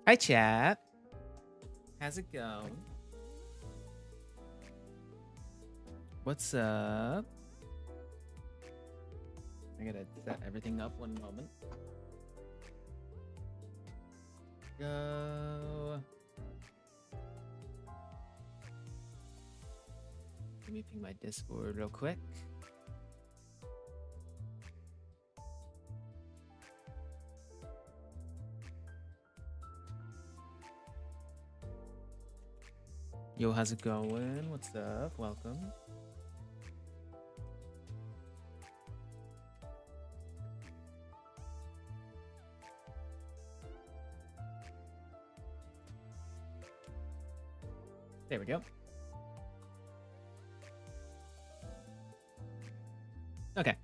Hi, chat. How's it going? What's up? I gotta set everything up one moment. Go. Let me ping my Discord real quick. Yo, how's it going? What's up? Welcome. There we go. Okay.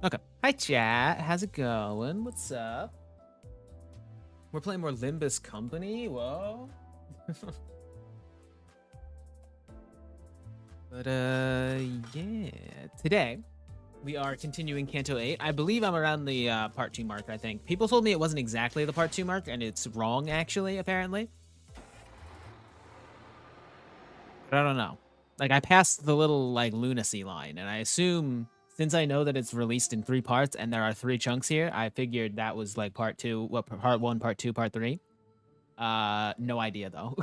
Okay. Hi, chat. How's it going? What's up? We're playing more Limbus Company. Whoa. But yeah. Today we are continuing Canto 8. I believe I'm around the part 2 mark, I think. People told me it wasn't exactly the part 2 mark, and it's wrong, actually, apparently. But I don't know. Like, I passed the little, like, lunacy line, and I assume, since I know that it's released in 3 parts, and there are 3 chunks here, I figured that was, like, part 2, what, part 1, part 2, part 3. No idea, though.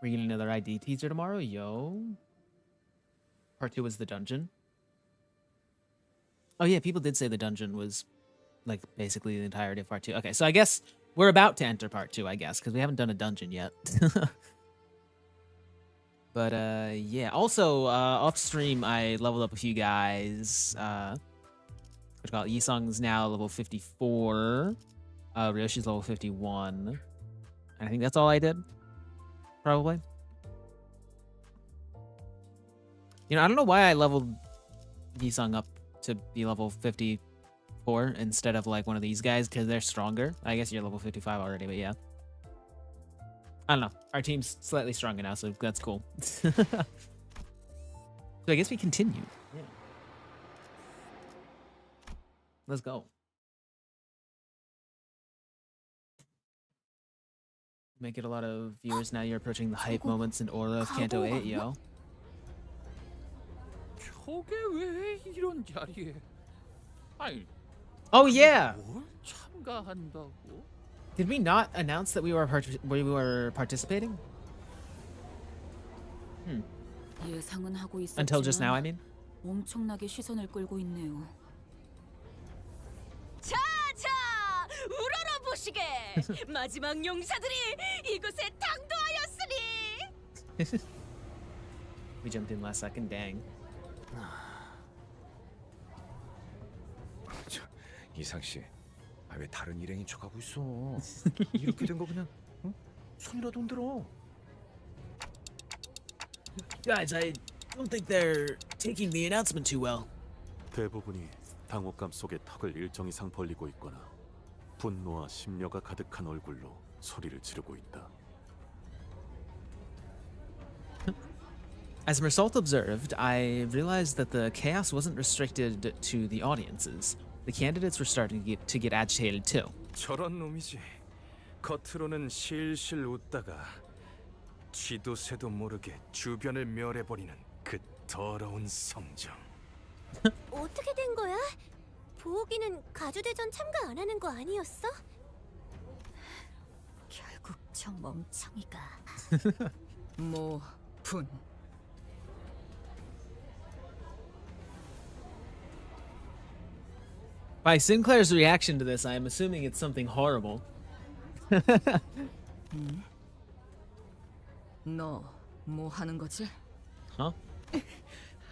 We're getting another ID teaser tomorrow? Yo. Part 2 was the dungeon. Oh, yeah, people did say the dungeon was, like, basically the entirety of part 2. Okay, so I guess we're about to enter part 2, I guess, because we haven't done a dungeon yet. But, yeah. Also, off stream, I leveled up a few guys. What you call it? Yisung's now level 54. Ryoshi's level 51. And I think that's all I did. Probably. You know, I don't know why I leveled Yisung up to be level 54 instead of, like, one of these guys, because they're stronger. I guess you're level 55 already, but yeah. I don't know. Our team's slightly stronger now, so that's cool. So I guess we continue. Yeah. Let's go. Make it a lot of viewers now. You're approaching the hype moments and aura of Canto 8, yo. 저게 왜 이런 자리에? 아니, Oh yeah. 뭘 참가한다고? Did we not announce that we were participating? 예상은 하고 있었지만 Until just now, I mean. 엄청나게 시선을 끌고 있네요. 자자, 우러러 보시게. 마지막 용사들이 이곳에 당도하였으니. We jumped in last second, dang. 이상 씨, 왜 다른 일행인 척하고 있어? 이렇게 된 거 그냥 손이라도 흔들어. Guys, I don't think they're taking the announcement too well. 대부분이 당혹감 속에 턱을 일정 이상 벌리고 있거나 분노와 심려가 가득한 얼굴로 소리를 지르고 있다. As Mersault observed, I realized that the chaos wasn't restricted to the audiences. The candidates were starting to get agitated too. 저런 놈이지. 겉으로는 실실 웃다가 쥐도 새도 모르게 주변을 멸해버리는 그 더러운 성정. 어떻게 된 거야? 보호기는 가주대전 참가 안 하는 거 아니었어? 결국 저 멍청이가 분. By Sinclair's reaction to this, I'm assuming it's something horrible. 너 뭐 하는 거지? Huh?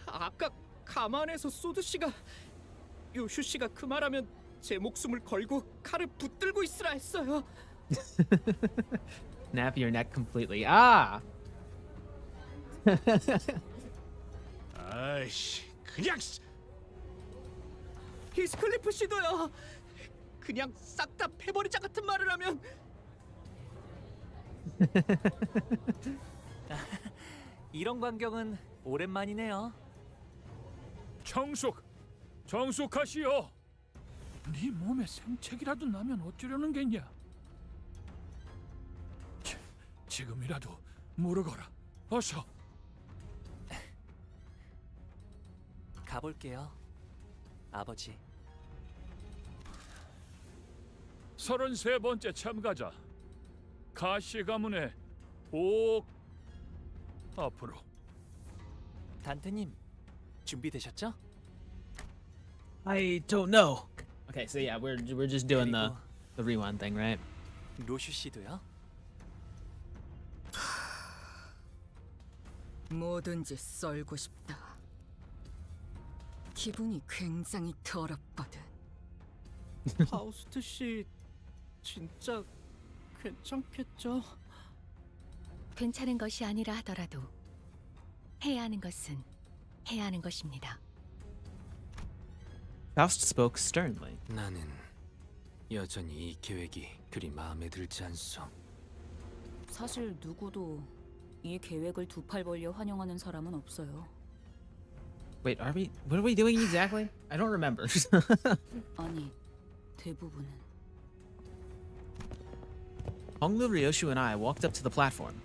아까 가만해서 소드 씨가 요슈 씨가 그 말하면 제 목숨을 걸고 칼을 붙들고 있으라 했어요. Nap your neck completely. Ah! 아이씨, 그냥 히스클리프 씨도요. 그냥 싹 다 패버리자 같은 말을 하면 이런 광경은 오랜만이네요. 정숙하시오. 네 몸에 생책이라도 나면 어쩌려는 겠냐? 지금이라도 물어거라. 어서. 가볼게요, 아버지. 33번째 참가자 가시 가문의 복 앞으로. 단테님, 준비되셨죠? I don't know. Okay, so yeah, we're just doing the rewind thing, right? 로슈 씨도요? 뭐든지 썰고 싶다. 기분이 굉장히 더럽거든. 파우스트 씨 진짜 괜찮겠죠? 괜찮은 것이 아니라 하더라도 해야 하는 것은 해야 하는 것입니다. Faust spoke sternly. 나는 여전히 이 계획이 그리 마음에 들지 않소. 사실 누구도 이 계획을 두 팔 벌려 환영하는 사람은 없어요. Wait, what are we doing exactly? I don't remember. 아니, 대부분은. Honglu, Ryoshu, and I walked up to the platform.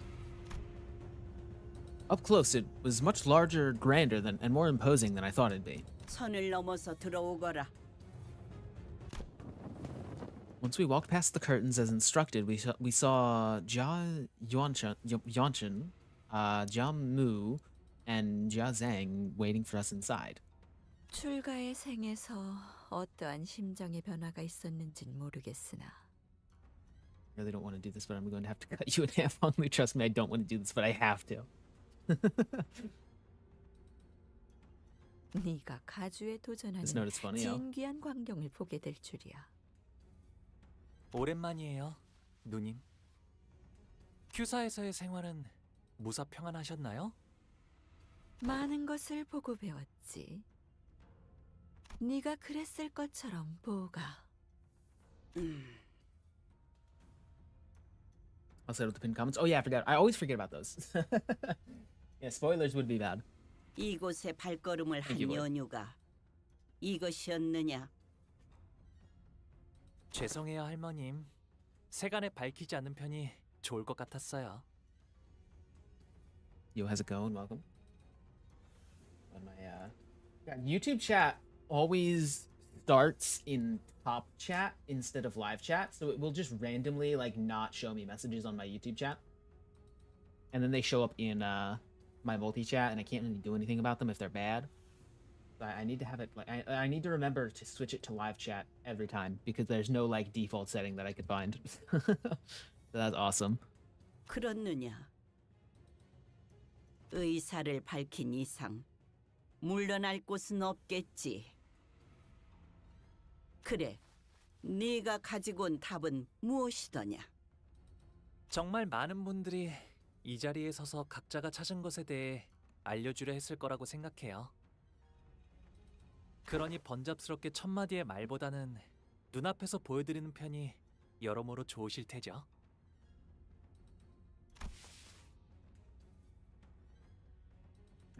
Up close, it was much larger, grander, and more imposing than I thought it'd be. 선을 넘어서 들어오거라. Once we walked past the curtains as instructed, we saw Jia Yuanchen, Jia Mu, and Jia Zhang waiting for us inside. 출가의 생에서 어떠한 심정의 변화가 있었는진 모르겠으나 I really don't want to do this, but I'm going to have to cut you in half. Honglu, trust me, I don't want to do this, but I have to. 네가 가주에 도전하는 This note is funny, yo. 진귀한 광경을 보게 될 줄이야. 오랜만이에요, 누님. 큐사에서의 생활은 무사 평안하셨나요? 많은 것을 보고 배웠지. 네가 그랬을 것처럼 보가. I'll settle the pinned comments. Oh yeah, I forgot. I always forget about those. Yeah, spoilers would be bad. 이곳에 발걸음을 한 Thank you, Lord. 연유가 이것이었느냐? 죄송해요, 할머님. 세간에 밝히지 않는 편이 좋을 것 같았어요. Yo, how's it going? Welcome. On my yeah, YouTube chat always starts in top chat instead of live chat, so it will just randomly like not show me messages on my YouTube chat, and then they show up in my multi chat, and I can't really do anything about them if they're bad. So I need to have it like I need to remember to switch it to live chat every time because there's no like default setting that I could find. So that's awesome. 그렇느냐? 의사를 밝힌 이상 물러날 곳은 없겠지. 그래, 네가 가지고 온 답은 무엇이더냐? 정말 많은 분들이 이 자리에 서서 각자가 찾은 것에 대해 알려주려 했을 거라고 생각해요. 그러니 번잡스럽게 첫마디의 말보다는 눈앞에서 보여드리는 편이 여러모로 좋으실 테죠.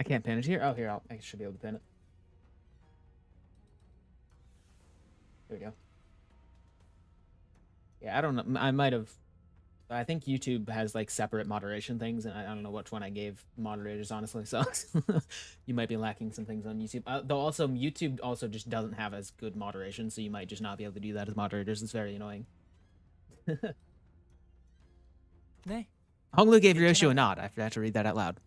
I can't pin it here. Oh, here I should be able to pin it. There we go. Yeah, I don't know. I might have. I think YouTube has like separate moderation things, and I don't know which one I gave moderators, honestly. So you might be lacking some things on YouTube. Though also YouTube also just doesn't have as good moderation, so you might just not be able to do that as moderators. It's very annoying. 네, Honglu gave Ryoshu a nod. I forgot to read that out loud.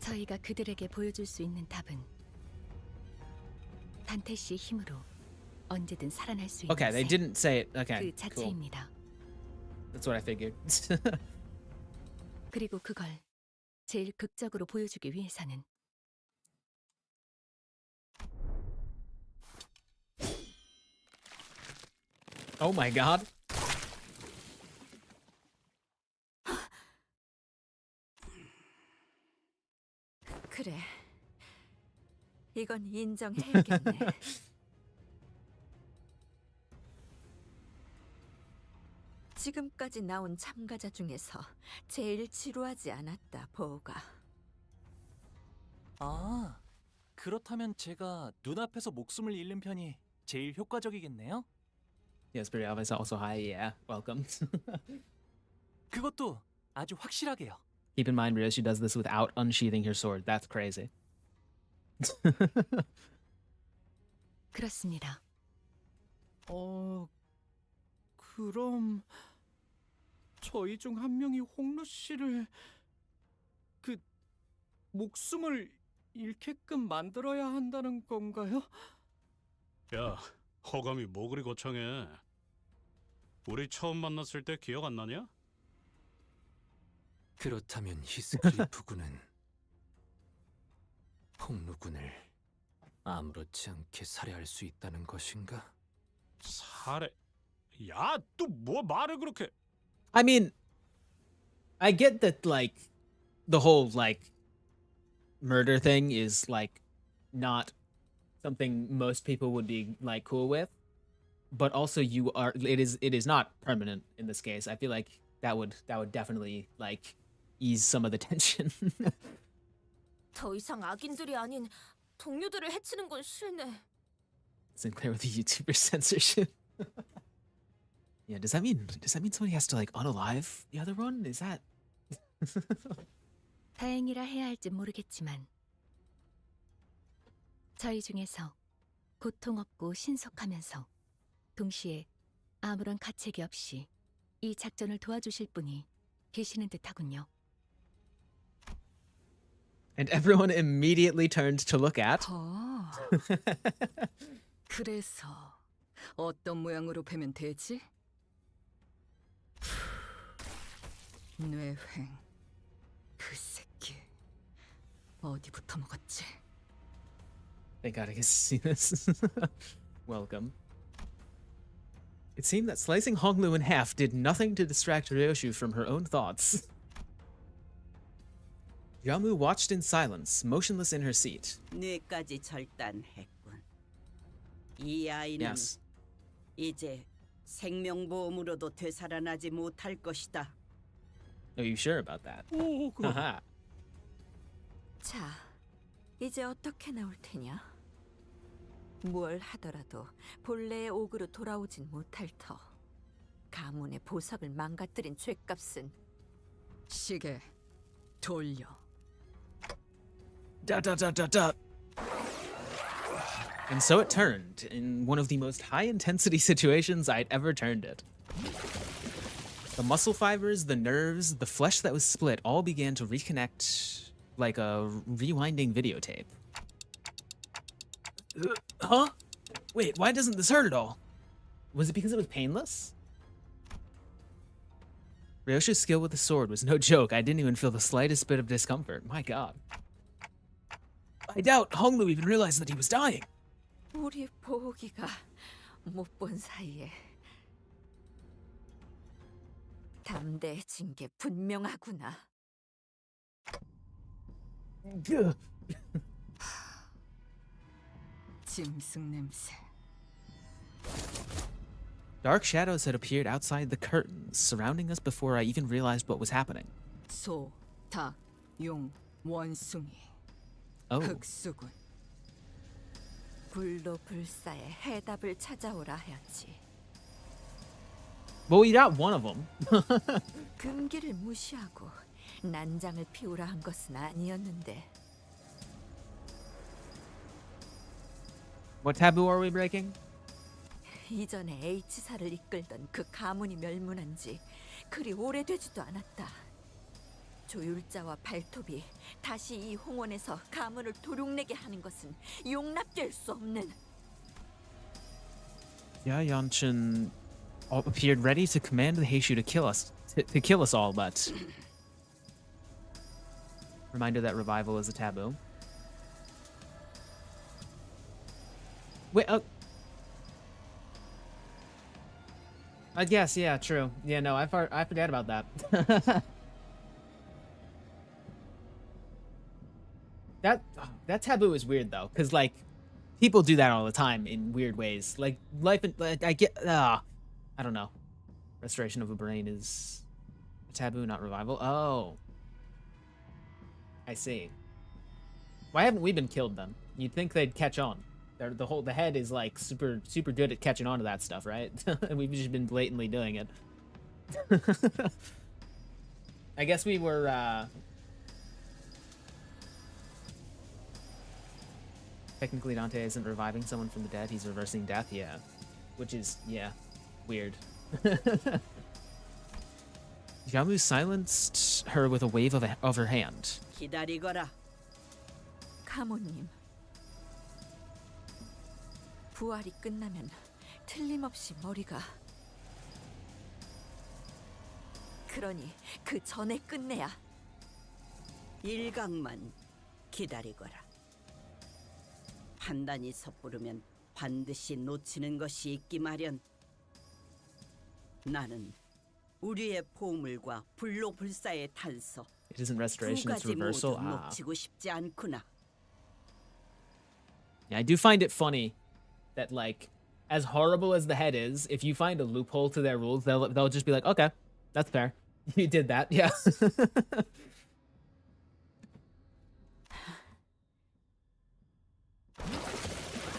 저희가 그들에게 보여줄 수 있는 답은 단테 씨의 힘으로 언제든 살아날 수 있는 Okay, they 셈, didn't say it. 그 Okay, cool. 자체입니다. That's what I figured. 그리고 그걸 제일 극적으로 보여주기 위해서는 Oh my god. 그래, 이건 인정해야겠네. 지금까지 나온 참가자 중에서 제일 지루하지 않았다, 보우가. 아, 그렇다면 제가 눈앞에서 목숨을 잃는 편이 제일 효과적이겠네요? Yes, pretty obvious. Also high. Yeah, welcome. 그것도 아주 확실하게요. Keep in mind, Ryoshi does this without unsheathing her sword. That's crazy. 그렇습니다. 그럼 저희 중 한 명이 홍루 씨를 그 목숨을 잃게끔 만들어야 한다는 건가요? 야, 허감이 뭐 그리 거창해. 우리 처음 만났을 때 기억 안 나냐? 그렇다면 히스클리프 군은 홍루 군을 아무렇지 않게 살해할 수 있다는 것인가? 살해? 야, 또 뭐 말을 그렇게? I mean, I get that like the whole like murder thing is like not something most people would be like cool with, but also it is not permanent in this case. I feel like that would definitely like ease some of the tension. 더 이상 악인들이 아닌 동료들을 해치는 건 싫네. Sinclair with the YouTuber censorship. Yeah, does that mean somebody has to like unalive the other one? Is that 다행이라 해야 할지 모르겠지만 저희 중에서 고통 없고 신속하면서 동시에 아무런 가책이 없이 이 작전을 도와주실 분이 계시는 듯하군요. And everyone immediately turned to look at. 그래서 어떤 모양으로 베면 되지? 뇌횡, 그 새끼 어디부터 먹었지? Thank God I get to see this. Welcome. It seemed that slicing Honglu in half did nothing to distract Ryoshu from her own thoughts. Yamu watched in silence, motionless in her seat. 뇌까지 절단했군. 이 아이는 Yes. 이제 생명보험으로도 되살아나지 못할 것이다. Are you sure about that? 그럼 Haha. 자, 이제 어떻게 나올 테냐? 뭘 하더라도 본래의 옥으로 돌아오진 못할 터. 가문의 보석을 망가뜨린 죄값은 시계 돌려. ... And so it turned, in one of the most high-intensity situations I'd ever turned it. The muscle fibers, the nerves, the flesh that was split all began to reconnect like a rewinding videotape. Huh? Wait, why doesn't this hurt at all? Was it because it was painless? Ryoshi's skill with the sword was no joke. I didn't even feel the slightest bit of discomfort. My god. I doubt Honglu even realized that he was dying. 우리 보기가 못 본 사이에 담대해진 게 분명하구나. 짐승 냄새. Dark shadows had appeared outside the curtains, surrounding us before I even realized what was happening. 소, 닭, 용, 원숭이. Oh. 흑수군. 불로 불사에 해답을 찾아오라 하였지. Well, we got one of them. 금기를 무시하고 난장을 피우라 한 것은 아니었는데. What taboo are we breaking? 이전에 H사를 이끌던 그 가문이 멸문한 지 그리 오래되지도 않았다. 조율자와 발톱이 다시 이 홍원에서 가문을 도륙내게 하는 것은 용납될 수 없는. Yayanshin appeared ready to command the Heishu to kill us, to kill us all, but reminder that revival is a taboo. Wait, I guess, yeah, true. Yeah, no, I forgot about that. That taboo is weird though, because like people do that all the time in weird ways. Like life, I get, I don't know. Restoration of a brain is a taboo, not revival. Oh. I see. Why haven't we been killed then? You'd think they'd catch on. The head is like super good at catching on to that stuff, right? And we've just been blatantly doing it. I guess we were technically Dante isn't reviving someone from the dead, he's reversing death, yeah. Which is, yeah, weird. Yamu silenced her with a wave of her hand. 기다리거라. 가모님. 부활이 끝나면 틀림없이 머리가. 그러니 그 전에 끝내야. 일각만 기다리거라. 판단이 섣부르면 반드시 놓치는 것이 있기 마련. 나는 우리의 보물과 불로불사의 탄서 It isn't restoration, 두 it's 가지 reversal. 모두 Ah. 놓치고 싶지 않구나. Yeah, I do find it funny that, like, as horrible as the head is, if you find a loophole to their rules, they'll just be like, okay, that's fair. You did that, yeah.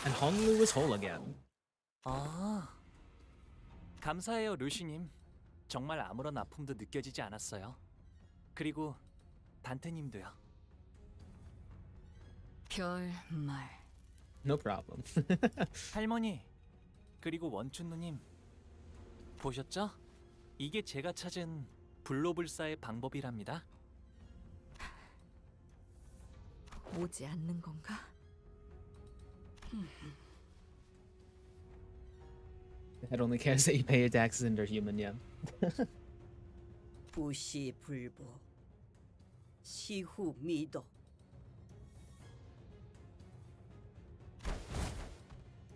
And Honolulu was whole again. 아, 감사해요, 루시님. 정말 아무런 아픔도 느껴지지 않았어요. 그리고 단테님도요. 별 말. No problem. 할머니, 그리고 원춘 누님. 보셨죠? 이게 제가 찾은 불로불사의 방법이랍니다. 오지 않는 건가? The head only cares that you pay your taxes and are human, yeah. 부시불보 시후미도.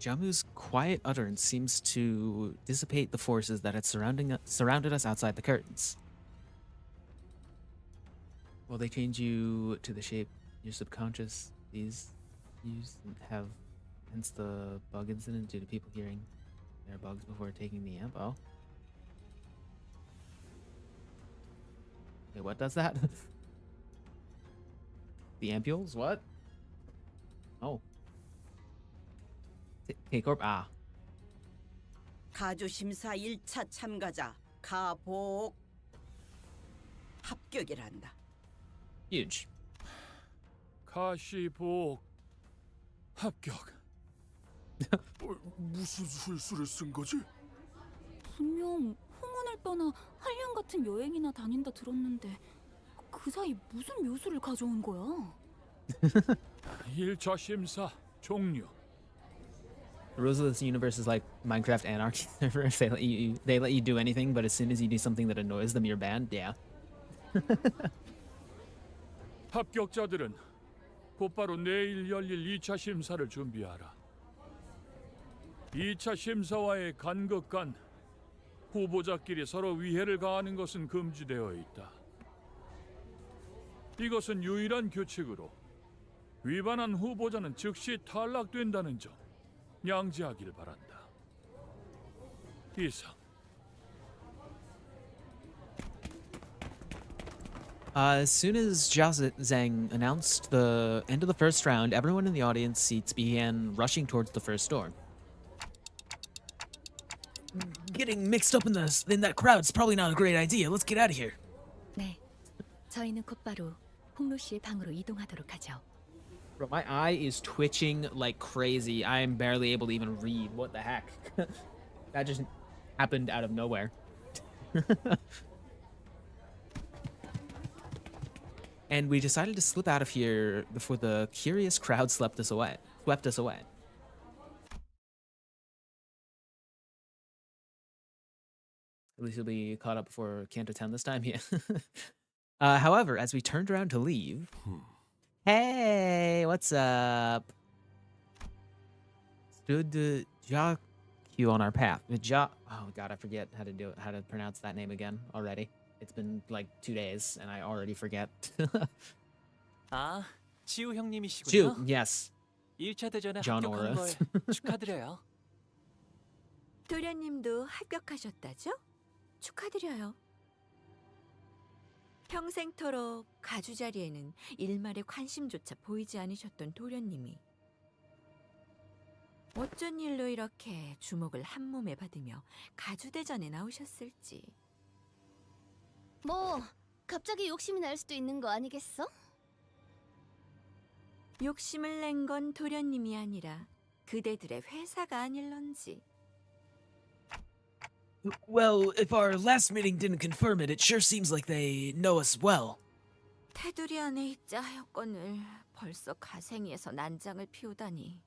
Jamu's quiet utterance seems to dissipate the forces that had surrounded us outside the curtains. Will they change you to the shape your subconscious? These have hence the bug incident due to people hearing their bugs before taking the amp. Oh. Wait, what does that? The ampules? What? Oh. K-Corp? Ah. 가주심사 1차 참가자 가복 합격이란다. Huge. 가시복 합격. 무슨 술수를 쓴 거지? 분명 홍원을 떠나 한량 같은 여행이나 다닌다 들었는데 그 사이 무슨 묘수를 가져온 거야? 1차 심사 종료. The rules of this universe is like Minecraft Anarchy servers. They let you do anything, but as soon as you do something that annoys them, you're banned. Yeah. 합격자들은 곧바로 내일 열릴 2차 심사를 준비하라. 2차 심사와의 간극 간 후보자끼리 서로 위해를 가하는 것은 금지되어 있다. 이것은 유일한 규칙으로 위반한 후보자는 즉시 탈락된다는 점 양지하길 바란다. 이상. As soon as Zhao Zhang announced the end of the first round, everyone in the audience seats began rushing towards the first door. Getting mixed up in that crowd is probably not a great idea. Let's get out of here. 네, 저희는 곧바로 홍로 씨의 방으로 이동하도록 하죠. Bro, my eye is twitching like crazy. I am barely able to even read. What the heck? That just happened out of nowhere. And we decided to slip out of here before the curious crowd swept us away. At least we'll be caught up before Canto 10 this time, yeah. However, as we turned around to leave... Hey, what's up? Stood Q on our path. Oh god, I forget how to pronounce that name again already. It's been like 2 days and I already forget. 아, 치우 형님이시군요. Chu, yes. 1차 대전에 John 합격한 걸 Aura. 축하드려요. 도련님도 합격하셨다죠? 축하드려요. 평생토록 가주 자리에는 일말의 관심조차 보이지 않으셨던 도련님이 어쩐 일로 이렇게 주목을 한 몸에 받으며 가주대전에 나오셨을지. 뭐 갑자기 욕심이 날 수도 있는 거 아니겠어? 욕심을 낸 건 도련님이 아니라 그대들의 회사가 아닐런지. Well, if our last meeting didn't confirm it, it sure seems like they know us well. 테두리 안에 있자 하였건을 벌써 가생이에서 난장을 피우다니.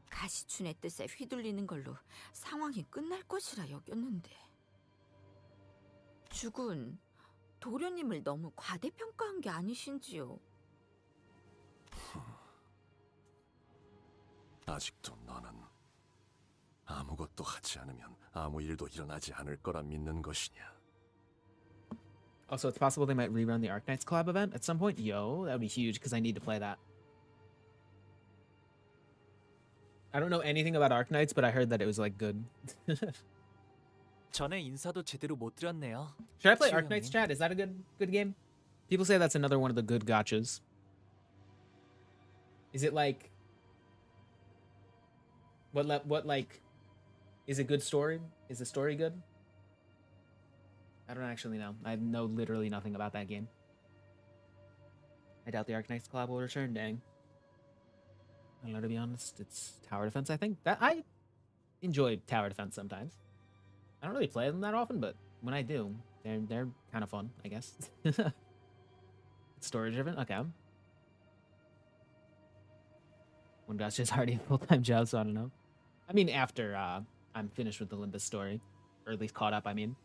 가시춘의 뜻에 휘둘리는 걸로 상황이 끝날 것이라 여겼는데. 주군, 도련님을 너무 과대평가한 게 아니신지요? 아직도 너는 아무것도 하지 않으면 아무 일도 일어나지 않을 거라 믿는 것이냐? Also, it's possible they might rerun the Arknights collab event at some point. Yo, that would be huge because I need to play that. I don't know anything about Arknights, but I heard that it was like good. 전에 인사도 제대로 못 드렸네요. Should I play 치유 Arknights 형님. chat? Is that a good game? People say that's another one of the good gotchas. Is it like what like is it good story? Is the story good? I don't actually know. I know literally nothing about that game. I doubt the Arknights collab will return, dang. I don't know, to be honest. It's tower defense, I think. That I enjoy tower defense sometimes. I don't really play them that often, but when I do, they're kind of fun, I guess. Storage driven? Okay. One gotcha is already a full-time job, so I don't know. I mean, after I'm finished with the Limbus story, or at least caught up, I mean.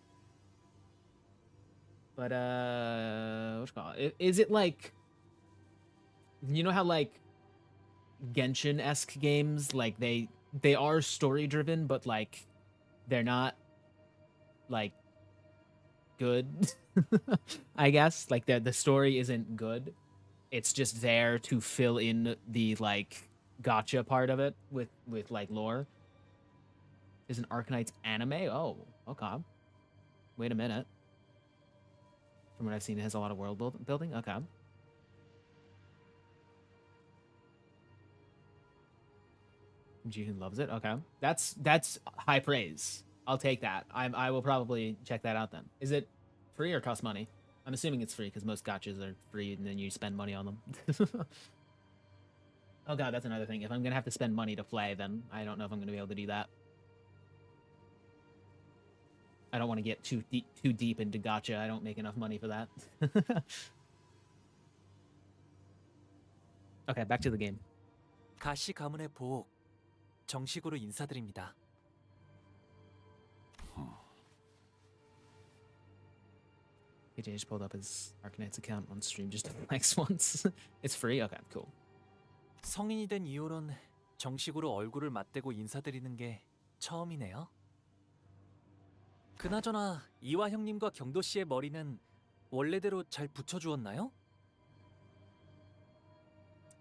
But what's it called? Is it like, you know how like Genshin-esque games, like they are story driven, but like they're not like good. I guess like the story isn't good. It's just there to fill in the like gotcha part of it with like lore. Is an Arknights anime? Oh, okay. Wait a minute. From what I've seen, it has a lot of world building. Okay. Jihoon loves it. Okay, that's high praise. I'll take that. I will probably check that out then. Is it free or cost money? I'm assuming it's free because most gotchas are free and then you spend money on them. Oh god, that's another thing. If I'm gonna have to spend money to play, then I don't know if I'm gonna be able to do that. I don't want to get too deep into gotcha. I don't make enough money for that. Okay, back to the game. 가시 가문의 보옥 정식으로 인사드립니다. AJ just pulled up his Arknights account on stream just to flex once. It's free? Okay, cool. 성인이 된 이후론 정식으로 얼굴을 맞대고 인사드리는 게 처음이네요. 그나저나 이화 형님과 경도 씨의 머리는 원래대로 잘 붙여주었나요?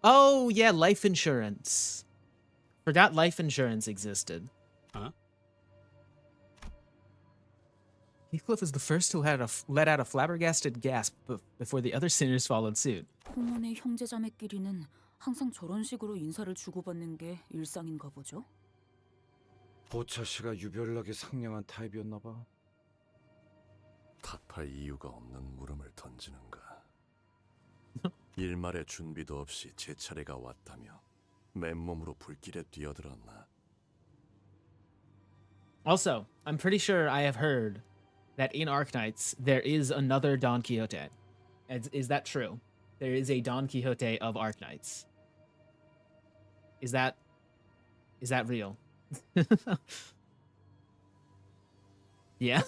Oh, yeah, life insurance. Forgot life insurance existed. Huh? Heathcliff was the first who had let out a flabbergasted gasp before the other sinners followed suit. 홍원의 형제자매끼리는 항상 저런 식으로 인사를 주고받는 게 일상인가 보죠? 보차 씨가 유별나게 상냥한 타입이었나 봐. 탓할 이유가 없는 물음을 던지는가. 일말의 준비도 없이 제 차례가 왔다며 맨몸으로 불길에 뛰어들었나. Also, I'm pretty sure I have heard that in Arknights there is another Don Quixote. Is that true? There is a Don Quixote of Arknights. Is that real? Yeah.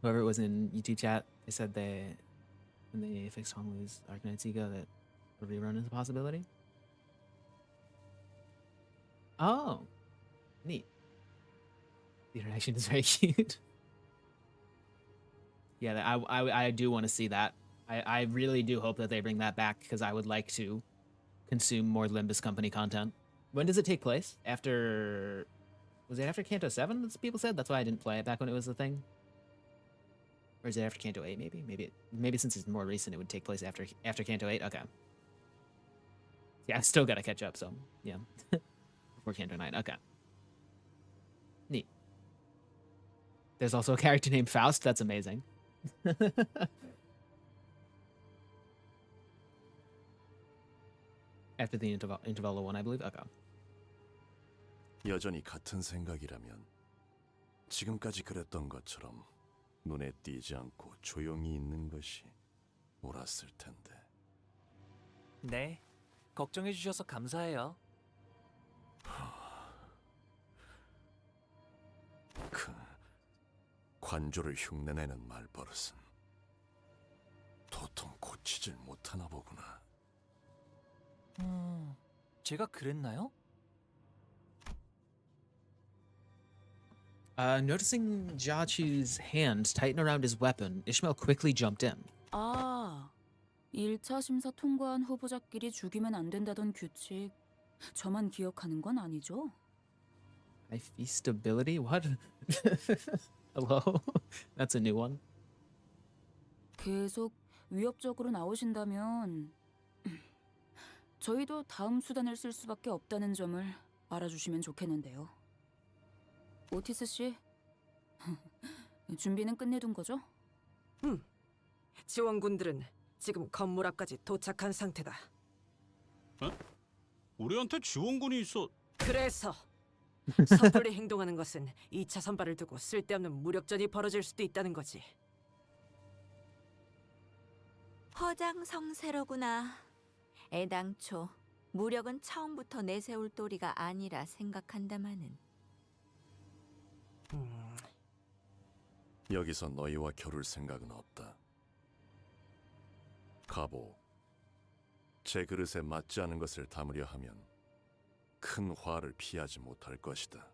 Whoever it was in YouTube chat, they said when they fixed Honglu's Arknights ego that a rerun is a possibility. Oh, neat. The interaction is very cute. Yeah, I do want to see that. I really do hope that they bring that back because I would like to consume more Limbus Company content. When does it take place? After... Was it after Canto 7, as people said? That's why I didn't play it back when it was a thing. Or is it after Canto 8, maybe? Maybe since it's more recent, it would take place after Canto 8? Okay. Yeah, I've still got to catch up, so, yeah. Before Canto 9, okay. Neat. There's also a character named Faust. That's amazing. After the interval one, I believe. Okay. 여전히 같은 생각이라면 지금까지 그랬던 것처럼 눈에 띄지 않고 조용히 있는 것이 옳았을 텐데. 네, 걱정해 주셔서 감사해요. 그 관조를 흉내내는 말버릇은 도통 고치질 못하나 보구나. 제가 그랬나요? Noticing Jachu's hand tighten around his weapon, Ishmael quickly jumped in. 아, 1차 심사 통과한 후보자끼리 죽이면 안 된다던 규칙. 저만 기억하는 건 아니죠? High feast ability? What? Hello? That's a new one. 계속 위협적으로 나오신다면 저희도 다음 수단을 쓸 수밖에 없다는 점을 알아주시면 좋겠는데요. 오티스 씨, 준비는 끝내둔 거죠? 지원군들은 지금 건물 앞까지 도착한 상태다. 어? 우리한테 지원군이 있어. 그래서 섣불리 행동하는 것은 2차 선발을 두고 쓸데없는 무력전이 벌어질 수도 있다는 거지. 허장성세로구나. 애당초 무력은 처음부터 내세울 도리가 아니라 생각한다마는. 여기서 너희와 겨룰 생각은 없다. 가보, 제 그릇에 맞지 않은 것을 담으려 하면 큰 화를 피하지 못할 것이다.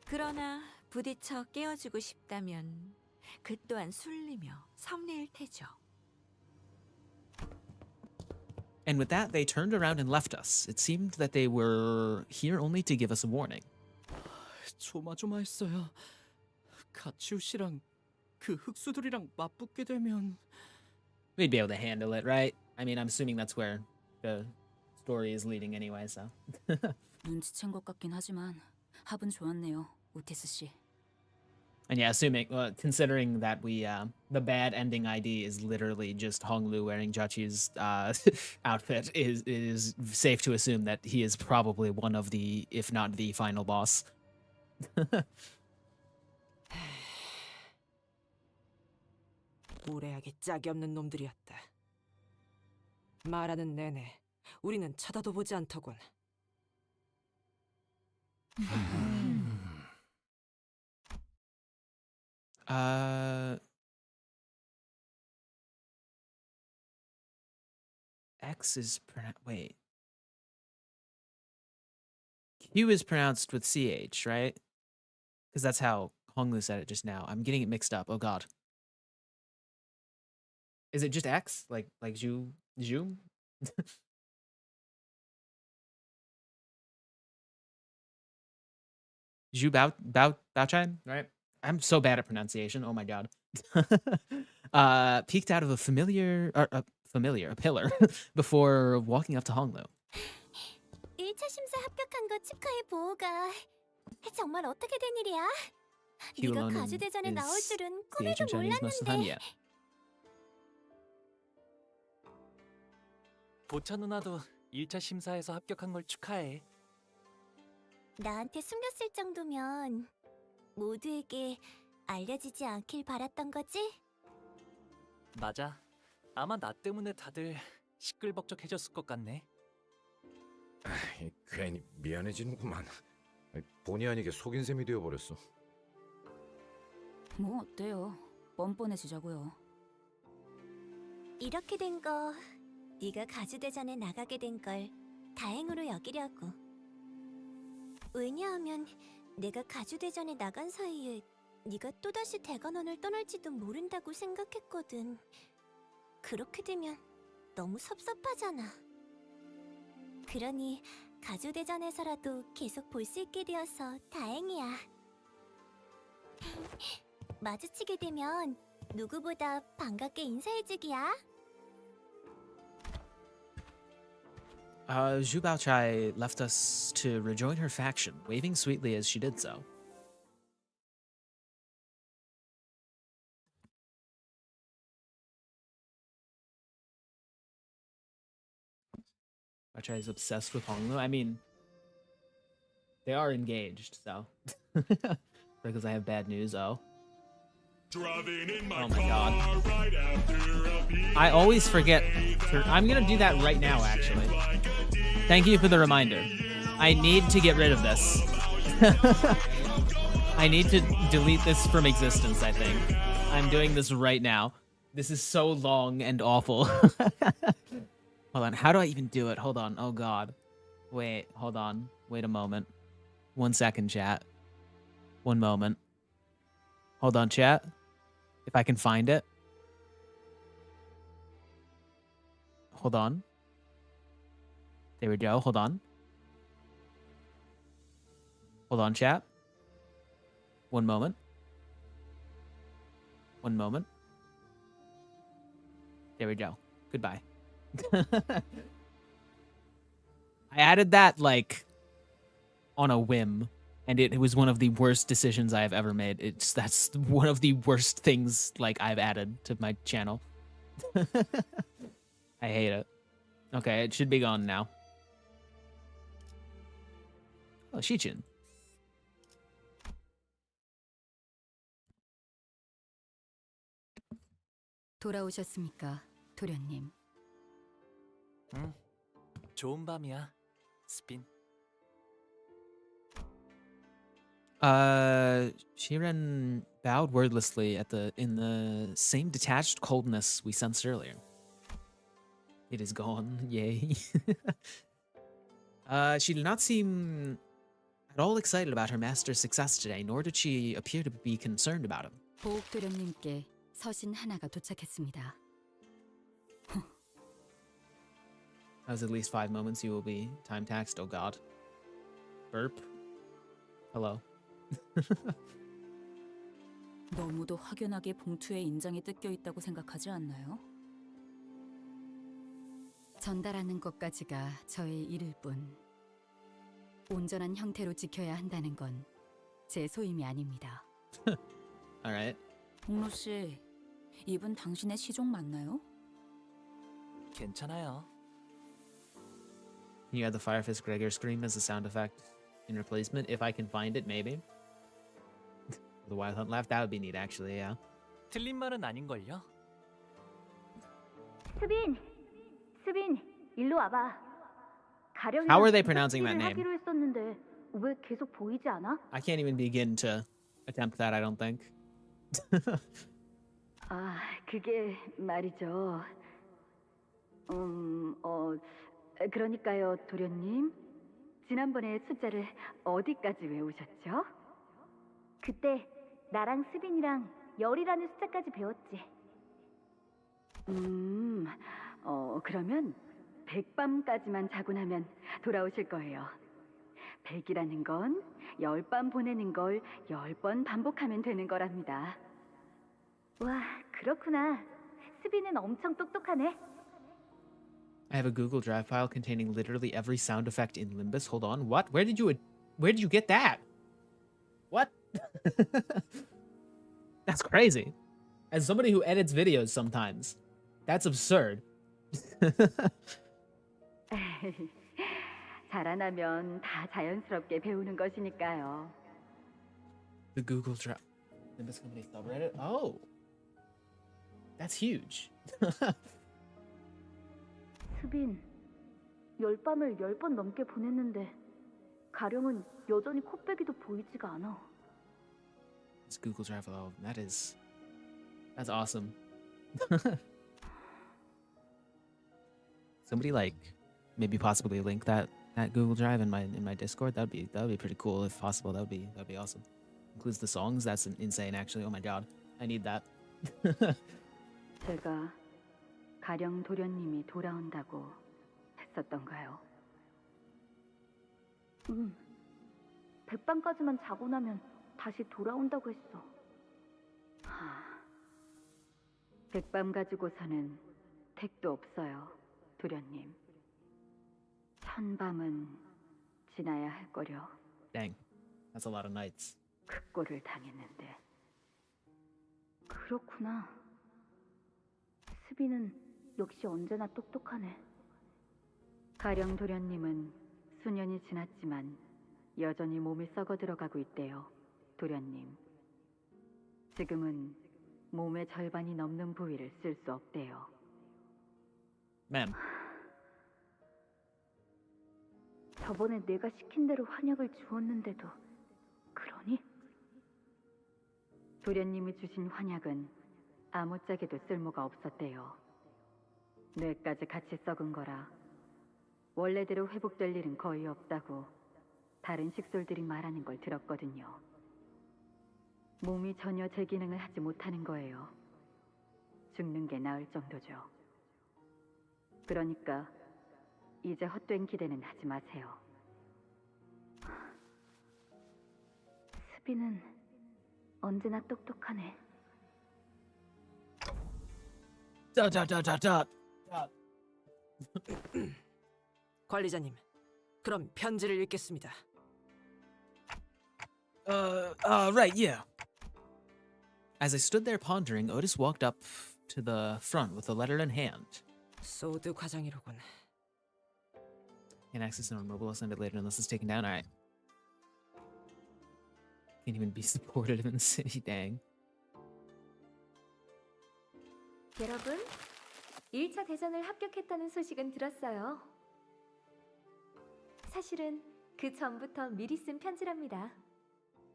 그러나 부딪혀 깨어주고 싶다면 그 또한 순리며 섭리일 테죠. And with that, they turned around and left us. It seemed that they were here only to give us a warning. 조마조마했어요. 가치우 씨랑 그 흑수들이랑 맞붙게 되면 We'd be able to handle it, right? I mean, I'm assuming that's where the story is leading anyway, so. 눈치챈 것 같긴 하지만 합은 좋았네요, 오티스 씨. And yeah, assuming, considering that the bad ending ID is literally just Honglu wearing Jachi's outfit, it is safe to assume that he is probably one of the, if not the final boss. 무례하게 짝이 없는 놈들이었다. 말하는 내내 우리는 쳐다도 보지 않더군. X is wait. Q is pronounced with CH, right? Because that's how Honglu said it just now. I'm getting it mixed up. Oh god. Is it just X? Like Zhu? Zhu? Zhu Baochai, right? I'm so bad at pronunciation. Oh my god. Peeked out of a pillar before walking up to Honglu. 1차 심사 합격한 거 축하해, 보호가. 정말 어떻게 된 일이야? 네가 가주대전에 나올 줄은 꿈에도 몰랐는데. 보차 누나도 1차 심사에서 합격한 걸 축하해. 나한테 숨겼을 정도면 모두에게 알려지지 않길 바랐던 거지? 맞아. 아마 나 때문에 다들 시끌벅적해졌을 것 같네. 괜히 미안해지는구만. 본의 아니게 속인 셈이 되어버렸어. 뭐 어때요? 뻔뻔해지자고요. 이렇게 된 거 네가 가주대전에 나가게 된 걸 다행으로 여기려고. 왜냐하면 내가 가주대전에 나간 사이에 네가 또다시 대관원을 떠날지도 모른다고 생각했거든. 그렇게 되면 너무 섭섭하잖아. 그러니 가주대전에서라도 계속 볼 수 있게 되어서 다행이야. 마주치게 되면 누구보다 반갑게 인사해주기야. Zhu Baochai left us to rejoin her faction, waving sweetly as she did so. Baochai is obsessed with Honglu. I mean, they are engaged, so. Because I have bad news, oh. Oh my god. I always forget. I'm gonna do that right now, actually. Thank you for the reminder. I need to get rid of this. I need to delete this from existence, I think. I'm doing this right now. This is so long and awful. Hold on, how do I even do it? Hold on, oh god. Wait, hold on. Wait a moment. 1 second, chat. 1 moment. Hold on, chat. If I can find it. Hold on. There we go. Hold on. Hold on, chat. 1 moment. 1 moment. There we go. Goodbye. I added that, like, on a whim. And it was one of the worst decisions I have ever made. That's one of the worst things, like, I've added to my channel. I hate it. Okay, it should be gone now. Oh, Shichin. 돌아오셨습니까, 도련님? 응. 좋은 밤이야, 스핀. Shiren bowed wordlessly in the same detached coldness we sensed earlier. It is gone, yay. She did not seem at all excited about her master's success today, nor did she appear to be concerned about him. 보옥 도련님께 서신 하나가 도착했습니다. That was at least 5 moments you will be time taxed, oh god. Burp. Hello. 너무도 확연하게 봉투에 인장이 뜯겨 있다고 생각하지 않나요? 전달하는 것까지가 저의 일일 뿐. 온전한 형태로 지켜야 한다는 건 제 소임이 아닙니다. Alright. 홍로 씨, 이분 당신의 시종 맞나요? 괜찮아요. Can you add the Firefist Gregor scream as a sound effect in replacement? If I can find it, maybe. The Wild Hunt laugh, that would be neat, actually, yeah. 틀린 말은 아닌걸요? 스빈, 일로 와봐. How are they pronouncing that name? 하기로 했었는데 왜 계속 보이지 않아? I can't even begin to attempt that, I don't think. 아, 그게 말이죠. 그러니까요, 도련님. 지난번에 숫자를 어디까지 외우셨죠? 그때 나랑 스빈이랑 열이라는 숫자까지 배웠지. 그러면 100밤까지만 자고 나면 돌아오실 거예요. 100이라는 건 10밤 보내는 걸 10번 반복하면 되는 거랍니다. 와, 그렇구나. 스빈은 엄청 똑똑하네. I have a Google Drive file containing literally every sound effect in Limbus. Hold on, what? Where did you get that? What? That's crazy. As somebody who edits videos sometimes, that's absurd. 자라나면 다 자연스럽게 배우는 것이니까요. The Google Drive Limbus Company subreddit? Oh. That's huge. 스빈, 10밤을 10번 넘게 보냈는데 가령은 여전히 코빼기도 보이지가 않아. This Google Drive file, that's awesome. Somebody like maybe possibly link that Google Drive in my Discord. That'd be pretty cool if possible. That'd be awesome. Includes the songs. That's insane actually. Oh my god. I need that. 제가 가령 도련님이 돌아온다고 했었던가요? 백방까지만 자고 나면 다시 돌아온다고 했어. 백밤 가지고서는 택도 없어요, 도련님. 천밤은 지나야 할 거려. Dang, that's a lot of nights. 그 꼴을 당했는데. 그렇구나. 스비는 역시 언제나 똑똑하네. 가령 도련님은 수년이 지났지만 여전히 몸이 썩어 들어가고 있대요, 도련님. 지금은 몸의 절반이 넘는 부위를 쓸 수 없대요. Man, 저번에 내가 시킨 대로 환약을 주었는데도 그러니? 도련님이 주신 환약은 아무짝에도 쓸모가 없었대요. 뇌까지 같이 썩은 거라 원래대로 회복될 일은 거의 없다고 다른 식솔들이 말하는 걸 들었거든요. 몸이 전혀 제 기능을 하지 못하는 거예요. 죽는 게 나을 정도죠. 그러니까 이제 헛된 기대는 하지 마세요. 스비는 언제나 똑똑하네. 관리자님, 그럼 편지를 읽겠습니다. Right, yeah. As I stood there pondering, Otis walked up to the front with the letter in hand. 소드 과장이로군. Can't access it on mobile. I'll send it later unless it's taken down. Alright. Can't even be supported in the city, dang. 여러분, 1차 대전을 합격했다는 소식은 들었어요. 사실은 그 전부터 미리 쓴 편지랍니다.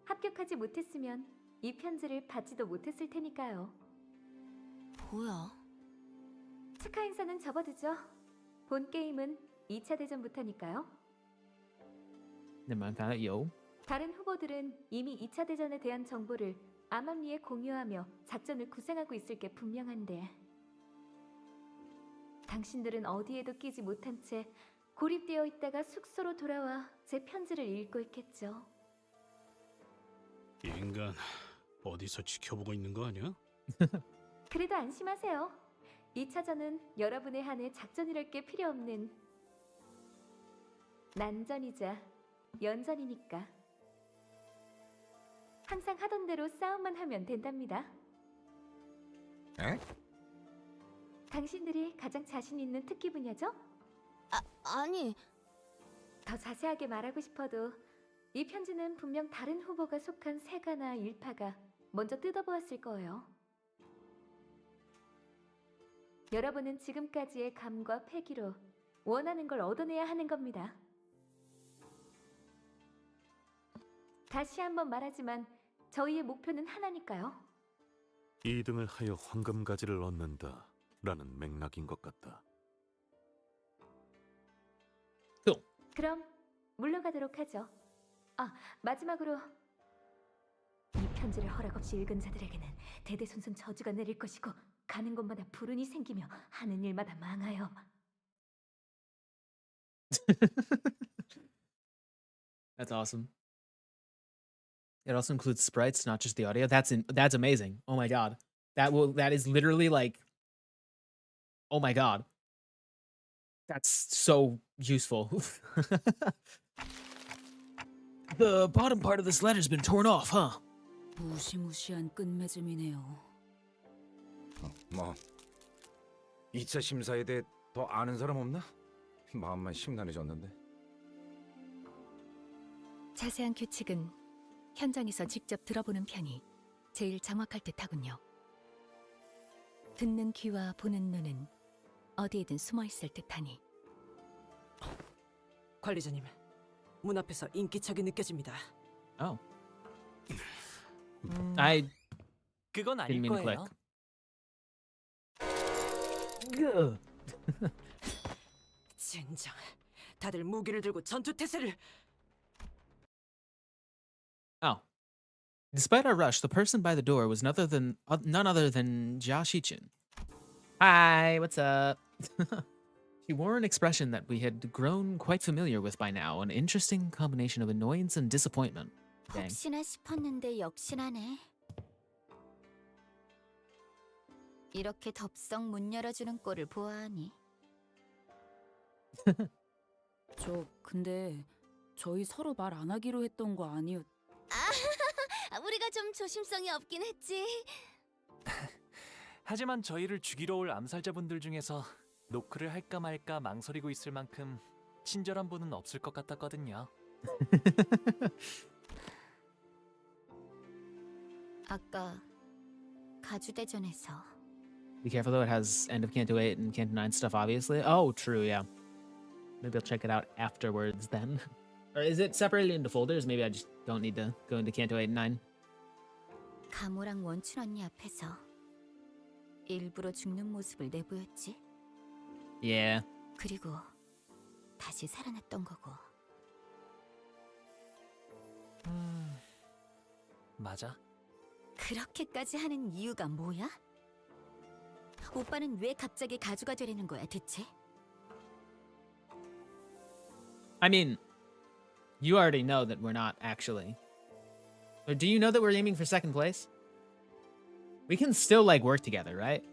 합격하지 못했으면 이 편지를 받지도 못했을 테니까요. 뭐야? 축하 행사는 접어두죠. 본 게임은 2차 대전부터니까요. Never mind, kinda, yo. 다른 후보들은 이미 2차 대전에 대한 정보를 암암리에 공유하며 작전을 구상하고 있을 게 분명한데 당신들은 어디에도 끼지 못한 채 고립되어 있다가 숙소로 돌아와 제 편지를 읽고 있겠죠. 이 인간 어디서 지켜보고 있는 거 아니야? 그래도 안심하세요. 2차전은 여러분에 한해 작전이랄 게 필요 없는 난전이자 연전이니까. 항상 하던 대로 싸움만 하면 된답니다. 에? 당신들이 가장 자신 있는 특기 분야죠? 아니. 더 자세하게 말하고 싶어도 이 편지는 분명 다른 후보가 속한 세가나 일파가 먼저 뜯어보았을 거예요. 여러분은 지금까지의 감과 패기로 원하는 걸 얻어내야 하는 겁니다. 다시 한번 말하지만 저희의 목표는 하나니까요. 2등을 하여 황금가지를 얻는다라는 맥락인 것 같다. 그럼 물러가도록 하죠. 아, 마지막으로 이 편지를 허락 없이 읽은 자들에게는 대대손손 저주가 내릴 것이고 가는 곳마다 불운이 생기며 하는 일마다 망하여. That's awesome. It also includes sprites, not just the audio. That's amazing. Oh my god. That is literally like, oh my god. That's so useful. The bottom part of this letter's been torn off, huh? 무시무시한 끝맺음이네요. 뭐 2차 심사에 대해 더 아는 사람 없나? 마음만 심란해졌는데. 자세한 규칙은 현장에서 직접 들어보는 편이 제일 정확할 듯하군요. 듣는 귀와 보는 눈은 어디에든 숨어있을 듯하니. 관리자님, 문 앞에서 인기척이 느껴집니다. Oh. I 그건 didn't 아닐 mean to 거예요. click. 젠장, 다들 무기를 들고 전투 태세를. Oh. Despite our rush, the person by the door was none other than Jia Shichin. Hi, what's up? She wore an expression that we had grown quite familiar with by now, an interesting combination of annoyance and disappointment. Dang. 혹시나 싶었는데 역시나네. 이렇게 덥석 문 열어주는 꼴을 보아하니. 근데 저희 서로 말 안 하기로 했던 거 아니었... 우리가 좀 조심성이 없긴 했지. 하지만 저희를 죽이러 올 암살자분들 중에서 노크를 할까 말까 망설이고 있을 만큼 친절한 분은 없을 것 같았거든요. 아까 가주대전에서. Be careful though, it has end of Canto 8 and Canto 9 stuff, obviously. Oh, true, yeah. Maybe I'll check it out afterwards then. Or is it separated into folders? Maybe I just don't need to go into Canto 8 and 9. 가모랑 원춘 언니 앞에서 일부러 죽는 모습을 내보였지. Yeah. 그리고 다시 살아났던 거고. 맞아. 그렇게까지 하는 이유가 뭐야? 오빠는 왜 갑자기 가주가 되려는 거야, 대체? I mean, you already know that we're not actually. Or do you know that we're aiming for second place? We can still like work together, right?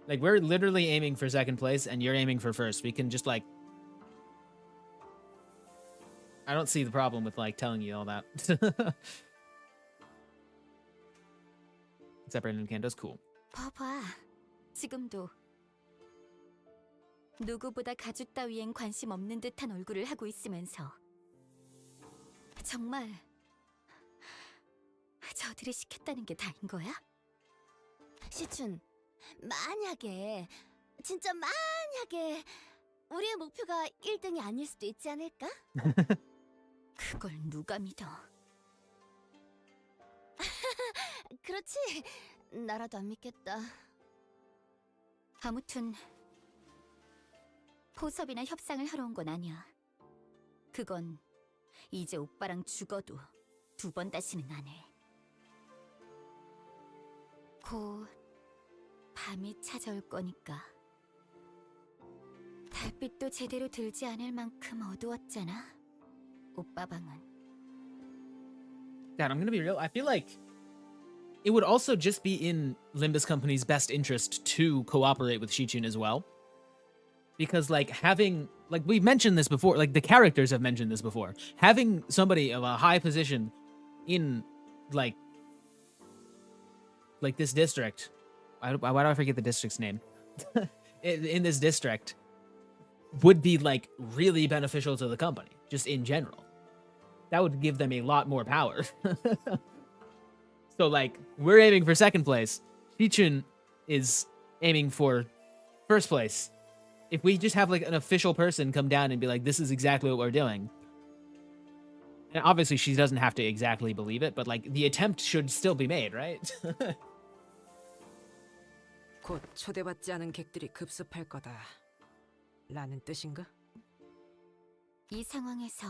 Like we're literally aiming for second place and you're aiming for first. We can just like I don't see the problem with like telling you all that. Separated in Canto's cool. 봐봐, 지금도 누구보다 가주 따위엔 관심 없는 듯한 얼굴을 하고 있으면서 정말 저들이 시켰다는 게 다인 거야? 시춘, 만약에 진짜 만약에 우리의 목표가 1등이 아닐 수도 있지 않을까? 그걸 누가 믿어? 그렇지. 나라도 안 믿겠다. 아무튼 포섭이나 협상을 하러 온 건 아니야. 그건 이제 오빠랑 죽어도 두 번 다시는 안 해. 곧 밤이 찾아올 거니까. 달빛도 제대로 들지 않을 만큼 어두웠잖아. 오빠 방은. Dad, I'm gonna be real. I feel like it would also just be in Limbus Company's best interest to cooperate with Shichun as well. Because, like, having, like, we've mentioned this before, like, the characters have mentioned this before. Having somebody of a high position in, like this district. Why do I forget the district's name? in this district would be, like, really beneficial to the company, just in general. That would give them a lot more power. So, like, we're aiming for second place. Shichun is aiming for first place. If we just have, like, an official person come down and be like, this is exactly what we're doing. And obviously, she doesn't have to exactly believe it, but, like, the attempt should still be made, right? 곧 초대받지 않은 객들이 급습할 거다. 라는 뜻인가? 이 상황에서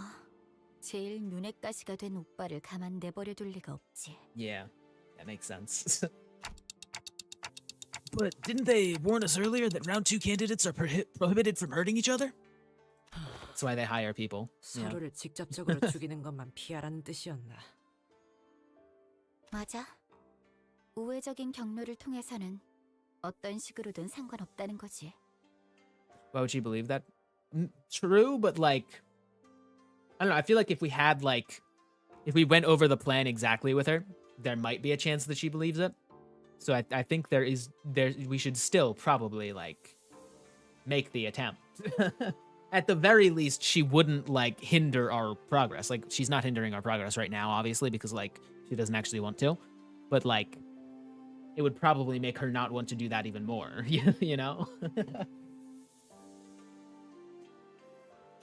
제일 눈에 가시가 된 오빠를 가만 내버려 둘 리가 없지. Yeah, that makes sense. But didn't they warn us earlier that round 2 candidates are prohibited from hurting each other? That's why they hire people. 서로를 직접적으로 죽이는 것만 피하라는 뜻이었나? 맞아. 우회적인 경로를 통해서는 어떤 식으로든 상관없다는 거지. Why would she believe that? True, but like, I don't know. I feel like if we had like, if we went over the plan exactly with her, there might be a chance that she believes it. So I think we should still probably like make the attempt. At the very least, she wouldn't like hinder our progress. Like she's not hindering our progress right now, obviously, because like she doesn't actually want to. But like, it would probably make her not want to do that even more. You know?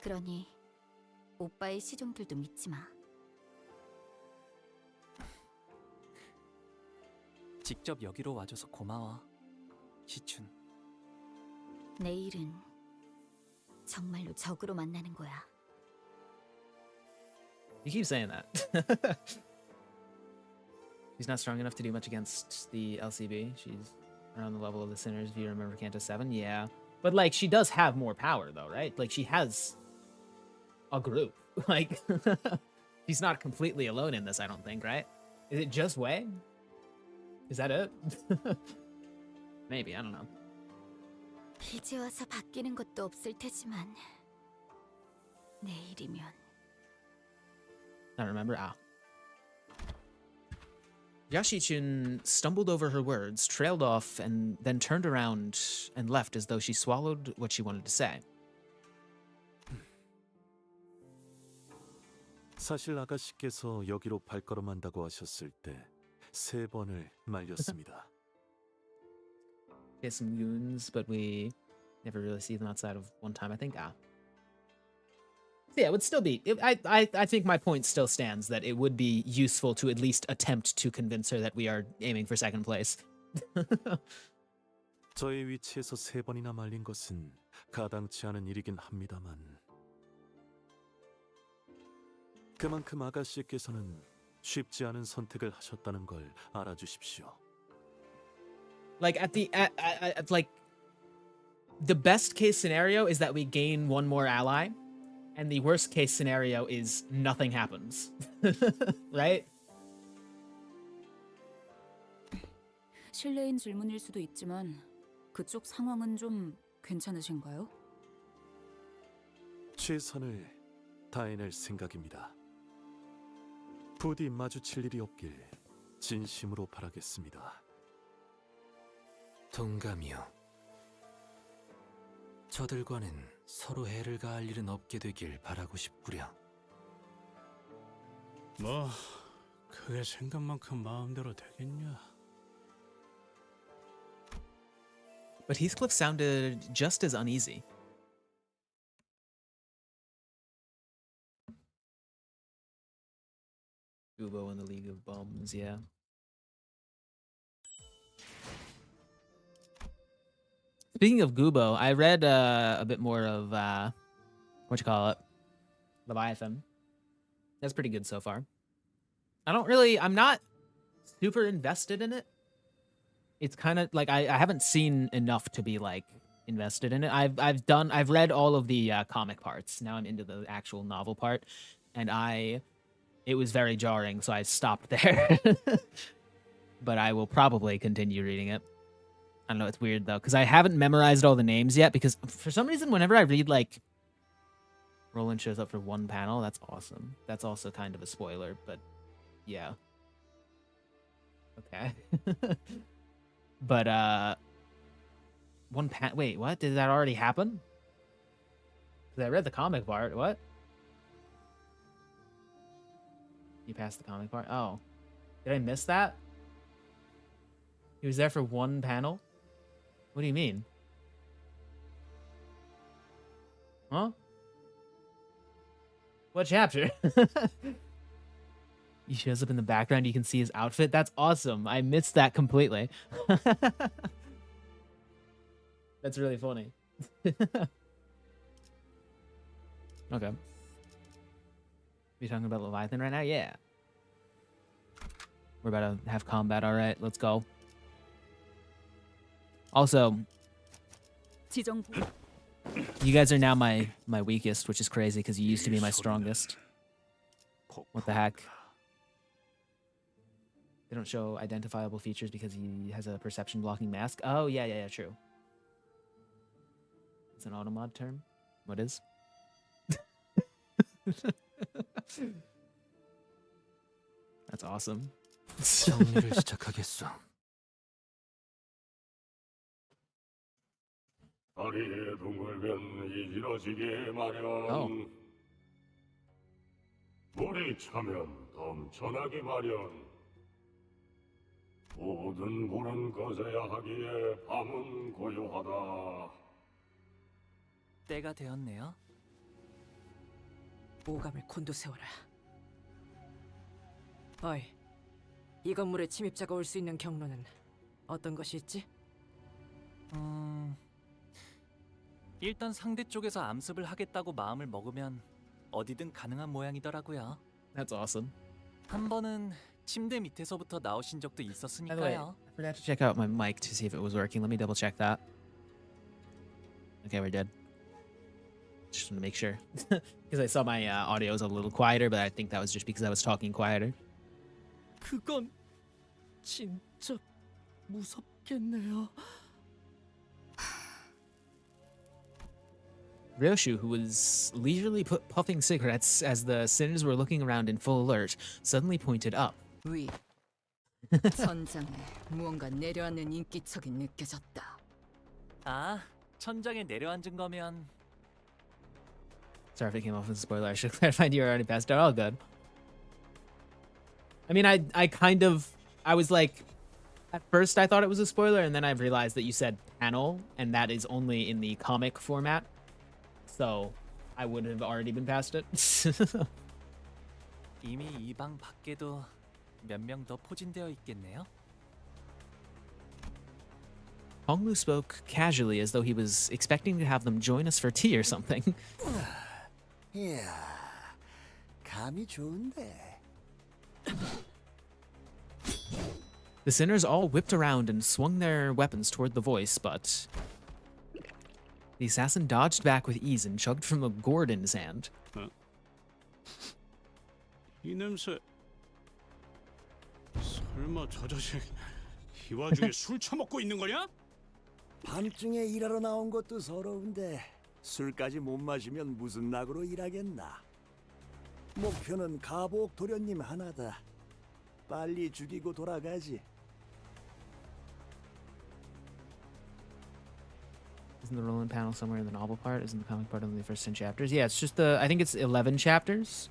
그러니 오빠의 시종들도 믿지 마. 직접 여기로 와줘서 고마워, 시춘. 내일은 정말로 적으로 만나는 거야. You keep saying that. She's not strong enough to do much against the LCB. She's around the level of the sinners if you remember Canto 7. Yeah. But like she does have more power though, right? Like she has a group. Like she's not completely alone in this, I don't think, right? Is it just Wei? Is that it? Maybe, I don't know. 이제 와서 바뀌는 것도 없을 테지만 내일이면 I don't remember. Ah. Yashichun stumbled over her words, trailed off, and then turned around and left as though she swallowed what she wanted to say. 사실 아가씨께서 여기로 발걸음한다고 하셨을 때 3번을 말렸습니다. Get some goons, but we never really see them outside of one time, I think. Ah. So yeah, it would still be. I think my point still stands that it would be useful to at least attempt to convince her that we are aiming for second place. 저의 위치에서 3번이나 말린 것은 가당치 않은 일이긴 합니다만 그만큼 아가씨께서는 쉽지 않은 선택을 하셨다는 걸 알아주십시오. Like like the best case scenario is that we gain one more ally, and the worst case scenario is nothing happens. Right? 실례인 질문일 수도 있지만 그쪽 상황은 좀 괜찮으신가요? 최선을 다해낼 생각입니다. 부디 마주칠 일이 없길 진심으로 바라겠습니다. 동감이요. 저들과는 서로 해를 가할 일은 없게 되길 바라고 싶구려. 뭐 그게 생각만큼 마음대로 되겠냐? But Heathcliff sounded just as uneasy. Gubo in the League of Bums, yeah. Speaking of Gubo, I read a bit more of Leviathan. That's pretty good so far. I'm not super invested in it. It's kind of like I haven't seen enough to be like invested in it. I've read all of the comic parts. Now I'm into the actual novel part, and it was very jarring, so I stopped there. But I will probably continue reading it. I don't know, it's weird though, because I haven't memorized all the names yet, because for some reason whenever I read like Roland shows up for one panel, that's awesome. That's also kind of a spoiler, but yeah. Okay. But wait, what? Did that already happen? Because I read the comic part. What? You passed the comic part? Oh. Did I miss that? He was there for one panel? What do you mean? Huh? What chapter? He shows up in the background. You can see his outfit. That's awesome. I missed that completely. That's really funny. Okay. We talking about Leviathan right now? Yeah. We're about to have combat. All right, let's go. Also, you guys are now my weakest, which is crazy because you used to be my strongest. What the heck? They don't show identifiable features because he has a perception blocking mask. Oh, yeah, true. It's an automod term. What is? That's awesome. 정리를 시작하겠어. 다리에 둥글면 이지러지게 마련. 물이 차면 넘쳐나기 마련. 모든 물은 꺼져야 하기에 밤은 고요하다. 때가 되었네요. 오감을 곤두세워라. 어이, 이 건물에 침입자가 올 수 있는 경로는 어떤 것이 있지? 일단 상대 쪽에서 암습을 하겠다고 마음을 먹으면 어디든 가능한 모양이더라고요. That's awesome. 한 번은 침대 밑에서부터 나오신 적도 By the way, 있었으니까요. I forgot to check out my mic to see if it was working. Let me double check that. Okay, we're good. Just want to make sure. Because I saw my audio was a little quieter, but I think that was just because I was talking quieter. 그건 진짜 무섭겠네요. Ryoshu, who was leisurely puffing cigarettes as the sinners were looking around in full alert, suddenly pointed up. 위. 천장에 무언가 내려앉는 인기척이 느껴졌다. 아, 천장에 내려앉은 거면 Sorry if it came off as a spoiler. I should clarify you already passed out. All good. I mean, I was like, at first I thought it was a spoiler, and then I realized that you said panel, and that is only in the comic format. So I would have already been past it. 이미 이 방 밖에도 몇 명 더 포진되어 있겠네요. Honglu spoke casually as though he was expecting to have them join us for tea or something. 이야, 감이 좋은데. The sinners all whipped around and swung their weapons toward the voice, but the assassin dodged back with ease and chugged from a gourd in his hand. 이 냄새. 설마 저 자식 이 와중에 술 처먹고 있는 거냐? 밤중에 일하러 나온 것도 서러운데 술까지 못 마시면 무슨 낙으로 일하겠나. 목표는 가복 도련님 하나다. 빨리 죽이고 돌아가지. Isn't the Roland panel somewhere in the novel part? Isn't the comic part only the first 10 chapters? Yeah, it's just I think it's 11 chapters.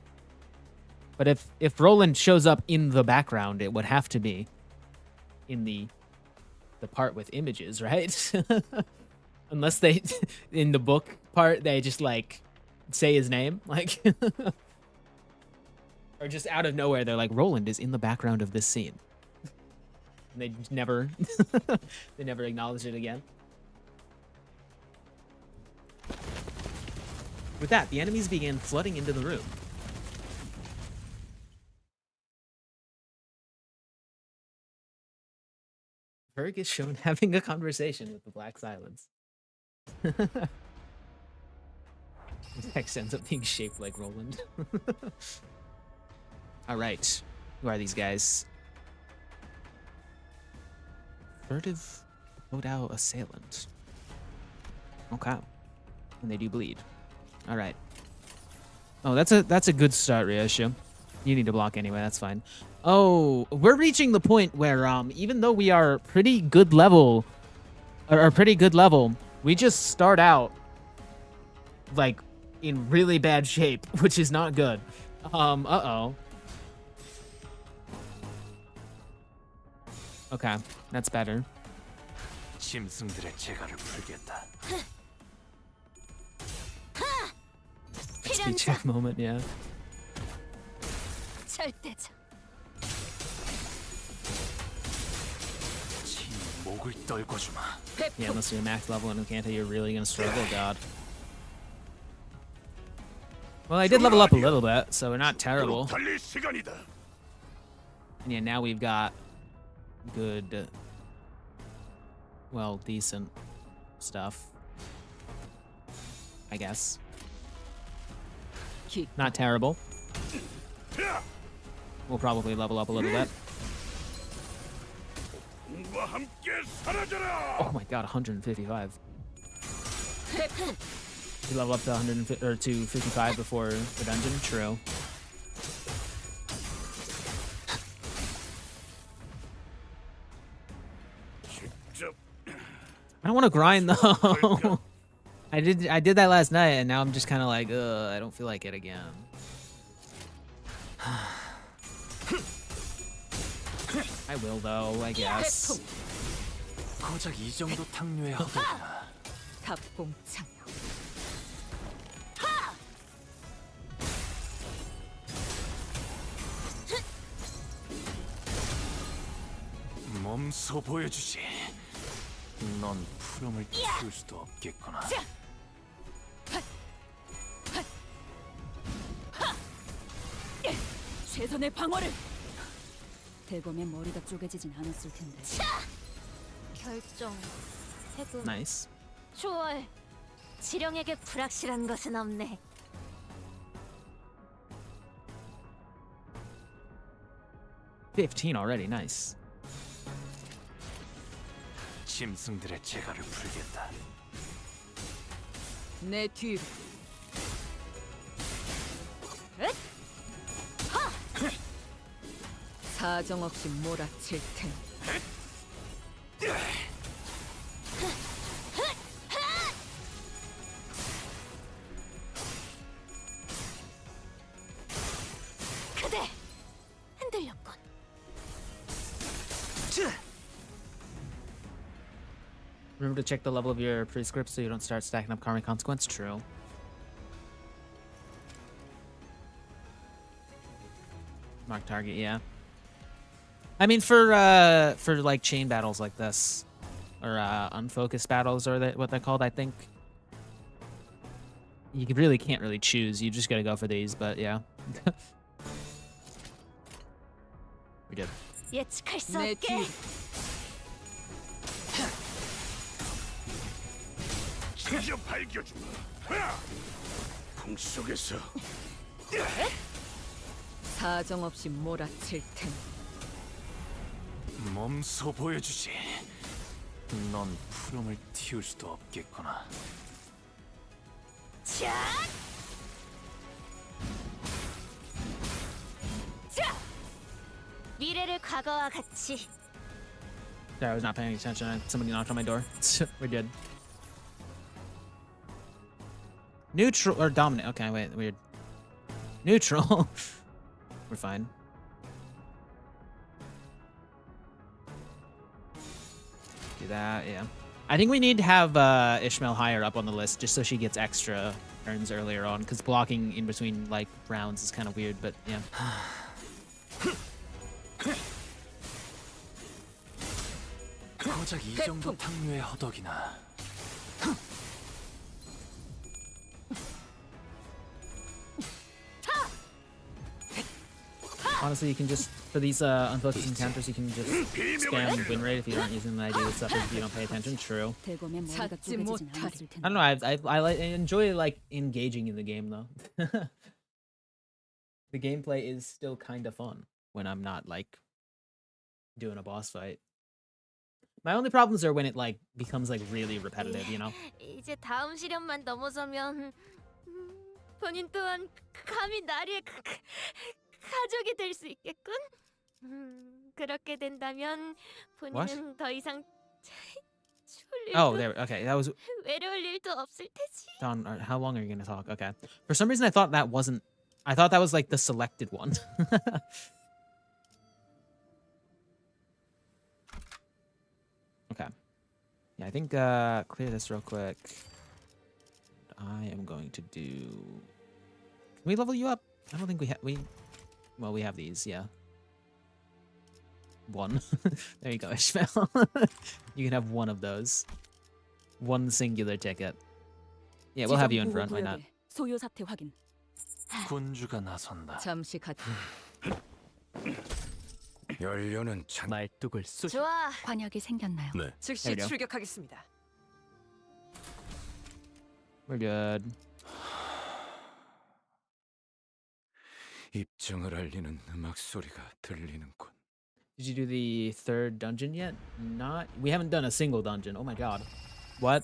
But if Roland shows up in the background, it would have to be in the part with images, right? Unless they, in the book part, they just like say his name, like, or just out of nowhere, they're like, Roland is in the background of this scene. And they never, they never acknowledge it again. With that, the enemies began flooding into the room. Ferg is shown having a conversation with the Black Silence. His text ends up being shaped like Roland. Alright. Who are these guys? Furtive loadout assailant. Okay. And they do bleed. Alright. Oh, that's a good start, Ryoshu. You need to block anyway, that's fine. Oh, we're reaching the point where even though we are pretty good level, we just start out like in really bad shape, which is not good. Uh-oh. Okay, that's better. 짐승들의 재갈을 풀겠다. Speed check moment, yeah. 절대적. 목을 떨궈주마. Yeah, unless you're max level in Canto, you're really gonna struggle, God. Well, I did level up a little bit, so we're not terrible. And yeah, now we've got good, well, decent stuff, I guess. Not terrible. We'll probably level up a little bit. Oh my god, 155. We level up to 150 or to 55 before the dungeon. True. I don't want to grind though. I did that last night, and now I'm just kind of like, I don't feel like it again. I will though, I guess. 고작 이 정도 탕류에 허들구나. 갑봉창. 몸소 보여주지. 넌 푸름을 키울 수도 없겠구나. 최선의 방어를. 대검에 머리가 쪼개지진 않았을 텐데. 결정. 해금. Nice. 초월. 지령에게 불확실한 것은 없네. 15 already, nice. 짐승들의 재갈을 풀겠다. 내 뒤로. 사정없이 몰아칠 테니. 그대 흔들렸군. Remember to check the level of your prescript so you don't start stacking up karmic consequence. True. Mark target, yeah. I mean, for like chain battles like this, or unfocused battles, or what they're called, I think you really can't really choose. You just gotta go for these. But yeah, we did. 예측할 수 없게. 드디어 밝혀주마. 풍속에서 사정없이 몰아칠 테니. 몸소 보여주지. 넌 푸름을 틔울 수도 없겠구나. 자, 미래를 과거와 같이. Sorry, I was not paying attention. Somebody knocked on my door. We're good. Neutral or dominant? Okay, wait, weird. Neutral. We're fine. Do that, yeah. I think we need to have Ishmael higher up on the list just so she gets extra turns earlier on, because blocking in between like rounds is kind of weird, but yeah. 고작 이 정도 탕류의 허덕이나. Honestly, you can just, for these unfocused encounters, you can just spam win rate if you aren't using the idea stuff if you don't pay attention. True. I don't know. I enjoy like engaging in the game though. The gameplay is still kind of fun when I'm not like doing a boss fight. My only problems are when it like becomes like really repetitive, you know. 이제 다음 시련만 넘어서면 본인 또한 감히 나리의 가족이 될 수 있겠군. 그렇게 된다면 본인은 더 이상 Oh, there. Okay, that was. 외로울 일도 없을 테지. Don, how long are you gonna talk? Okay. For some reason, I thought that wasn't. I thought that was like the selected one. Okay. Yeah, I think clear this real quick. I am going to do. Can we level you up? I don't think we have. Well, we have these. Yeah. One. There you go, Ishmael. You can have one of those. One singular ticket. Yeah, we'll have you in front. Why not? 소요 사태 확인. 군주가 나선다. 잠시 같이. 연료는 말뚝을 쏘. 좋아. 관역이 생겼나요? 네. 즉시 출격하겠습니다. We're good. 입정을 알리는 음악 소리가 들리는군. Did you do the third dungeon yet? Not. We haven't done a single dungeon. Oh my god. What?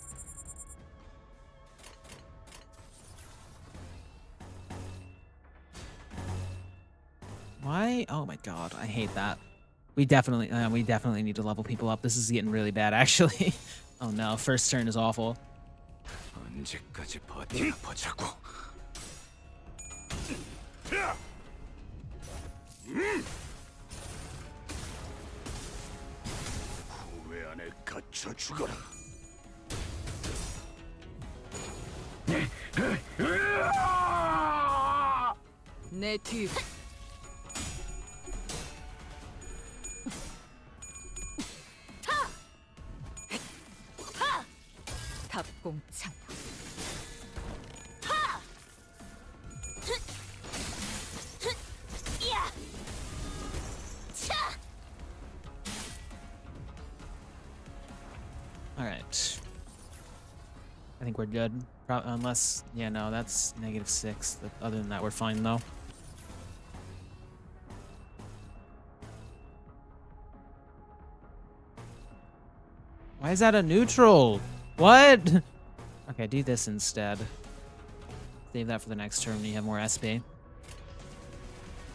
Why? Oh my god. I hate that. We definitely need to level people up. This is getting really bad, actually. Oh no. First turn is awful. 언제까지 버티나 보자고. 후회 안에 갇혀 죽어라. 내 뒤. 답공창. Alright. I think we're good. Unless, yeah, no, that's -6. Other than that, we're fine though. Why is that a neutral? What? Okay, do this instead. Save that for the next turn when you have more SP.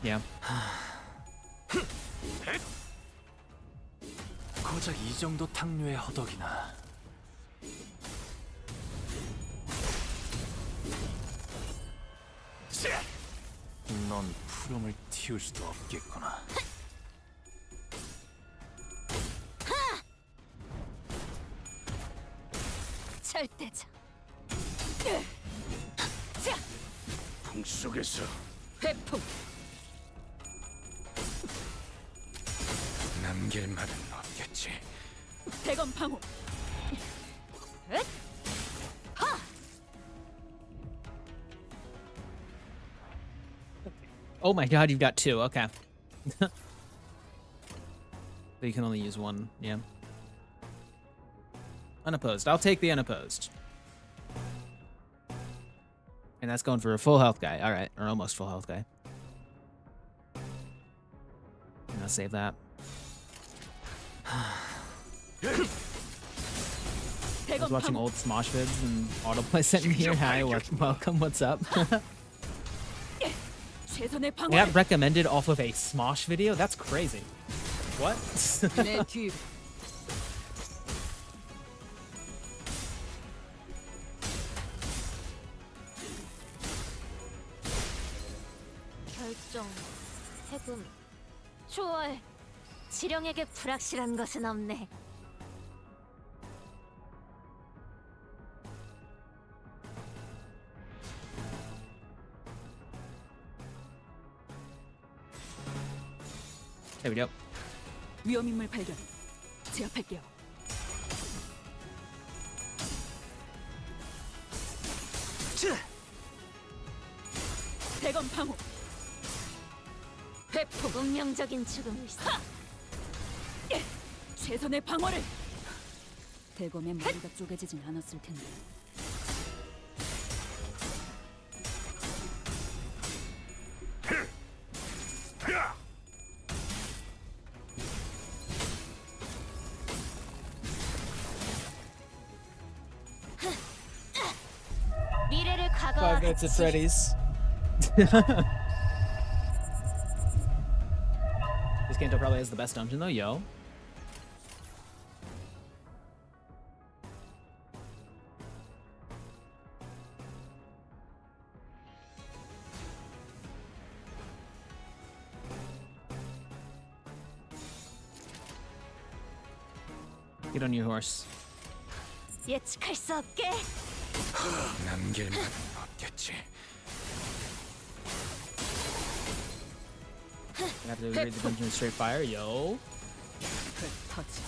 Yeah. 고작 이 정도 탕류의 허덕이나. 넌 푸름을 틔울 수도 없겠구나. 절대자. 풍속에서 회풍. 남길 말은 없겠지. 대검 방어. Oh my god, you've got 2. Okay. But you can only use 1. Yeah. Unopposed. I'll take the unopposed. And that's going for a full health guy. All right. Or almost full health guy. And I'll save that. I was watching old Smosh vids and autoplay sent me here. Hi, welcome. What's up? We got recommended off of a Smosh video? That's crazy. What? 결정, 해금, 초월. 지령에게 불확실한 것은 없네. There we go. 위험인물 발견. 제압할게요. 대검 방어. 회풍. 운명적인 죽음을. 최선의 방어를. 대검의 머리가 쪼개지진 않았을 텐데. 미래를 5 과거와 minutes at Freddy's. This Canto probably has the best dungeon though, yo. Get on your horse. 예측할 수 없게. 남길 말은 없겠지. I have to read the dungeon with straight fire, yo. 흩어져.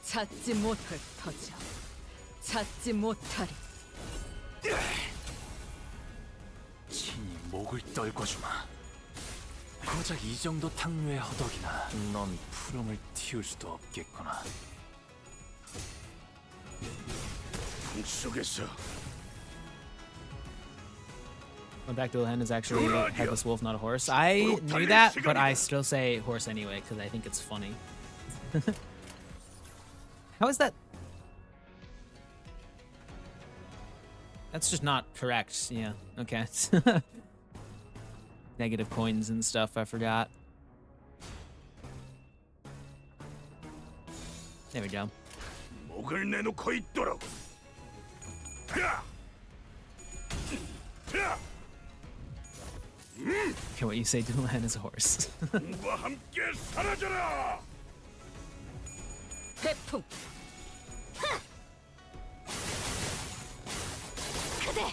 찾지 못할 터져. 찾지 못하리. 친히 목을 떨궈주마. 고작 이 정도 탕류의 허덕이나. 넌 푸름을 틔울 수도 없겠구나. 풍속에서 Going back to Lehen is actually a headless wolf, not a horse. I knew that, but I still say horse anyway because I think it's funny. How is that? That's just not correct. Yeah. Okay. Negative coins and stuff. I forgot. There we go. 목을 내놓고 있도록. Okay, what you say to Lehen is a horse. 과 함께 사라져라. 회풍. 그대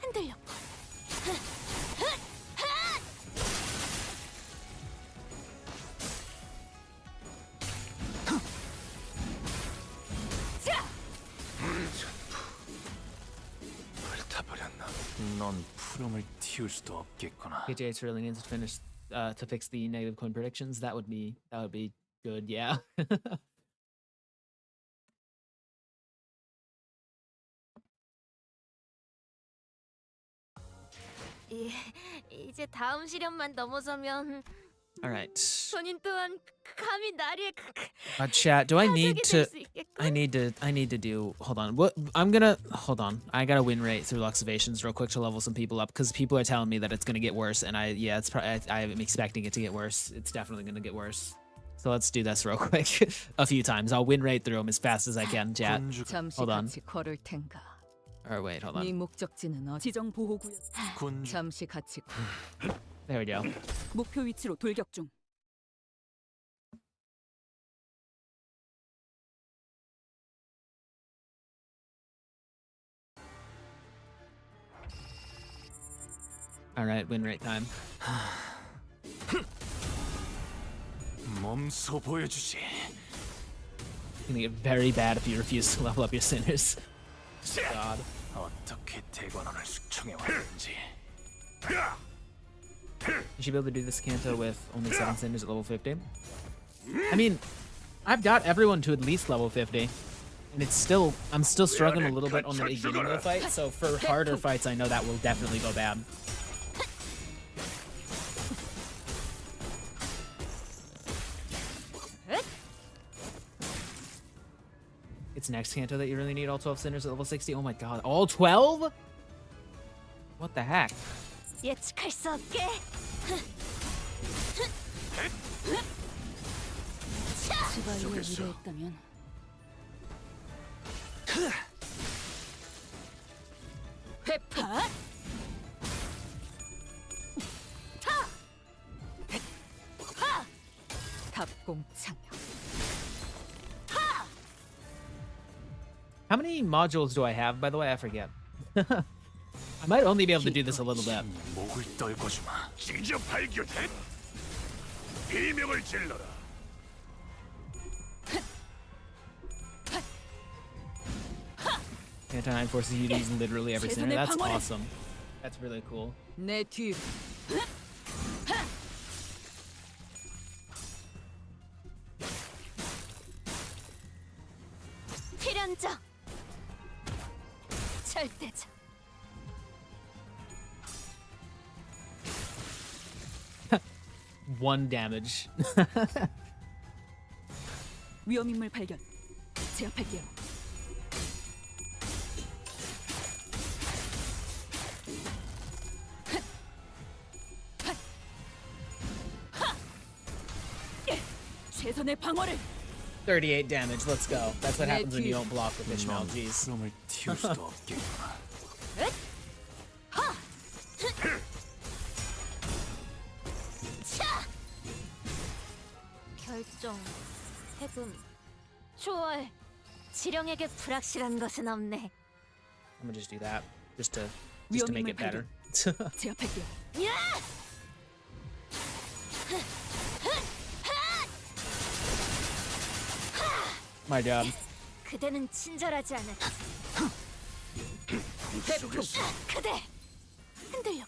흔들렸고. 불타버렸나? 넌 푸름을 틔울 수도 없겠구나. PJH really needs to finish to fix the negative coin predictions. That would be good. Yeah. 이제 다음 시련만 넘어서면 All right. 본인 또한 감히 나를 Chat, do I need 가족이 to? 될 수 있겠군. I need to do. Hold on. What? I'm gonna hold on. I gotta win rate through Luxavations real quick to level some people up because people are telling me that it's gonna get worse, and it's probably I'm expecting it to get worse. It's definitely gonna get worse. So let's do this real quick, a few times. I'll win rate through them as fast as I can. Chat. 잠시 Hold on. 같이 걸을 텐가. Or wait, hold 네 on. 목적지는 지정 보호구역. 잠시 같이 There we go. 목표 위치로 돌격 중. All right, win rate time. 몸소 보여주지. It's gonna get very bad if you refuse to level up your sinners. God. 어떻게 대관원을 숙청해 왔는지. You should be able to do this Canto with only 7 sinners at level 50. I mean, I've got everyone to at least level 50. And it's still, I'm still struggling a little bit on the beginning of the fight, so for harder fights, I know that will definitely go bad. It's next Canto that you really need all 12 sinners at level 60. Oh my god, all 12? What the heck? 예측할 수 없게. 지발리에 유래했다면 회파. 답공 창. How many modules do I have, by the way? I forget. I might only be able to do this a little bit. 목을 떨궈주마. 징저 발견해. 비명을 질러라. Cantonine forces you to use literally every sinner. That's awesome. That's really cool. 내 뒤. 필연적. 절대적. One damage. 위험인물 발견. 제압할게요. 최선의 방어를. 38 damage. Let's go. That's what happens when you don't block with Ishmael. Jeez. 그럼을 틔울 수도 없겠구나. 결정, 해금, 초월, 지령에게 불확실한 것은 없네. I'm gonna just do that. Just to make it better. 제압할게요. My job. 그대는 친절하지 않았지. 그대 흔들려.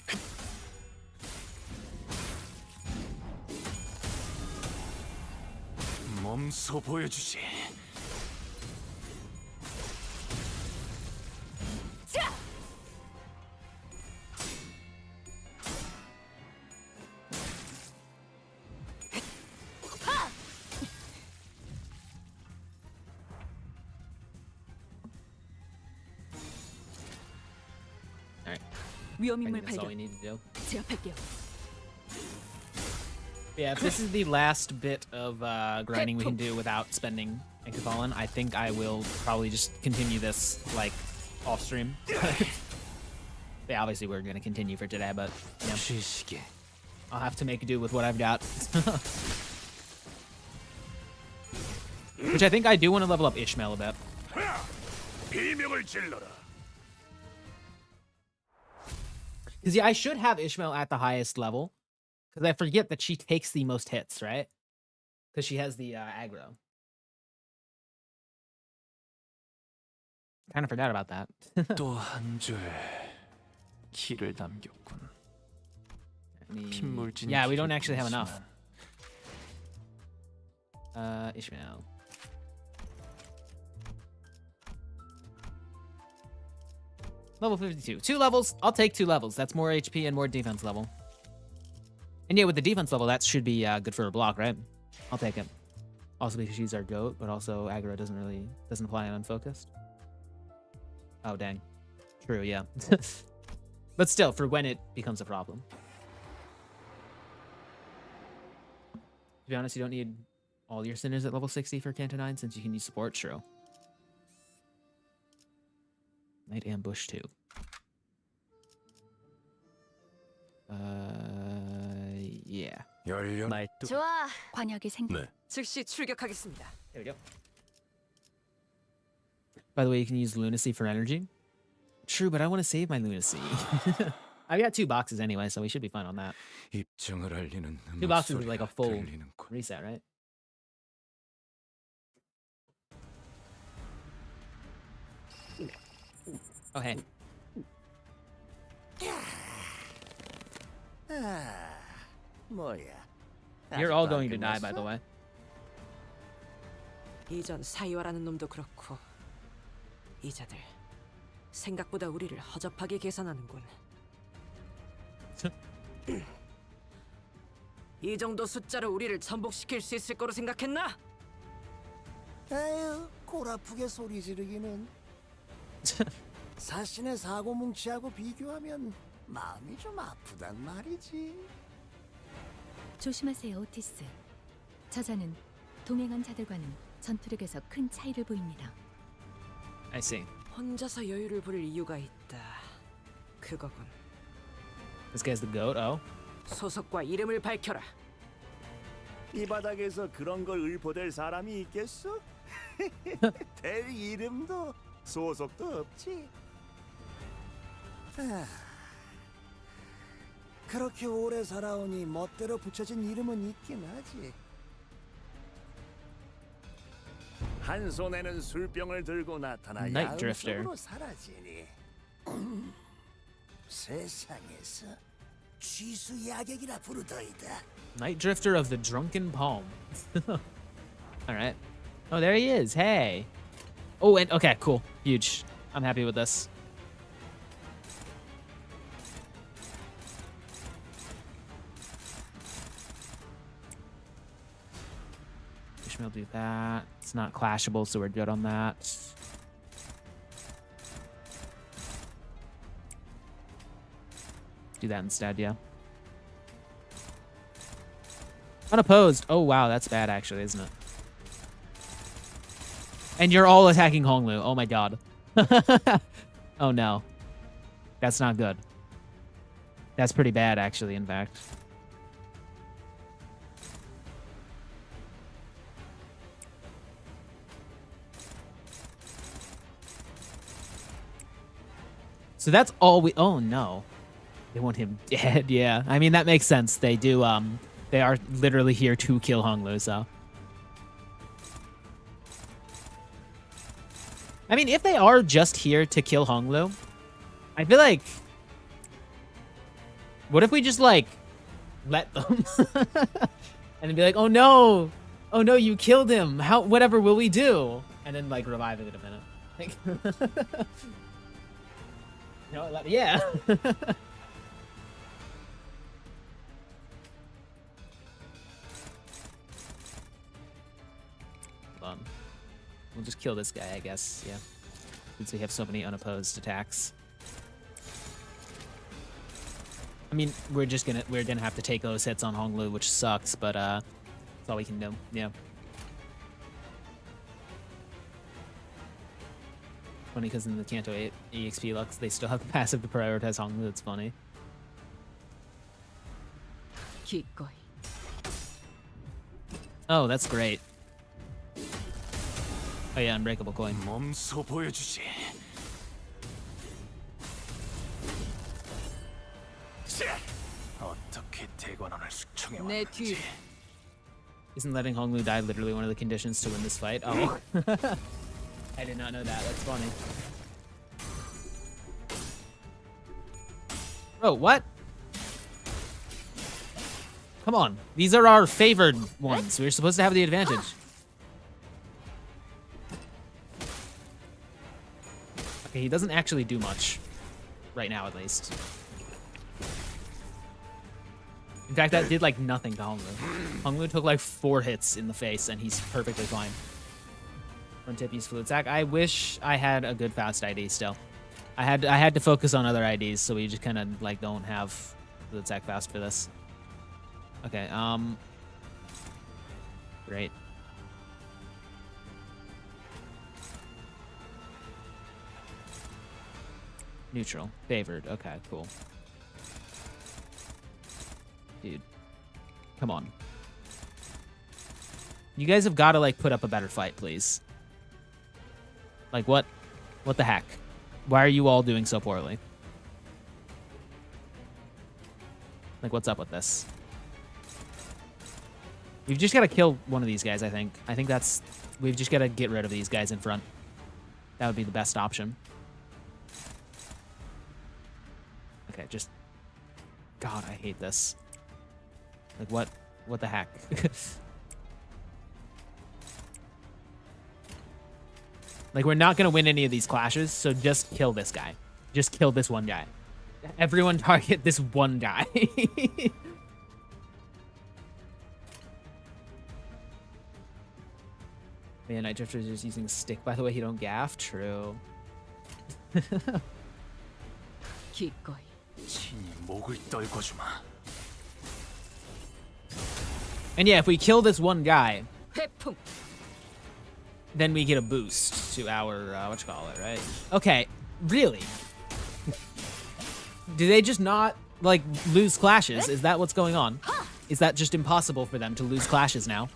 몸소 보여주지. 자. Alright. I 위험인물 think that's all we 발견. need to do. 제압할게요. Yeah, if this is the last bit of grinding we can do without spending Inkathalon, I think I will probably just continue this, like, off stream. Yeah, obviously we're gonna continue for today, but yeah. I'll have to make do with what I've got. Which I think I do want to level up Ishmael a bit. 비명을 질러라. Because yeah, I should have Ishmael at the highest level. Because I forget that she takes the most hits, right? Because she has the aggro. Kind of forgot about that. 또 한 줄 키를 남겼군. 핏물진 Yeah, we don't actually have enough. Ishmael. Level 52. 2 levels. I'll take 2 levels. That's more HP and more defense level. And yeah, with the defense level, that should be good for a block, right? I'll take it. Also because she's our goat, but also aggro doesn't apply on unfocused. Oh, dang. True, yeah. But still, for when it becomes a problem. To be honest, you don't need all your sinners at level 60 for Canto 9 since you can use support, true. Night Ambush 2. Yeah. 좋아. 관역이 생. 네. 즉시 출격하겠습니다. There we go. By the way, you can use lunacy for energy. True, but I want to save my lunacy. I got 2 boxes anyway, so we should be fine on that. 입장을 알리는 2 boxes is 소리가 like a full 들리는군. reset, right? Oh, hey. 뭐야? You're all going to die, by the way. 이전 사이와라는 놈도 그렇고 이자들 생각보다 우리를 허접하게 계산하는군. 이 정도 숫자로 우리를 전복시킬 수 있을 거로 생각했나? 에휴, 골 아프게 소리 지르기는. 사신의 사고 뭉치하고 비교하면 마음이 좀 아프단 말이지. 조심하세요, 오티스. 저자는 동행한 자들과는 전투력에서 큰 차이를 보입니다. I see. 혼자서 여유를 부릴 이유가 있다. 그거군. This guy's the goat, oh. 소속과 이름을 밝혀라. 이 바닥에서 그런 걸 읊어댈 사람이 있겠어? 될 이름도 소속도 없지. 그렇게 오래 살아오니 멋대로 붙여진 이름은 있긴 하지. 한 손에는 술병을 들고 나타나 Night Drifter. 야음속으로 사라지니 세상에서 쥐수 야객이라 부르더이다. Night Drifter of the Drunken Palm. Alright. Oh, there he is. Hey. Oh, and okay, cool. Huge. I'm happy with this. Ishmael do that. It's not clashable, so we're good on that. Do that instead, yeah. Unopposed. Oh, wow, that's bad, actually, isn't it? And you're all attacking Honglu. Oh, my God. Oh, no. That's not good. That's pretty bad, actually, in fact. So that's all we... Oh, no. They want him dead, yeah. I mean, that makes sense. They do, they are literally here to kill Honglu, so... I mean, if they are just here to kill Honglu, I feel like... What if we just, like, let them? And then be like, oh no! Oh no, you killed him! How, whatever will we do? And then, like, revive it in a minute. Like... No, yeah. Hold on. We'll just kill this guy, I guess. Yeah. Since we have so many unopposed attacks. I mean, we're gonna have to take those hits on Honglu, which sucks, but that's all we can do. Yeah. Funny because in the Canto 8 EXP Lux, they still have the passive to prioritize Honglu. That's funny. Oh, that's great. Oh yeah, unbreakable coin. 몸소 보여주지. 어떻게 대관원을 숙청해 왔는지. Isn't letting Honglu die literally one of the conditions to win this fight? Oh. I did not know that. That's funny. Oh, what? Come on. These are our favored ones. We're supposed to have the advantage. Okay, he doesn't actually do much. right now, at least. In fact, that did like nothing to Honglu. Honglu took like 4 hits in the face, and he's perfectly fine. From Tippy's Fluid Sack. I wish I had a good fast ID still. I had to focus on other IDs, so we just kind of like don't have Fluid Sack fast for this. Okay, great. Neutral. Favored. Okay, cool. Dude. Come on. You guys have got to, like, put up a better fight, please. Like, what? What the heck? Why are you all doing so poorly? Like, what's up with this? We've just got to kill one of these guys, I think. I think that's... We've just got to get rid of these guys in front. That would be the best option. Okay, just... God, I hate this. Like, what? What the heck? Like, we're not gonna win any of these clashes, so just kill this guy. Just kill this one guy. Everyone target this one guy. Man, Night Drifter is just using stick, by the way. He don't gaff. True. 기꺼이 친히 목을 떨궈주마. And yeah, if we kill this one guy, 회풍. then we get a boost to our, whatchamacallit, right? Okay, really? Do they just not, like, lose clashes? Is that what's going on? Is that just impossible for them to lose clashes now?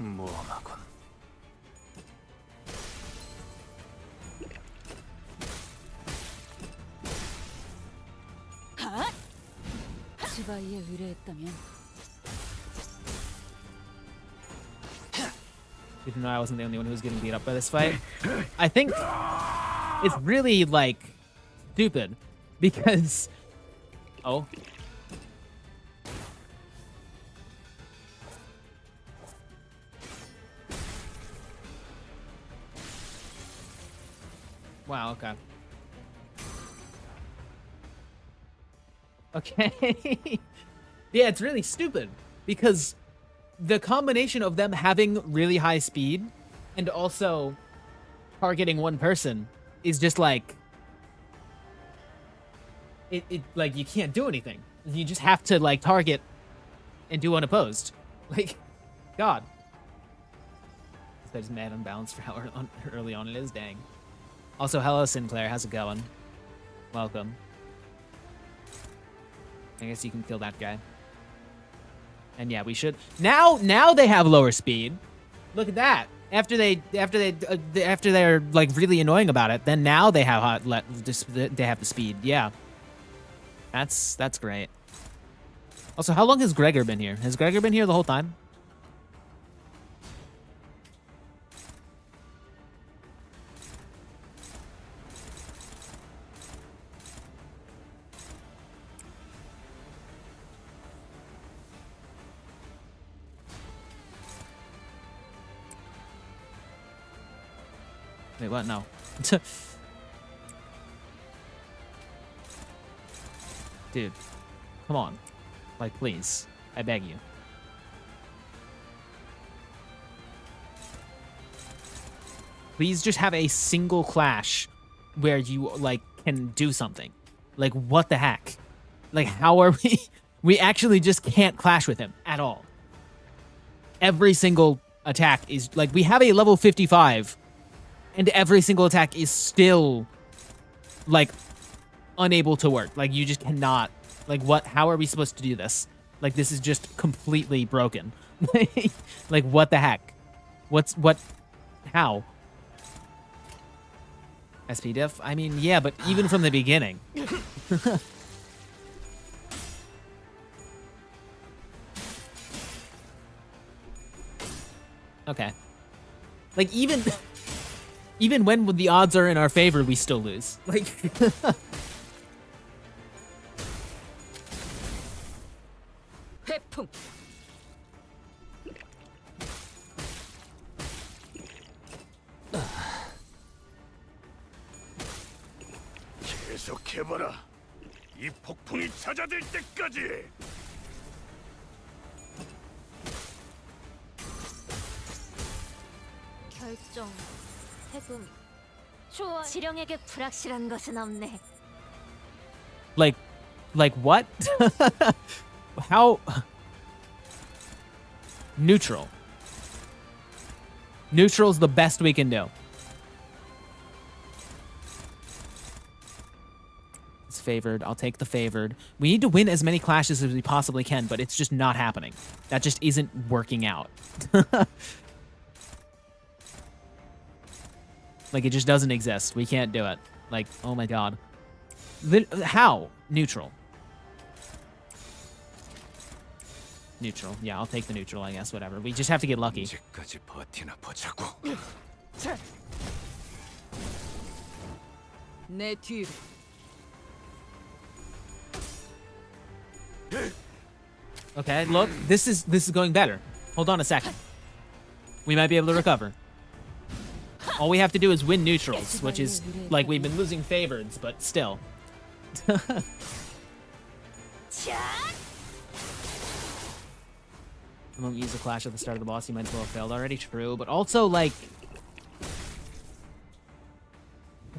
시바이에 의뢰했다면 Even though I wasn't the only one who was getting beat up by this fight. I think it's really, like, stupid. Because... Oh. Wow, okay. Okay. Yeah, it's really stupid. Because... the combination of them having really high speed and also targeting one person is just like it like you can't do anything. You just have to like target and do unopposed. Like, God. That is mad unbalanced for how early on it is. Dang. Also, hello Sinclair, how's it going? Welcome. I guess you can kill that guy. And yeah, we should now they have lower speed. Look at that. After they're like really annoying about it, then now they have they have the speed. Yeah. That's great. Also, how long has Gregor been here? Has Gregor been here the whole time? Wait, what? No. Dude, come on. Like, please. I beg you. Please just have a single clash where you, like, can do something. Like, what the heck? Like, how are we... We actually just can't clash with him at all. Every single attack is... Like, we have a level 55... and every single attack is still, like, unable to work. Like, you just cannot. Like, what? How are we supposed to do this? Like, this is just completely broken. Like, what the heck? What? How? SP diff? I mean, yeah, but even from the beginning. Okay. Like, even when the odds are in our favor, we still lose. Like, 회풍. 계속해봐라. 이 폭풍이 잦아들 때까지. 결정 해금 좋아. 지령에게 불확실한 것은 없네. Like what? How? Neutral. Neutral's the best we can do. It's favored. I'll take the favored. We need to win as many clashes as we possibly can, but it's just not happening. That just isn't working out. Like, it just doesn't exist. We can't do it. Like, oh my god. How? Neutral. Neutral. Yeah, I'll take the neutral, I guess. Whatever. We just have to get lucky. 내 뒤로. Okay, look. This is going better. Hold on a second. We might be able to recover. All we have to do is win neutrals, which is like we've been losing favoreds, but still. I won't use a clash at the start of the boss. You might as well have failed already. True, but also like,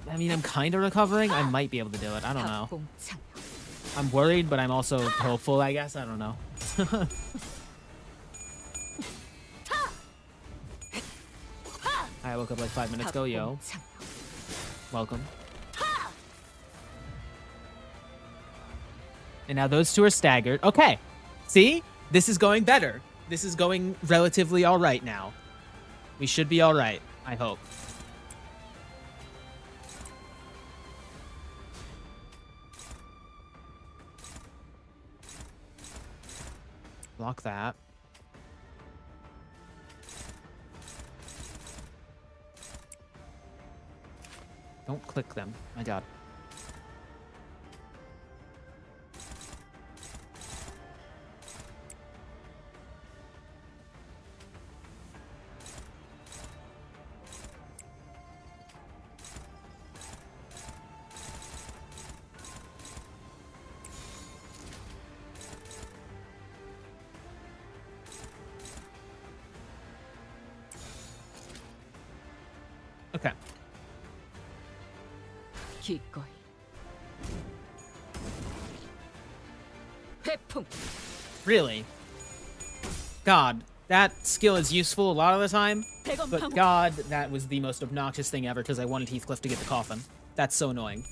I mean, I'm kind of recovering. I might be able to do it. I don't know. I'm worried, but I'm also hopeful. I guess I don't know. I woke up like 5 minutes ago. Yo, welcome. And now those two are staggered. Okay, see, this is going better. This is going relatively all right now. We should be all right, I hope. Block that. Don't click them. My god. Okay. 기꺼이. 회풍. Really? God, that skill is useful a lot of the time, but god, that was the most obnoxious thing ever because I wanted Heathcliff to get the coffin. That's so annoying.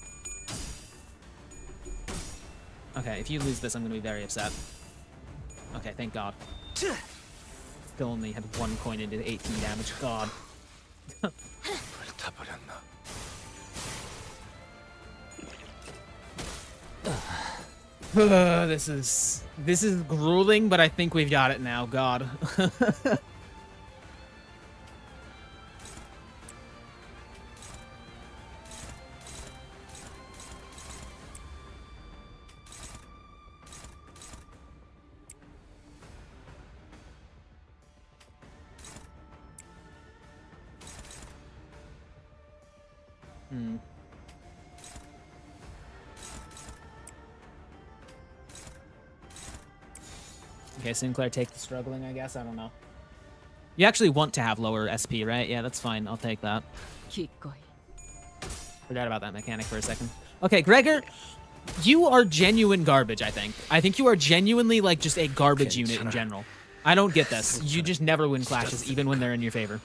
Okay, if you lose this, I'm going to be very upset. Okay, thank god. Still only had 1 coin into 18 damage. God. This is grueling, but I think we've got it now. God. Okay, Sinclair, take the struggling, I guess. I don't know. You actually want to have lower SP, right? Yeah, that's fine. I'll take that. 기꺼이. Forgot about that mechanic for a second. Okay, Gregor, you are genuine garbage, I think. I think you are genuinely, like, just a garbage unit in general. I don't get this. You just never win clashes, even when they're in your favor.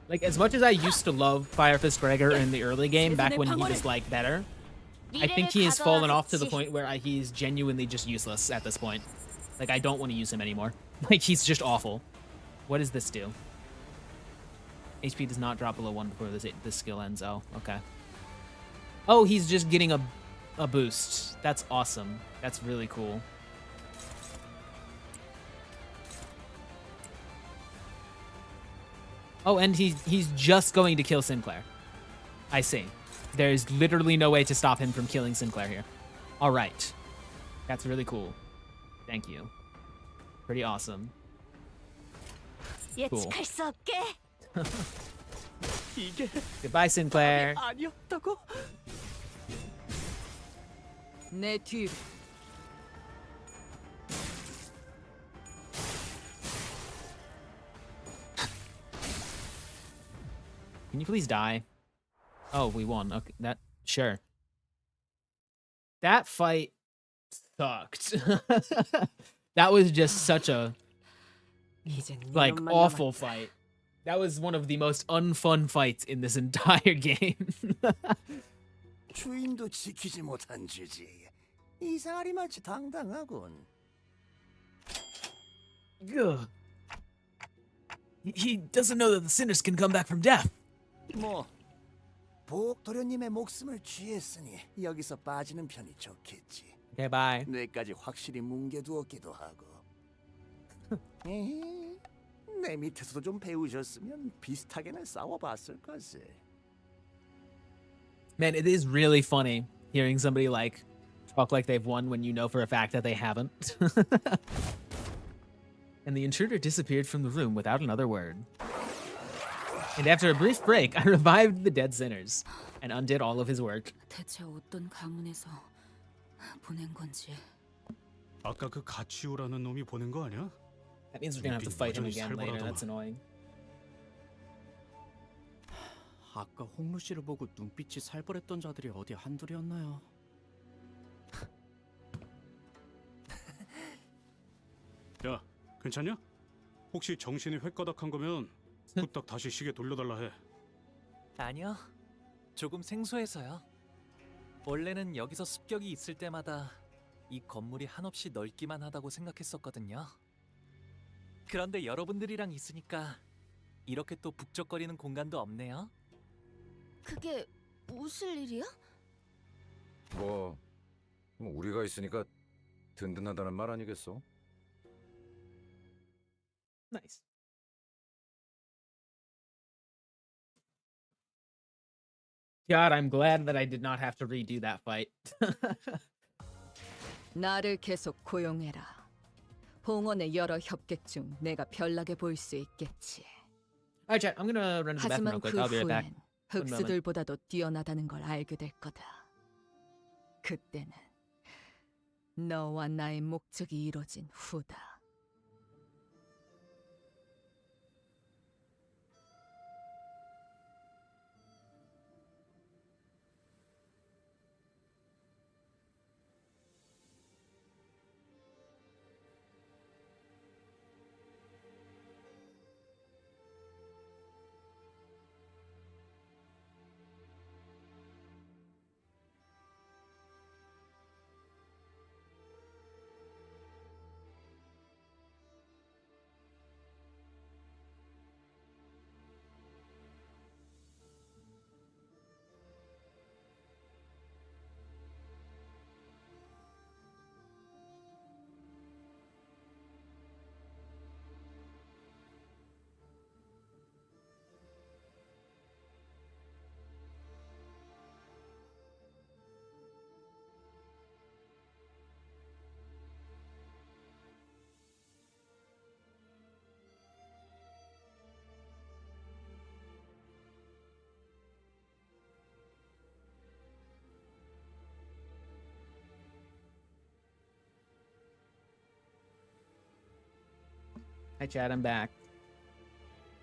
Like, as much as I used to love Fire Fist Gregor in the early game, back when he was, like, better, I think he has fallen off to the point where he's genuinely just useless at this point. Like, I don't want to use him anymore. Like, he's just awful. What does this do? HP does not drop below 1 before this skill ends. Oh, okay. Oh, he's just getting a boost. That's awesome. That's really cool. Oh, and he's just going to kill Sinclair. I see. There's literally no way to stop him from killing Sinclair here. All right. That's really cool. Thank you. Pretty awesome. Cool. 예측할 수 없게. 이게 Goodbye, Sinclair. 아니었다고? 내 뒤로. Can you please die? Oh, we won. Okay, sure. That fight sucked. That was just such a like awful fight. That was one of the most unfun fights in this entire game. 주인도 지키지 못한 주지. 이상하리 마치 당당하군. Ugh. He doesn't know that the sinners can come back from death. 뭐 보옥 도련님의 목숨을 취했으니 여기서 빠지는 편이 좋겠지. Okay, bye. 뇌까지 확실히 뭉개두었기도 하고. 에헤, 내 밑에서도 좀 배우셨으면 비슷하게는 싸워봤을 것을. Man, it is really funny hearing somebody like talk like they've won when you know for a fact that they haven't. And the intruder disappeared from the room without another word. And after a brief break, I revived the dead sinners and undid all of his work. 대체 어떤 가문에서 보낸 건지. 아까 그 가치우라는 놈이 보낸 거 아니야? That means we're gonna have to fight him again later. That's annoying. 아까 홍루 씨를 보고 눈빛이 살벌했던 자들이 어디 한둘이었나요? 야, 괜찮냐? 혹시 정신이 횟가닥한 거면 후딱 다시 시계 돌려달라 해. 아니요. 조금 생소해서요. 원래는 여기서 습격이 있을 때마다 이 건물이 한없이 넓기만 하다고 생각했었거든요. 그런데 여러분들이랑 있으니까 이렇게 또 북적거리는 공간도 없네요. 그게 무슨 일이야? 뭐 우리가 있으니까 든든하다는 말 아니겠어? Nice. God, I'm glad that I did not have to redo that fight. 나를 계속 고용해라. 봉헌의 여러 협객 중 내가 별나게 보일 수 있겠지. Alright, chat. I'm gonna run to the bathroom real 하지만 quick. 그 I'll be right back. 후엔 흑수들보다도 뛰어나다는 걸 알게 될 거다. 그때는 너와 나의 목적이 이루어진 후다. Hi, chat. I'm back.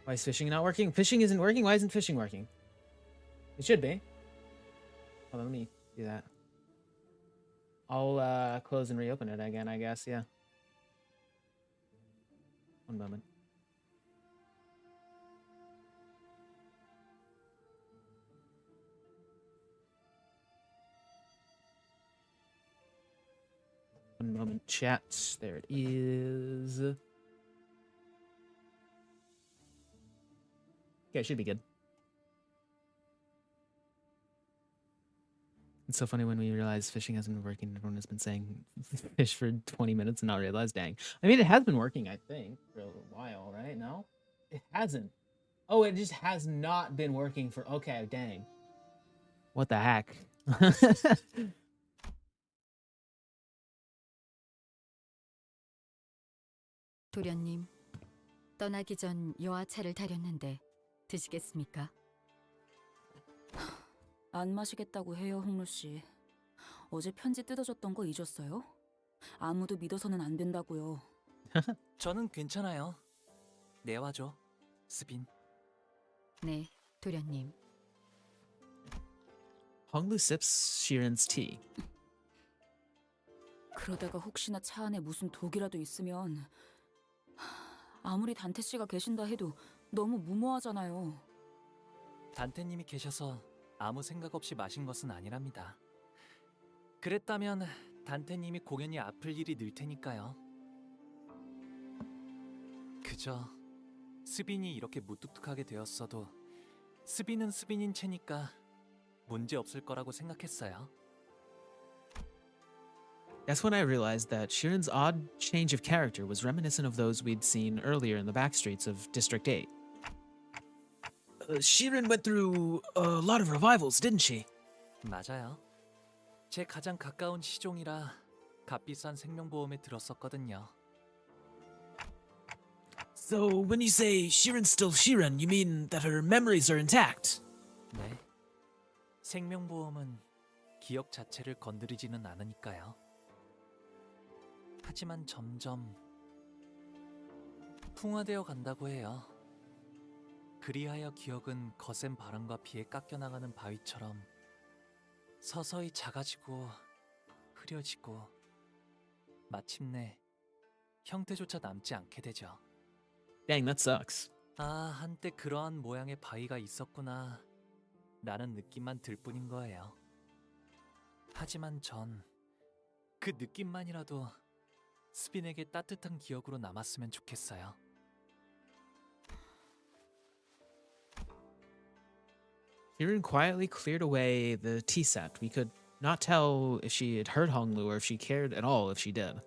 Why is fishing not working? Fishing isn't working? Why isn't fishing working? It should be. Hold on, let me do that. I'll close and reopen it again, I guess. Yeah. One moment. One moment, chat. There it is. Okay, it should be good. It's so funny when we realize fishing hasn't been working. Everyone has been saying fish for 20 minutes and not realize, dang. I mean, it has been working, I think, for a while, right? No? It hasn't. Oh, it just has not been working for... Okay, dang. What the heck? 도련님, 떠나기 전 여하차를 다렸는데 드시겠습니까? 안 마시겠다고 해요, 홍루 씨. 어제 편지 뜯어졌던 거 잊었어요? 아무도 믿어서는 안 된다고요. 저는 괜찮아요. 내와줘, 스빈. 네, 도련님. Honglu sips Shiren's tea. 그러다가 혹시나 차 안에 무슨 독이라도 있으면 아무리 단테 씨가 계신다 해도 너무 무모하잖아요. 단테님이 계셔서 아무 생각 없이 마신 것은 아니랍니다. 그랬다면 단테님이 공연이 아플 일이 늘 테니까요. 그저 스빈이 이렇게 무뚝뚝하게 되었어도 스빈은 스빈인 채니까 문제 없을 거라고 생각했어요. That's when I realized that Shiren's odd change of character was reminiscent of those we'd seen earlier in the backstreets of District 8. Shiren went through a lot of revivals, didn't she? 맞아요. 제 가장 가까운 시종이라 값비싼 생명보험에 들었었거든요. So when you say Shiren's still Shiren, you mean that her memories are intact? 네. 생명보험은 기억 자체를 건드리지는 않으니까요. 하지만 점점 풍화되어 간다고 해요. 그리하여 기억은 거센 바람과 비에 깎여나가는 바위처럼 서서히 작아지고 흐려지고 마침내 형태조차 남지 않게 되죠. Dang, that sucks. 아, 한때 그러한 모양의 바위가 있었구나 라는 느낌만 들 뿐인 거예요. 하지만 전 그 느낌만이라도 스빈에게 따뜻한 기억으로 남았으면 좋겠어요. Shiren quietly cleared away the tea set. We could not tell if she had heard Honglu or if she cared at all if she did.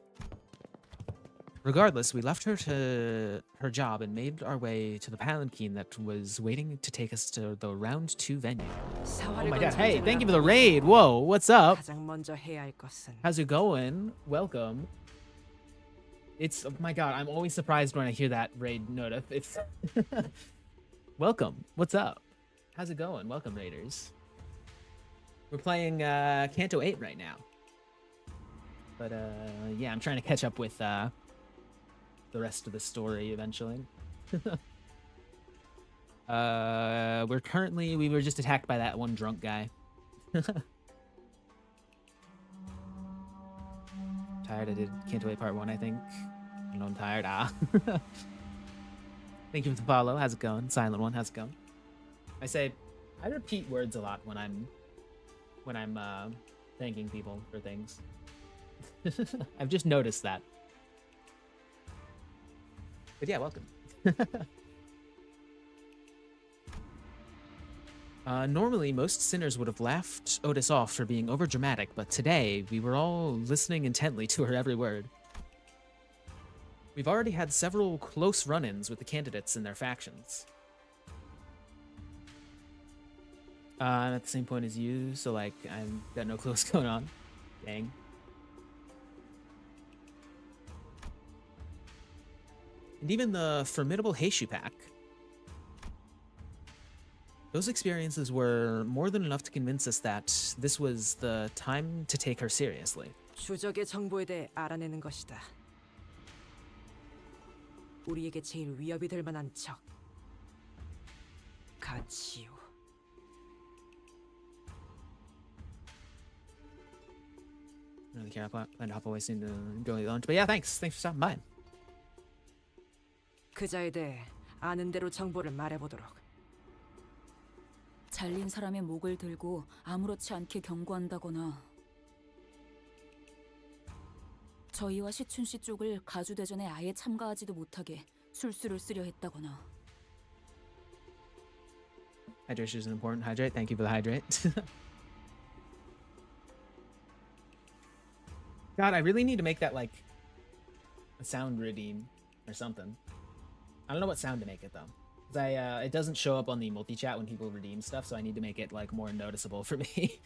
Regardless, we left her to her job and made our way to the palanquin that was waiting to take us to the round 2 venue. Oh my god, hey, thank you for the raid! Whoa, what's up? 가장 먼저 해야 할 것은 How's it going? Welcome. It's, oh my god, I'm always surprised when I hear that raid notif. It's welcome. What's up? How's it going? Welcome, raiders. We're playing Canto 8 right now. But yeah, I'm trying to catch up with the rest of the story eventually. We were just attacked by that one drunk guy. Tired, I did Canto 8 Part 1, I think. I know I'm tired. Thank you for the follow. How's it going? Silent One, how's it going? I repeat words a lot when I'm thanking people for things. I've just noticed that. But yeah, welcome. Normally, most sinners would have laughed Otis off for being overdramatic, but today, we were all listening intently to her every word. We've already had several close run-ins with the candidates and their factions. I'm at the same point as you, so like, I've got no clue what's going on. Dang. And even the formidable Heishu pack. Those experiences were more than enough to convince us that this was the time to take her seriously. 주적의 정보에 대해 알아내는 것이다. 우리에게 제일 위협이 될 만한 적. 가치요. Really care. I plan to hop away soon to enjoy lunch. But yeah, thanks. Thanks for stopping by. 그자에 대해 아는 대로 정보를 말해보도록. 잘린 사람의 목을 들고 아무렇지 않게 경고한다거나 저희와 시춘 씨 쪽을 가주대전에 아예 참가하지도 못하게 술수를 쓰려 했다거나. Hydration is important. Hydrate. Thank you for the hydrate. God, I really need to make that like a sound redeem or something. I don't know what sound to make it though. It doesn't show up on the multi-chat when people redeem stuff, so I need to make it like more noticeable for me.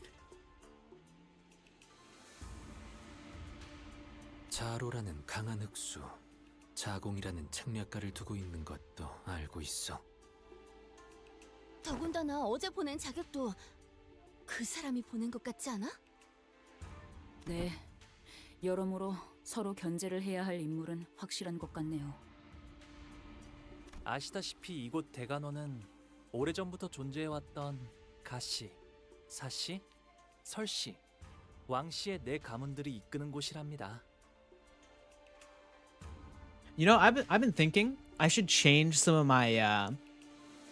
자로라는 강한 흑수, 자공이라는 책략가를 두고 있는 것도 알고 있어. 더군다나 어제 보낸 자격도 그 사람이 보낸 것 같지 않아? 네, 여러모로 서로 견제를 해야 할 인물은 확실한 것 같네요. 아시다시피 이곳 대간원은 오래전부터 존재해왔던 가씨, 사씨, 설씨, 왕씨의 네 가문들이 이끄는 곳이랍니다. You know, I've been thinking I should change some of my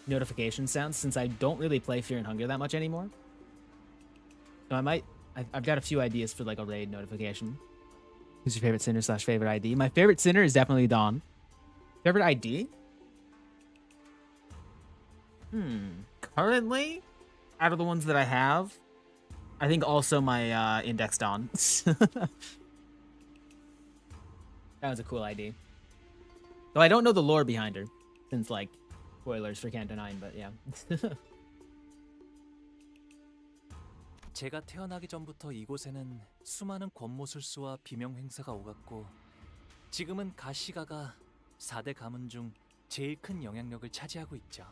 notification sounds since I don't really play Fear and Hunger that much anymore. So I've got a few ideas for like a raid notification. Who's your favorite sinner / favorite ID? My favorite sinner is definitely Dawn. Favorite ID? Currently, out of the ones that I have, I think also my Index Dawn. That was a cool ID. Though I don't know the lore behind her, since like spoilers for Canto 9, but yeah. 제가 태어나기 전부터 이곳에는 수많은 권모술수와 비명 행사가 오갔고 지금은 가시가가 4대 가문 중 제일 큰 영향력을 차지하고 있죠.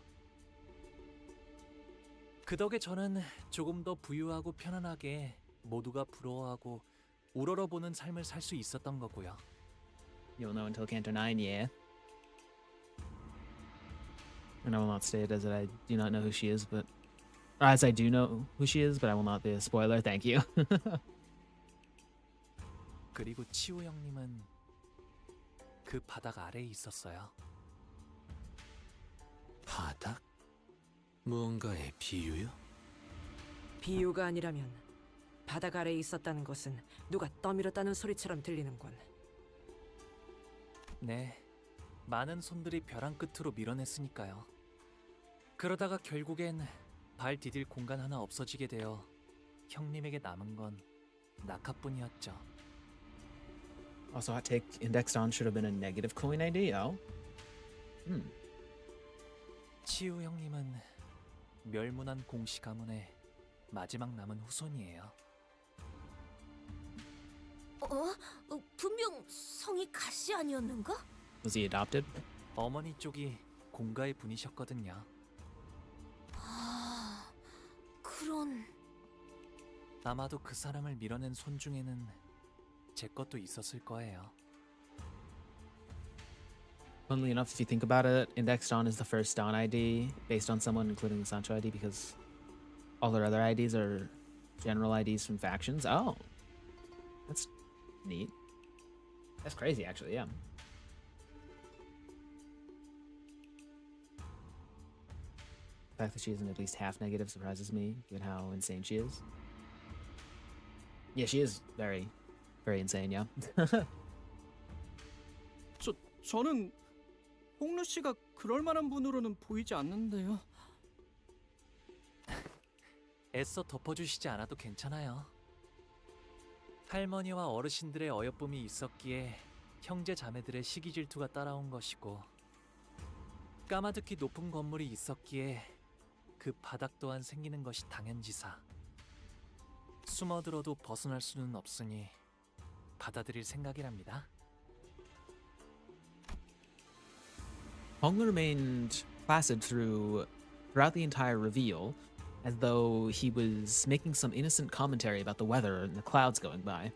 그 덕에 저는 조금 더 부유하고 편안하게 모두가 부러워하고 우러러보는 삶을 살 수 있었던 거고요. You'll know until Canto 9, yeah. And I will not say it as I do not know who she is, but as I do know who she is, but I will not be a spoiler. Thank you. 그리고 치우 형님은 그 바닥 아래에 있었어요. 바닥? 무언가의 비유요? 비유가 아니라면 바닥 아래에 있었다는 것은 누가 떠밀었다는 소리처럼 들리는군. 네, 많은 손들이 벼랑 끝으로 밀어냈으니까요. 그러다가 결국엔 발 디딜 공간 하나 없어지게 되어 형님에게 남은 건 낙하뿐이었죠. Also, hot take, Index Dawn should have been a negative coin ID. Oh. 치우 형님은 멸문한 공씨 가문의 마지막 남은 후손이에요. 분명 성이 가시 아니었는가? Was he adopted? 어머니 쪽이 공가의 분이셨거든요. 그런... 아마도 그 사람을 밀어낸 손 중에는 제 것도 있었을 거예요. Funnily enough, if you think about it, Index Dawn is the first Dawn ID based on someone, including the Sancho ID, because all their other IDs are general IDs from factions. Oh, that's neat. That's crazy, actually, yeah. The fact that she isn't at least half negative surprises me, given how insane she is. Yeah, she is very, very insane, yeah. 저는 홍루 씨가 그럴 만한 분으로는 보이지 않는데요. 애써 덮어주시지 않아도 괜찮아요. 할머니와 어르신들의 어여쁨이 있었기에 형제 자매들의 시기 질투가 따라온 것이고 까마득히 높은 건물이 있었기에 그 바닥 또한 생기는 것이 당연지사. 숨어들어도 벗어날 수는 없으니 받아들일 생각이랍니다. Hong remained placid throughout the entire reveal, as though he was making some innocent commentary about the weather and the clouds going by.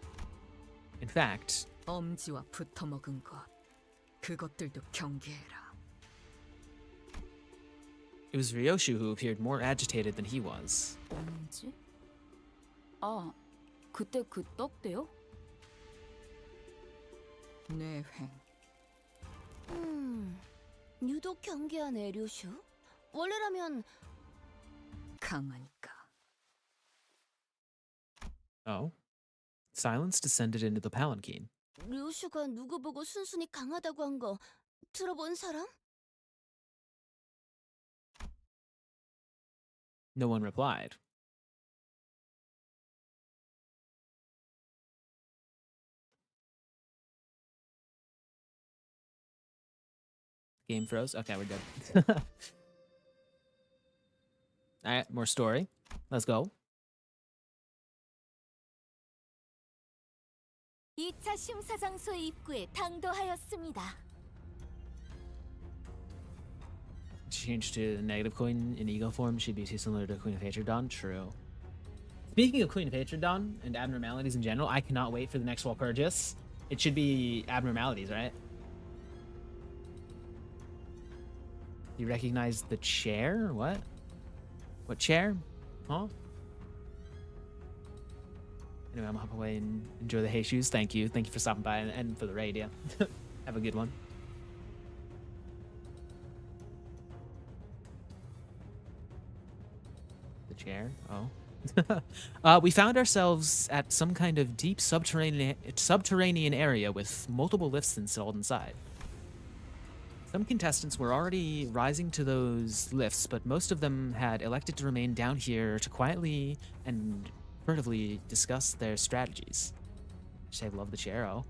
In fact, 엄지와 붙어먹은 것, 그것들도 경계해라. it was Ryoshu who appeared more agitated than he was. 엄지? 아, 그때 그 떡대요? 뇌횡. 유독 경계한 에류슈? 원래라면 강하니까. Oh. Silence descended into the palanquin. 류슈가 누구 보고 순순히 강하다고 한 거 들어본 사람? No one replied. Game froze? Okay, we're good. Alright, more story. Let's go. 2차 심사 장소의 입구에 당도하였습니다. Change to negative coin in ego form. She'd be too similar to Queen of Hatred Dawn. True. Speaking of Queen of Hatred Dawn and abnormalities in general, I cannot wait for the next Walpurgis. It should be abnormalities, right? You recognize the chair? What? What chair? Huh? Anyway, I'm gonna hop away and enjoy the hay shoes. Thank you. Thank you for stopping by and for the raid, yeah. Have a good one. The chair? Oh. We found ourselves at some kind of deep subterranean area with multiple lifts installed inside. Some contestants were already rising to those lifts, but most of them had elected to remain down here to quietly and furtively discuss their strategies. I love the chair, oh.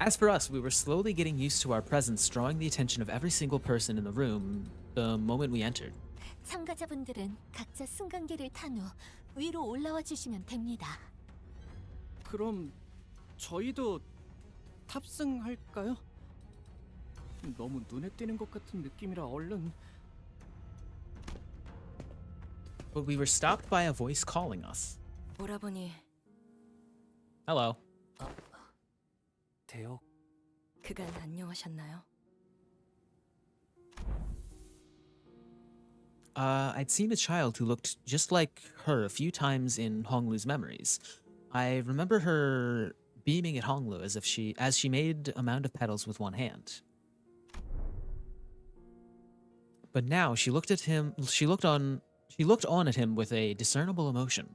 As for us, we were slowly getting used to our presence, drawing the attention of every single person in the room the moment we entered. 참가자분들은 각자 승강기를 탄 후 위로 올라와 주시면 됩니다. 그럼 저희도 탑승할까요? 너무 눈에 띄는 것 같은 느낌이라 얼른. But we were stopped by a voice calling us. 오라버니, Hello. 대역. 그간 안녕하셨나요? I'd seen a child who looked just like her a few times in Honglu's memories. I remember her beaming at Honglu as she made a mound of petals with one hand. But now she looked on at him with a discernible emotion.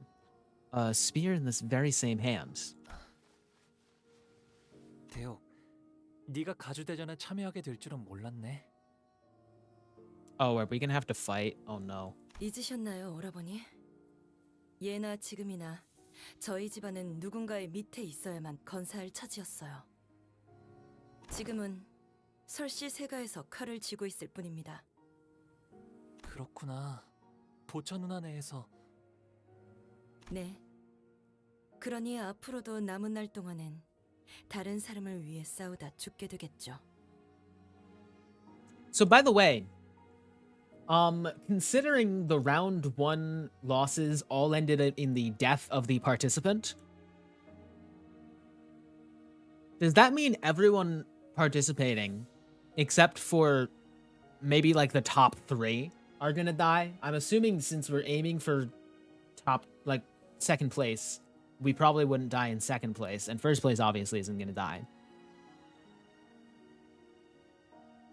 A spear in this very same hand. 대역, 네가 가주대전에 참여하게 될 줄은 몰랐네. Oh, are we gonna have to fight? Oh no. 잊으셨나요, 오라버니? 예나 지금이나 저희 집안은 누군가의 밑에 있어야만 건사할 처지였어요. 지금은 설씨 세가에서 칼을 쥐고 있을 뿐입니다. 그렇구나. 보처 누나 내에서. 네. 그러니 앞으로도 남은 날 동안은 다른 사람을 위해 싸우다 죽게 되겠죠. So by the way, considering the round 1 losses all ended in the death of the participant, does that mean everyone participating, except for maybe like the top 3, are gonna die? I'm assuming since we're aiming for second place, we probably wouldn't die in second place, and first place obviously isn't gonna die.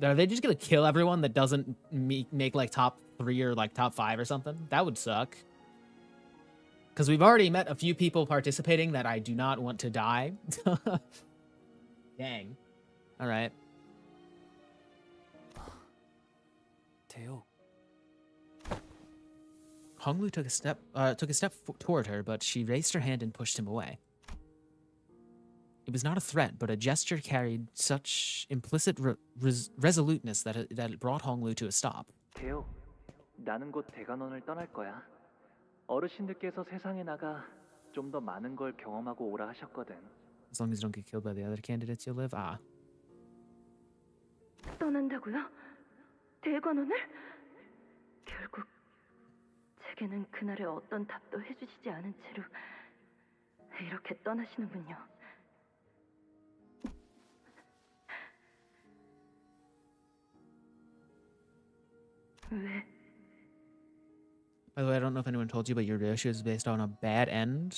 Are they just gonna kill everyone that doesn't make like top 3 or like top 5 or something? That would suck. Because we've already met a few people participating that I do not want to die. Dang. All right. 대역. Honglu took a step toward her, but she raised her hand and pushed him away. It was not a threat, but a gesture carried such implicit resoluteness that it brought Honglu to a stop. 대역, 나는 곧 대관원을 떠날 거야. 어르신들께서 세상에 나가 좀 더 많은 걸 경험하고 오라 하셨거든. As long as you don't get killed by the other candidates, you'll live. Ah. 떠난다고요? 대관원을? 결국 제게는 그날의 어떤 답도 해주시지 않은 채로 이렇게 떠나시는군요. 왜? By the way, I don't know if anyone told you, but your Ryoshu is based on a bad end.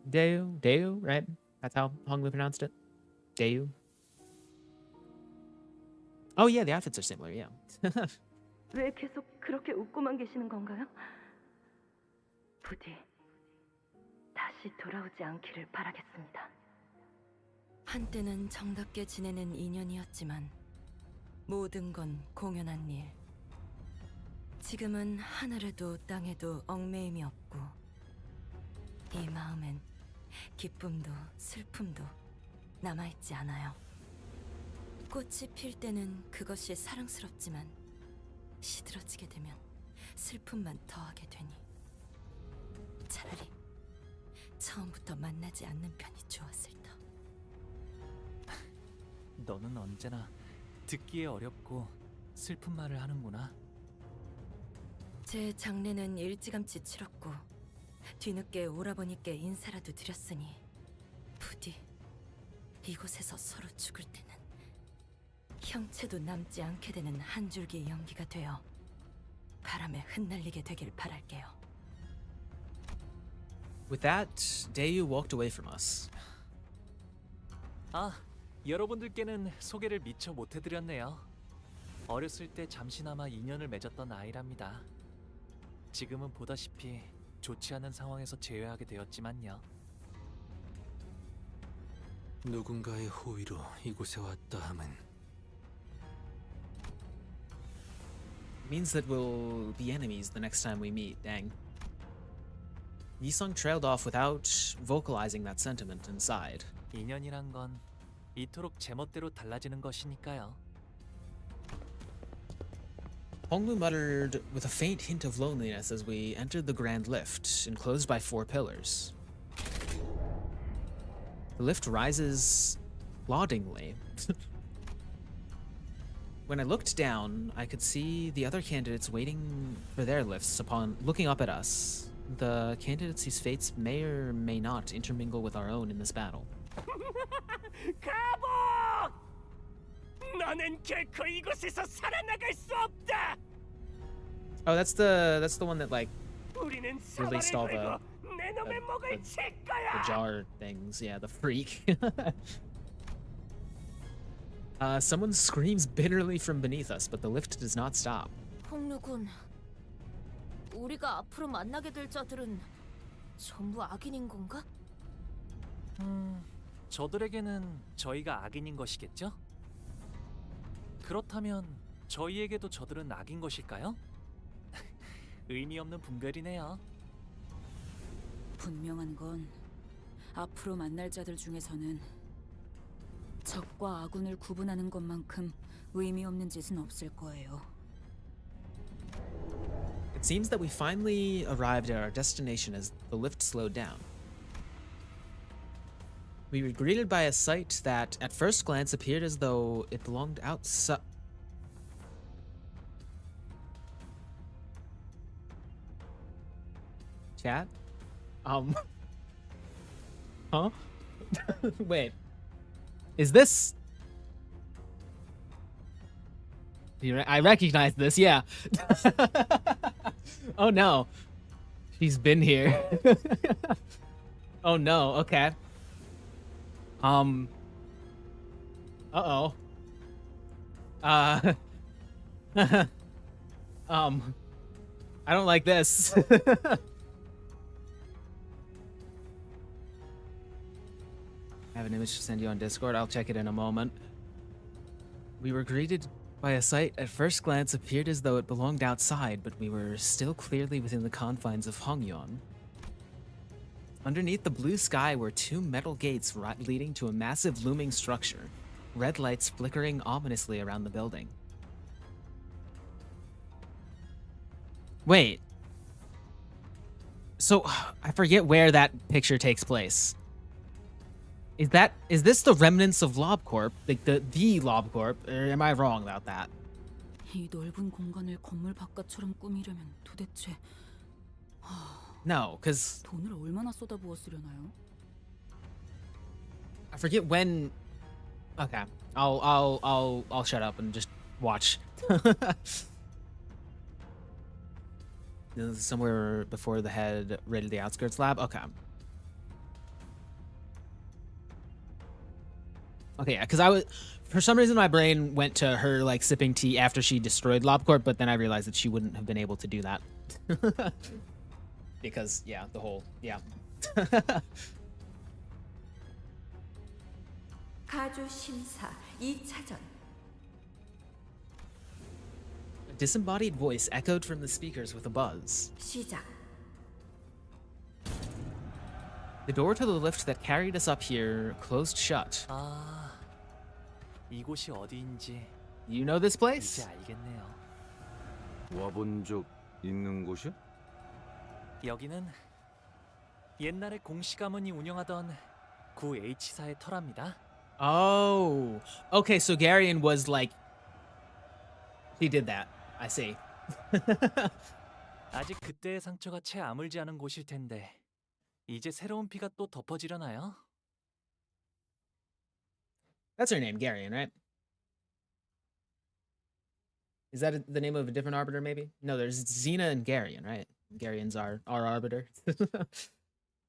Deu, right? That's how Honglu pronounced it. Deu. Oh yeah, the outfits are similar, yeah. 왜 계속 그렇게 웃고만 계시는 건가요? 부디 다시 돌아오지 않기를 바라겠습니다. 한때는 정답게 지내는 인연이었지만 모든 건 공연한 일. 지금은 하늘에도 땅에도 얽매임이 없고 이 마음엔 기쁨도 슬픔도 남아있지 않아요. 꽃이 필 때는 그것이 사랑스럽지만 시들어지게 되면 슬픔만 더하게 되니 차라리 처음부터 만나지 않는 편이 좋았을 터. 너는 언제나 듣기에 어렵고 슬픈 말을 하는구나. 제 장례는 일찌감치 치렀고 뒤늦게 오라버니께 인사라도 드렸으니 부디 이곳에서 서로 죽을 때는 형체도 남지 않게 되는 한 줄기 연기가 되어 바람에 흩날리게 되길 바랄게요. With that, Dayu walked away from us. 아, 여러분들께는 소개를 미처 못 해드렸네요. 어렸을 때 잠시나마 인연을 맺었던 아이랍니다. 지금은 보다시피 좋지 않은 상황에서 제외하게 되었지만요. 누군가의 호의로 이곳에 왔다 함은 Means that we'll be enemies the next time we meet, dang. Yisung trailed off without vocalizing that sentiment inside. 인연이란 건 이토록 제멋대로 달라지는 것이니까요. Hongmu muttered with a faint hint of loneliness as we entered the grand lift, enclosed by 4 pillars. The lift rises ploddingly. When I looked down, I could see the other candidates waiting for their lifts. Upon looking up at us, the candidates whose fates may or may not intermingle with our own in this battle. 가보! 너는 결코 이곳에서 살아나갈 수 없다. Oh, that's the one that like 우리는 released all 사발을 걸고 내 놈의 목을 칠 the 거야. jar things. Yeah, the freak. Someone screams bitterly from beneath us, but the lift does not stop. 홍루군, 우리가 앞으로 만나게 될 자들은 전부 악인인 건가? 저들에게는 저희가 악인인 것이겠죠? 그렇다면 저희에게도 저들은 악인 것일까요? 의미 없는 분별이네요. 분명한 건 앞으로 만날 자들 중에서는 적과 아군을 구분하는 것만큼 의미 없는 짓은 없을 거예요. It seems that we finally arrived at our destination as the lift slowed down. We were greeted by a sight that, at first glance, appeared as though it belonged outside. Chat? Huh? Wait. Is this... I recognize this, yeah. Oh no. She's been here. Oh no, okay. Uh-oh. I don't like this. I have an image to send you on Discord. I'll check it in a moment. We were greeted by a sight at first glance appeared as though it belonged outside, but we were still clearly within the confines of Hongyeon. Underneath the blue sky were 2 metal gates leading to a massive looming structure, red lights flickering ominously around the building. Wait. So, I forget where that picture takes place. Is this the remnants of LobCorp? Like the LobCorp? Or am I wrong about that? 이 넓은 공간을 건물 바깥처럼 꾸미려면 도대체 No, because 돈을 얼마나 쏟아부었으려나요? I forget when. Okay, I'll shut up and just watch. This is somewhere before the head raided the outskirts lab. Okay. Okay, yeah, because I was, for some reason, my brain went to her like sipping tea after she destroyed LobCorp, but then I realized that she wouldn't have been able to do that. Because, yeah, the whole, yeah. 가주 심사 2차전. A disembodied voice echoed from the speakers with a buzz. 시작. The door to the lift that carried us up here closed shut. 아, 이곳이 어디인지 You know this place? 이제 알겠네요. 와본 적 있는 곳이야? 여기는 옛날에 공시 가문이 운영하던 구 H사의 터랍니다. Oh, okay. So Garion was like He did that. I see. 아직 그때의 상처가 채 아물지 않은 곳일 텐데 이제 새로운 피가 또 덮어지려나요? That's her name, Garion, right? Is that the name of a different arbiter, maybe? No, there's Xena and Garion, right? Garion's our arbiter.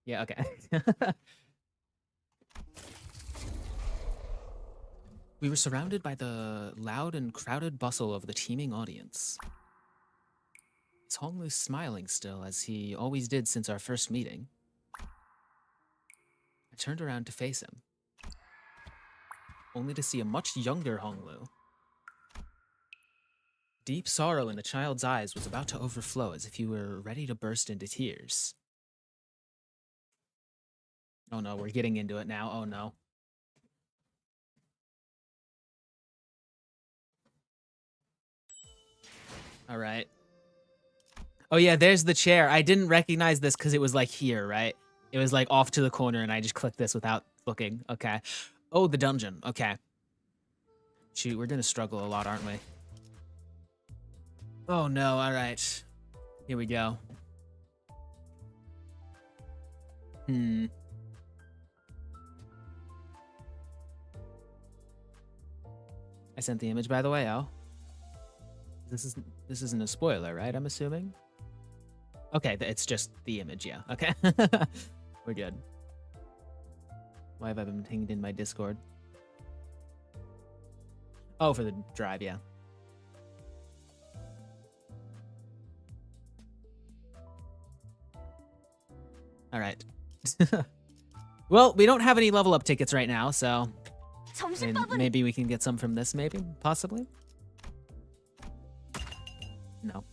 Yeah, okay. We were surrounded by the loud and crowded bustle of the teeming audience. Is Honglu smiling still, as he always did since our first meeting? I turned around to face him, only to see a much younger Honglu. Deep sorrow in the child's eyes was about to overflow, as if he were ready to burst into tears. Oh no, we're getting into it now. Oh no. All right. Oh yeah, there's the chair. I didn't recognize this because it was like here, right? It was like off to the corner and I just clicked this without looking. Okay. Oh, the dungeon. Okay. Shoot, we're gonna struggle a lot, aren't we? Oh no, all right. Here we go. I sent the image, by the way. Oh. This isn't a spoiler, right? I'm assuming. Okay, it's just the image, yeah. Okay. We're good. Why have I been pinged in my Discord? Oh, for the drive, yeah. All right. Well, we don't have any level up tickets right now, so maybe we can get some from this, maybe, possibly. No.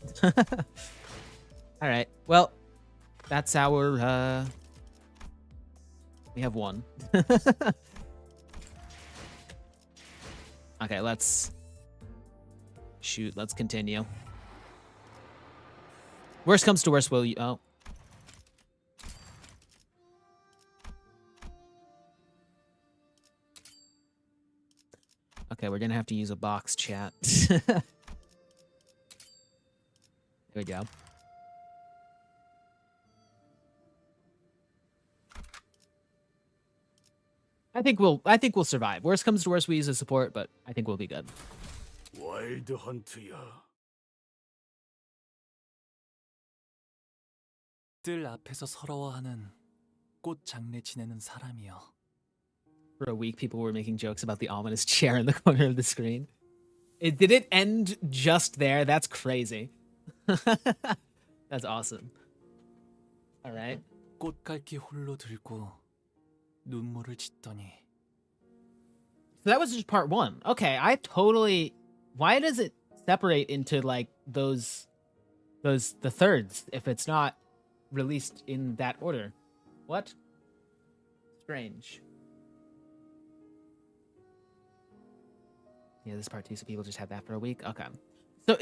All right. Well, that's our. We have one. Okay, let's shoot. Let's continue. Worst comes to worst, will you? Oh. Okay, we're gonna have to use a box chat. There we go. I think we'll survive. Worst comes to worst, we use a support, but I think we'll be good. 와일드 헌트야. 뜰 앞에서 서러워하는 꽃 장례 지내는 사람이여. For a week, people were making jokes about the ominous chair in the corner of the screen. Did it end just there? That's crazy. That's awesome. All right. 꽃갈기 홀로 들고 눈물을 짓더니. So that was just part one. Okay, I totally. Why does it separate into like the thirds if it's not released in that order? What? Strange. Yeah, this part too, so people just have that for a week. Okay. So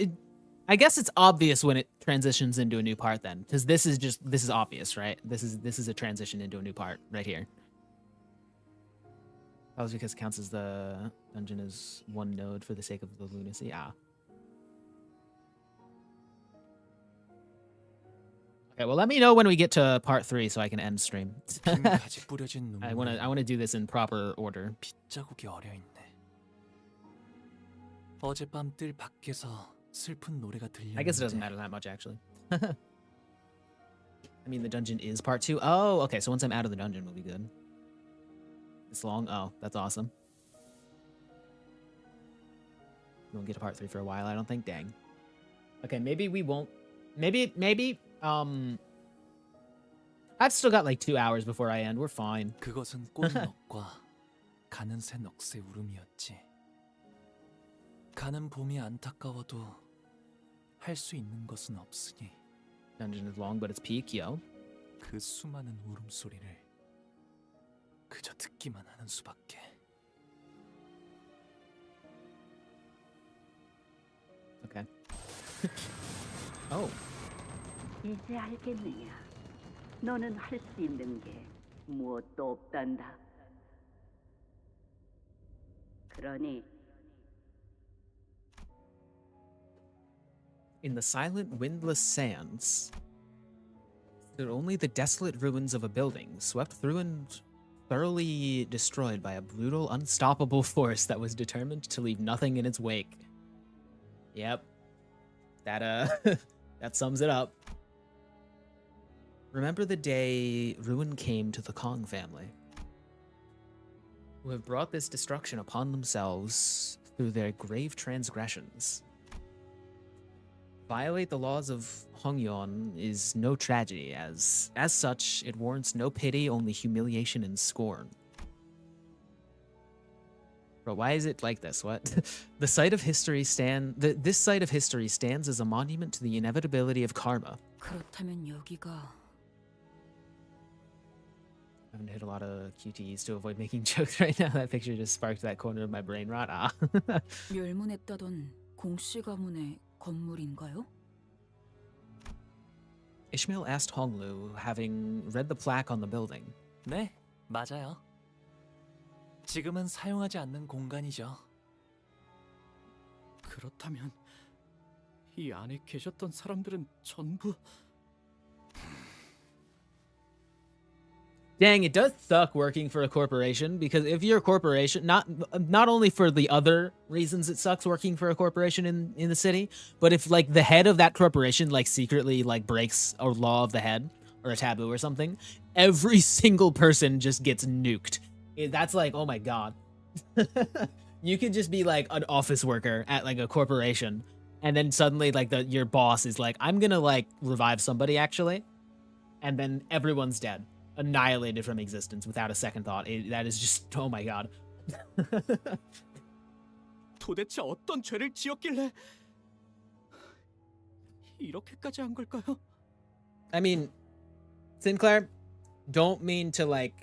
I guess it's obvious when it transitions into a new part then, because this is obvious, right? This is a transition into a new part right here. That was because it counts as the dungeon as one node for the sake of the lunacy. Ah. Okay, well, let me know when we get to part 3 so I can end stream. I wanna do this in proper order. 빗자국이 어려 있네. 어젯밤 뜰 밖에서 슬픈 노래가 들렸는데. I guess it doesn't matter that much actually. I mean, the dungeon is part 2. Oh, okay. So once I'm out of the dungeon, we'll be good. It's long. Oh, that's awesome. We won't get to part 3 for a while, I don't think. Dang. Okay, maybe we won't. Maybe. I've still got like 2 hours before I end. We're fine. 그것은 꽃넉과 가는 새 넋의 울음이었지. 가는 봄이 안타까워도 할 수 있는 것은 없으니. Dungeon is long, but it's peak, yo. 그 수많은 울음소리를 그저 듣기만 하는 수밖에. Okay. Oh. 이제 알겠느냐? 너는 할 수 있는 게 무엇도 없단다. 그러니 In the silent, windless sands, there are only the desolate ruins of a building, swept through and thoroughly destroyed by a brutal, unstoppable force that was determined to leave nothing in its wake. Yep. That, that sums it up. Remember the day ruin came to the Kong family, who have brought this destruction upon themselves through their grave transgressions. Violate the laws of Hongyeon is no tragedy, as such, it warrants no pity, only humiliation and scorn. Bro, why is it like this? What? This site of history stands as a monument to the inevitability of karma. 그렇다면 여기가 Having to hit a lot of QTEs to avoid making jokes right now. That picture just sparked that corner of my brain rot. Ah. 멸문했다던 공씨 가문의 건물인가요? Ishmael asked Honglu, having read the plaque on the building. 네, 맞아요. 지금은 사용하지 않는 공간이죠. 그렇다면 이 안에 계셨던 사람들은 전부 Dang, it does suck working for a corporation, because if you're a corporation, not only for the other reasons it sucks working for a corporation in the city, but if like the head of that corporation like secretly like breaks a law of the head or a taboo or something, every single person just gets nuked. That's like, oh my god. You could just be like an office worker at like a corporation, and then suddenly like your boss is like, I'm gonna like revive somebody actually, and then everyone's dead. Annihilated from existence without a second thought. That is just, oh my god. 도대체 어떤 죄를 지었길래 이렇게까지 한 걸까요? I mean, Sinclair, don't mean to like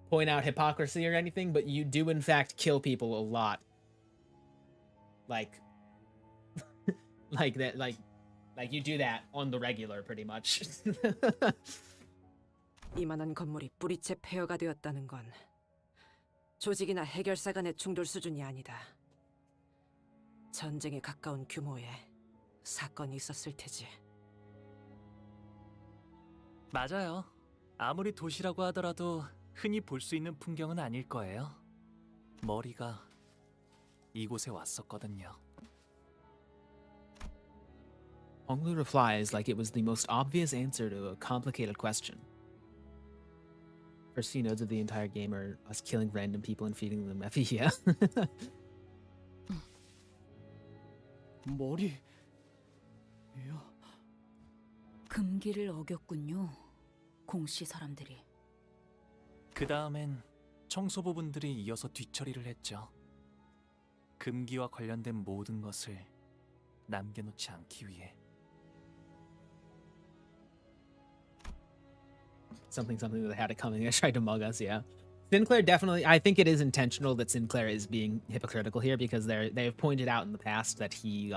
point out hypocrisy or anything, but you do in fact kill people a lot. Like like that, like you do that on the regular pretty much. 이만한 건물이 뿌리채 폐허가 되었다는 건 조직이나 해결사 간의 충돌 수준이 아니다. 전쟁에 가까운 규모의 사건이 있었을 테지. 맞아요. 아무리 도시라고 하더라도 흔히 볼 수 있는 풍경은 아닐 거예요. 머리가 이곳에 왔었거든요. Honglu replies like it was the most obvious answer to a complicated question. First few nodes of the entire game are us killing random people and feeding them Effie, yeah. 머리... 금기를 어겼군요. 공씨 사람들이. 그 다음엔 청소부분들이 이어서 뒤처리를 했죠. 금기와 관련된 모든 것을 남겨놓지 않기 위해. Something that had it coming. They tried to mug us, yeah. Sinclair definitely, I think it is intentional that Sinclair is being hypocritical here, because they've pointed out in the past that he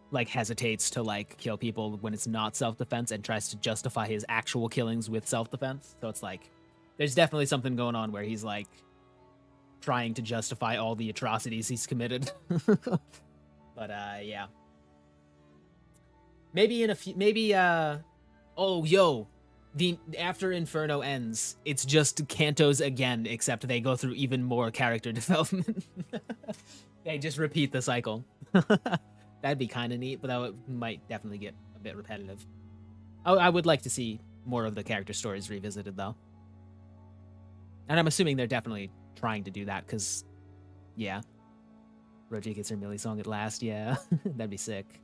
like hesitates to like kill people when it's not self-defense and tries to justify his actual killings with self-defense. So it's like there's definitely something going on where he's like trying to justify all the atrocities he's committed. But yeah. Maybe in a few, oh yo, after Inferno ends, it's just Canto's again, except they go through even more character development. They just repeat the cycle. That'd be kind of neat, but that might definitely get a bit repetitive. I would like to see more of the character stories revisited, though. And I'm assuming they're definitely trying to do that, because, yeah. Roji gets her Millie song at last, yeah. That'd be sick.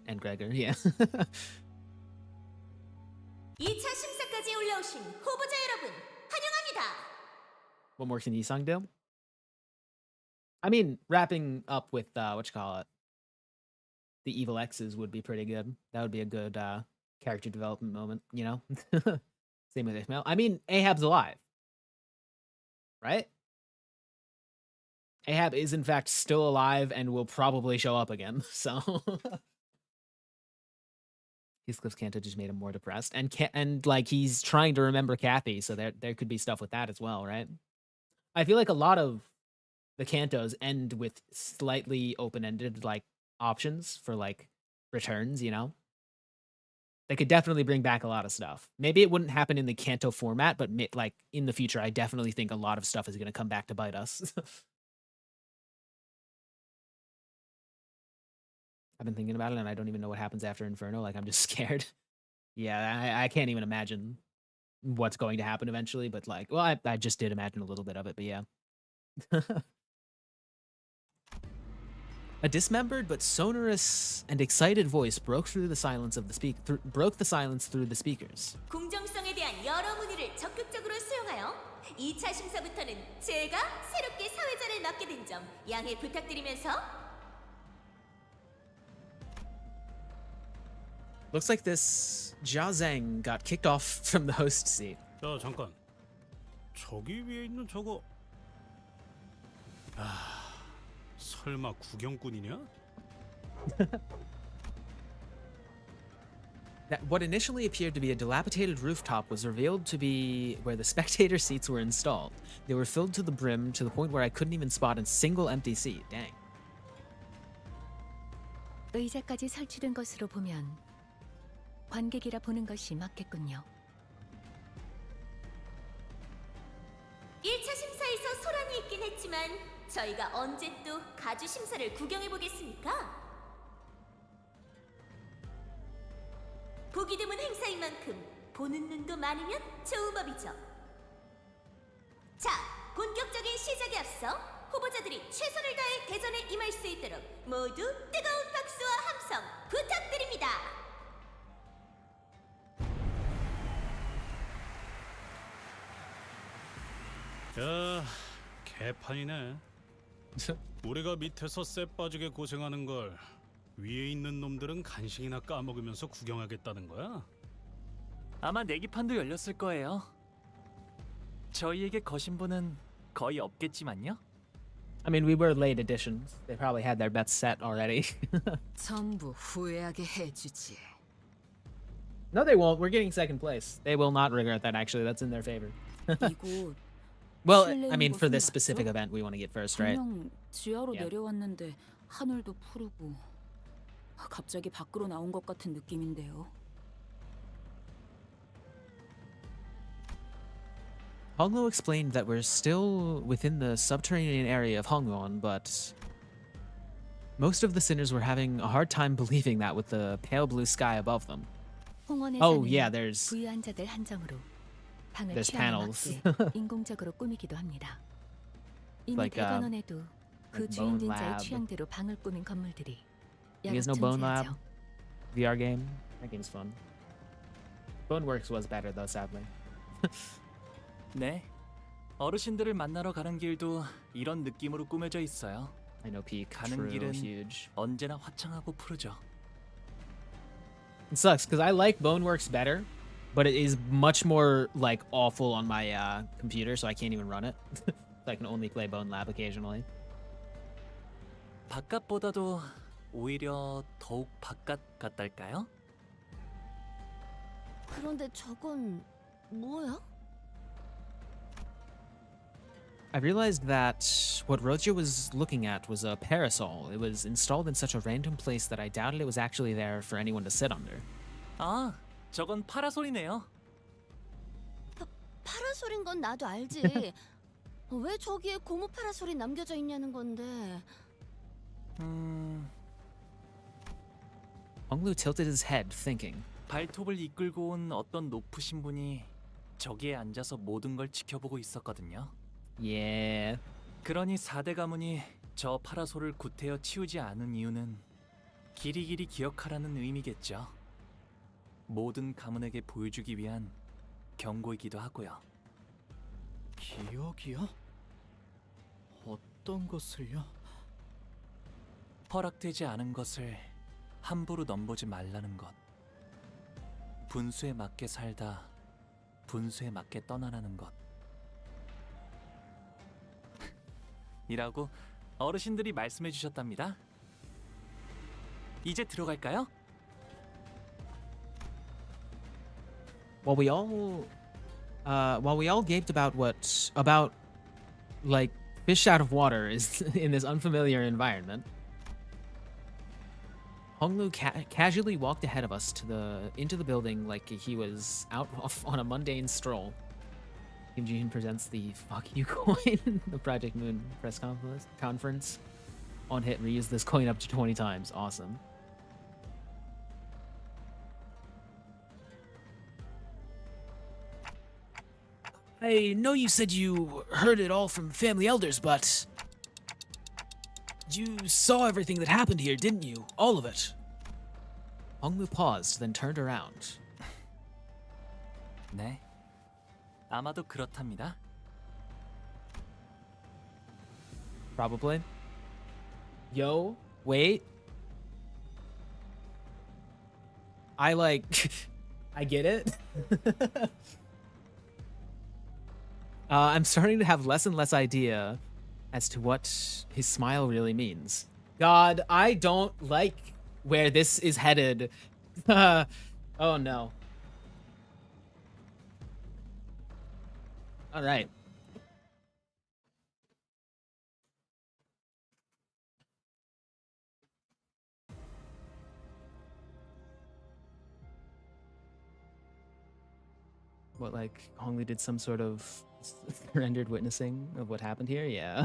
And Gregor, yeah. 2차 심사까지 올라오신 후보자 여러분, 환영합니다. What more can Yisang do? I mean, wrapping up with, the evil X's would be pretty good. That would be a good character development moment, you know? Same with Ishmael. I mean, Ahab's alive. Right? Ahab is, in fact, still alive and will probably show up again, so... Heathcliff's Canto just made him more depressed, and like he's trying to remember Kathy, so there could be stuff with that as well, right? I feel like a lot of the Cantos end with slightly open-ended like options for like returns, you know? They could definitely bring back a lot of stuff. Maybe it wouldn't happen in the Canto format, but like in the future, I definitely think a lot of stuff is going to come back to bite us. I've been thinking about it, and I don't even know what happens after Inferno. Like, I'm just scared. Yeah, I can't even imagine what's going to happen eventually, but like, well, I just did imagine a little bit of it, but yeah. A dismembered but sonorous and excited voice broke through the silence of the broke the silence through the speakers. 공정성에 대한 여러 문의를 적극적으로 수용하여 2차 심사부터는 제가 새롭게 사회자를 맡게 된 점 양해 부탁드리면서 Looks like this Jia Zhang got kicked off from the host seat. 야 잠깐. 저기 위에 있는 저거. 아, 설마 구경꾼이냐? That what initially appeared to be a dilapidated rooftop was revealed to be where the spectator seats were installed. They were filled to the brim to the point where I couldn't even spot a single empty seat. Dang. 의자까지 설치된 것으로 보면 관객이라 보는 것이 맞겠군요. 1차 심사에서 소란이 있긴 했지만 저희가 언제 또 가주 심사를 구경해 보겠습니까? 보기 드문 행사인 만큼 보는 눈도 많으면 좋은 법이죠. 자, 본격적인 시작에 앞서 후보자들이 최선을 다해 대전에 임할 수 있도록 모두 뜨거운 박수와 함성 부탁드립니다. 야, 개판이네. 우리가 밑에서 쎄 빠지게 고생하는 걸 위에 있는 놈들은 간식이나 까먹으면서 구경하겠다는 거야? 아마 내기판도 열렸을 거예요. 저희에게 거신 분은 거의 없겠지만요. I mean, we were late editions. They probably had their bets set already. 전부 후회하게 해주지. No, they won't. We're getting second place. They will not regret that, actually. That's in their favor. 이곳 Well, I mean, for this specific event, we want to get first, right? 분명 지하로 Yeah. 내려왔는데 하늘도 푸르고 갑자기 밖으로 나온 것 같은 느낌인데요. Hongluo explained that we're still within the subterranean area of Hongwon, but most of the sinners were having a hard time believing that with the pale blue sky above them. 홍원에서는 Oh, yeah, there's 부유한 자들 한정으로 방을 there's 취향에 panels. 맞게 인공적으로 꾸미기도 합니다. 이미 Like, 대관원에도 그 like Bone 주인진자의 Lab. 취향대로 방을 꾸민 건물들이 You guys 여럿 know Bone Lab? 존재하죠. VR game? That game's fun. Boneworks was better though, sadly. 네. 어르신들을 만나러 가는 길도 이런 느낌으로 꾸며져 있어요. I know peak. 가는 True, 길은 huge. 언제나 화창하고 푸르죠. It sucks because I like Boneworks better, but it is much more like awful on my computer, so I can't even run it. So I can only play Bone Lab occasionally. 바깥보다도 오히려 더욱 바깥 같달까요? 그런데 저건 뭐야? I realized that what Roger was looking at was a parasol. It was installed in such a random place that I doubted it was actually there for anyone to sit under. 아, 저건 파라솔이네요. 파라솔인 건 나도 알지. 왜 저기에 고무 파라솔이 남겨져 있냐는 건데. Honglu tilted his head, thinking. 발톱을 이끌고 온 어떤 높으신 분이 저기에 앉아서 모든 걸 지켜보고 있었거든요. Yeah. 그러니 4대 가문이 저 파라솔을 구태여 치우지 않은 이유는 길이길이 기억하라는 의미겠죠. 모든 가문에게 보여주기 위한 경고이기도 하고요. 기억이요? 어떤 것을요? 허락되지 않은 것을 함부로 넘보지 말라는 것. 분수에 맞게 살다 분수에 맞게 떠나라는 것. 이라고 어르신들이 말씀해 주셨답니다. 이제 들어갈까요? While we all gaped about like fish out of water is in this unfamiliar environment. Honglu casually walked ahead of us into the building like he was out on a mundane stroll. Kim Ji-hoon presents the "fuck you" coin. The Project Moon press conference. On hit, reuse this coin up to 20 times. Awesome. I know you said you heard it all from family elders, but you saw everything that happened here, didn't you? All of it. Honglu paused, then turned around. 네, 아마도 그렇답니다. Probably. Yo, wait. I I get it. I'm starting to have less and less idea as to what his smile really means. God, I don't like where this is headed. Oh no. All right. What, like Honglu did some sort of rendered witnessing of what happened here? Yeah.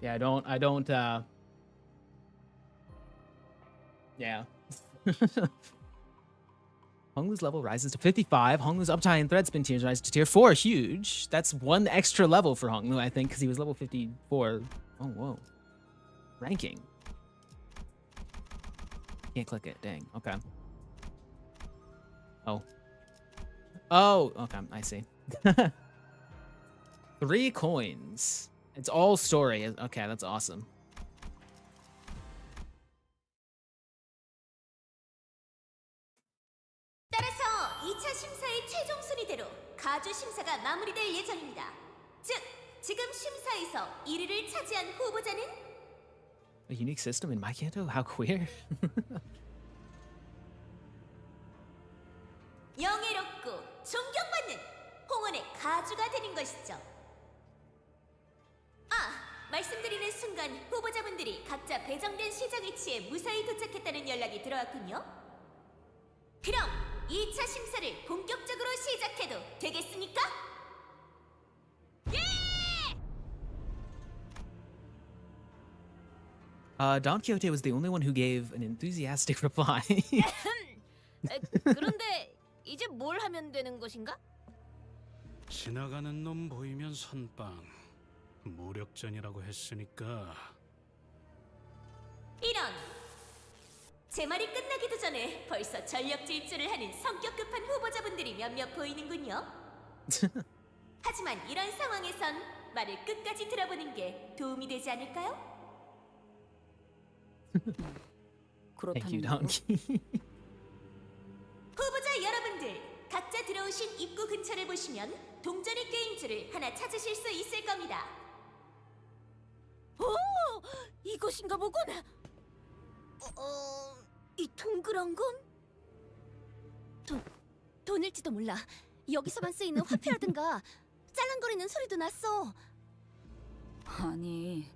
Yeah, I don't yeah. Honglu's level rises to 55. Honglu's uptime and thread spin tiers rise to tier 4. Huge. That's one extra level for Honglu, I think, because he was level 54. Oh, whoa. Ranking. Can't click it. Dang. Okay. Oh. Oh, okay. I see. 3 coins. It's all story. Okay, that's awesome. 따라서 2차 심사의 최종 순위대로 가주 심사가 마무리될 예정입니다. 즉, 지금 심사에서 1위를 차지한 후보자는 A unique system in my Canto? How queer? 영예롭고 존경받는 홍원의 가주가 되는 것이죠. 말씀드리는 순간 후보자분들이 각자 배정된 시작 위치에 무사히 도착했다는 연락이 들어왔군요. 그럼 2차 심사를 본격적으로 시작해도 되겠습니까? Don Quixote was the only one who gave an enthusiastic reply. 그런데 이제 뭘 하면 되는 것인가? 지나가는 놈 보이면 선빵. 무력전이라고 했으니까. 이런! 제 말이 끝나기도 전에 벌써 전력 질주를 하는 성격 급한 후보자분들이 몇몇 보이는군요. 하지만 이런 상황에선 말을 끝까지 들어보는 게 도움이 되지 않을까요? Thank you, Donkey. 후보자 여러분들, 각자 들어오신 입구 근처를 보시면 동전의 게임즈를 하나 찾으실 수 있을 겁니다. 오! 이것인가 보군! 이 동그란 건? 돈일지도 몰라. 여기서만 쓰이는 화폐라든가 짤랑거리는 소리도 났어. 아니,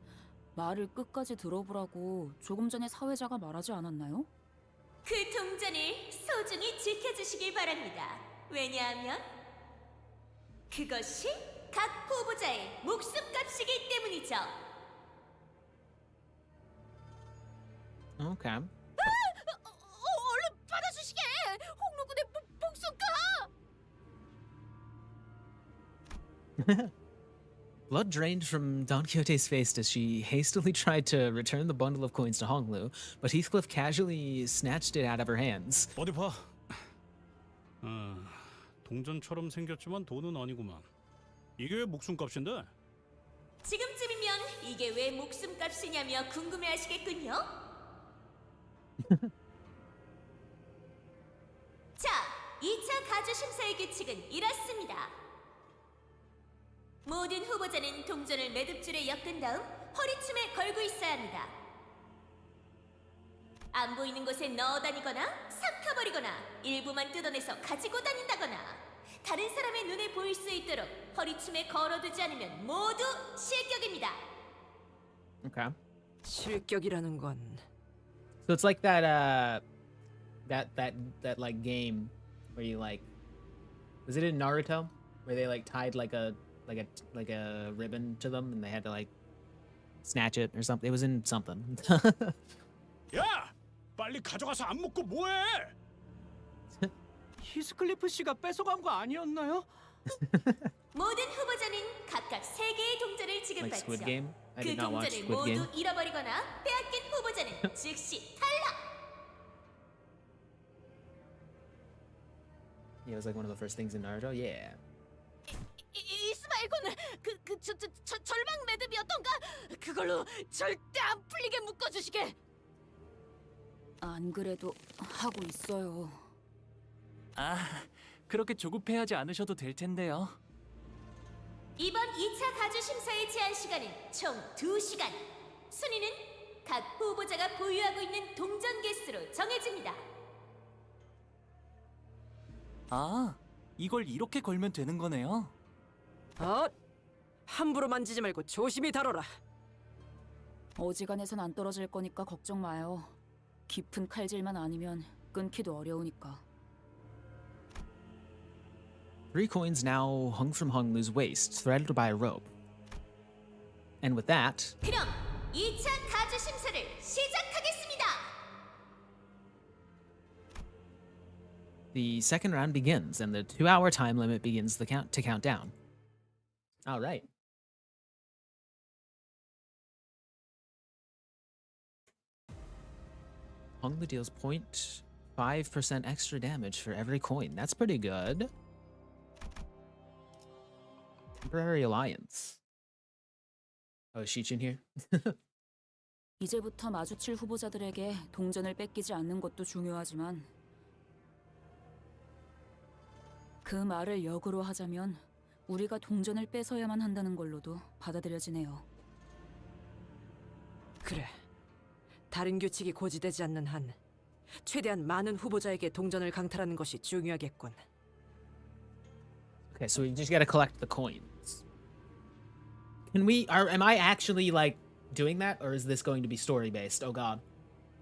말을 끝까지 들어보라고 조금 전에 사회자가 말하지 않았나요? 그 동전을 소중히 지켜주시길 바랍니다. 왜냐하면 그것이 각 후보자의 목숨값이기 때문이죠. Okay. 얼른 받아주시게! 홍로군의 목숨값! Blood drained from Don Quixote's face as she hastily tried to return the bundle of coins to Honglu, but Heathcliff casually snatched it out of her hands. 어디 봐. 동전처럼 생겼지만 돈은 아니구만. 이게 왜 목숨값인데? 지금쯤이면 이게 왜 목숨값이냐며 궁금해하시겠군요. 자, 2차 가주 심사의 규칙은 이렇습니다. 모든 후보자는 동전을 매듭줄에 엮은 다음 허리춤에 걸고 있어야 합니다. 안 보이는 곳에 넣어 다니거나 삼켜버리거나 일부만 뜯어내서 가지고 다닌다거나 다른 사람의 눈에 보일 수 있도록 허리춤에 걸어두지 않으면 모두 실격입니다. Okay. 실격이라는 건 So it's like that like game where you like, was it in Naruto where they like tied like a ribbon to them and they had to like snatch it or something? It was in something. 야, 빨리 가져가서 안 먹고 뭐해? 히스클리프 씨가 뺏어간 거 아니었나요? 모든 후보자는 각각 3개의 동전을 Like 지급받죠. Squid Game? I 그 did not watch 동전을 Squid 모두 Game. 잃어버리거나 빼앗긴 후보자는 즉시 탈락. Yeah, it was like one of the first things in Naruto. Yeah. 이스마일군은 절망 매듭이었던가? 그걸로 절대 안 풀리게 묶어주시게. 안 그래도 하고 있어요. 아, 그렇게 조급해하지 않으셔도 될 텐데요. 이번 2차 가주 심사의 제한 시간은 총 2시간. 순위는 각 후보자가 보유하고 있는 동전 개수로 정해집니다. 아, 이걸 이렇게 걸면 되는 거네요. 함부로 만지지 말고 조심히 다뤄라. 어지간해선 안 떨어질 거니까 걱정 마요. 깊은 칼질만 아니면 끊기도 어려우니까. 3 coins now hung from Honglu's waist, threaded by a rope. And with that, 그럼 2차 가주 심사를 시작하겠습니다. the second round begins, and the 2-hour time limit begins to count down. All right. Honglu deals 0.5% extra damage for every coin. That's pretty good. Temporary alliance. Oh, is Shichin here? 이제부터 마주칠 후보자들에게 동전을 뺏기지 않는 것도 중요하지만 그 말을 역으로 하자면 우리가 동전을 뺏어야만 한다는 걸로도 받아들여지네요. 그래. 다른 규칙이 고지되지 않는 한 최대한 많은 후보자에게 동전을 강탈하는 것이 중요하겠군. Okay, so we just gotta collect the coins. Am I actually like doing that, or is this going to be story based? Oh god.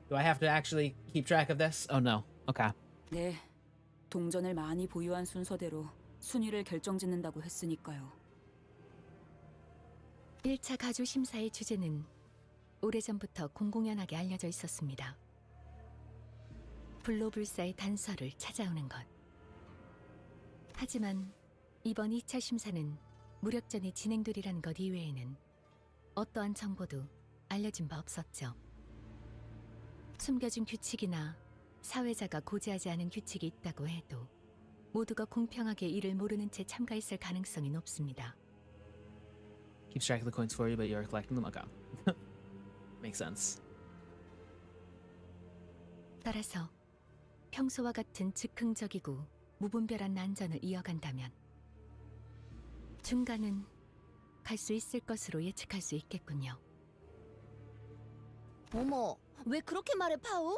Do I have to actually keep track of this? Oh no. Okay. 네, 동전을 많이 보유한 순서대로 순위를 결정짓는다고 했으니까요. 1차 가주 심사의 주제는 오래전부터 공공연하게 알려져 있었습니다. 불로불사의 단서를 찾아오는 것. 하지만 이번 2차 심사는 무력전이 진행되리라는 것 이외에는 어떠한 정보도 알려진 바 없었죠. 숨겨진 규칙이나 사회자가 고지하지 않은 규칙이 있다고 해도 모두가 공평하게 이를 모르는 채 참가했을 가능성이 높습니다. Keeps track of the coins for you, but you're collecting them? Okay. Makes sense. 따라서 평소와 같은 즉흥적이고 무분별한 난전을 이어간다면 중간은 갈 수 있을 것으로 예측할 수 있겠군요. 어머, 왜 그렇게 말해, 파우?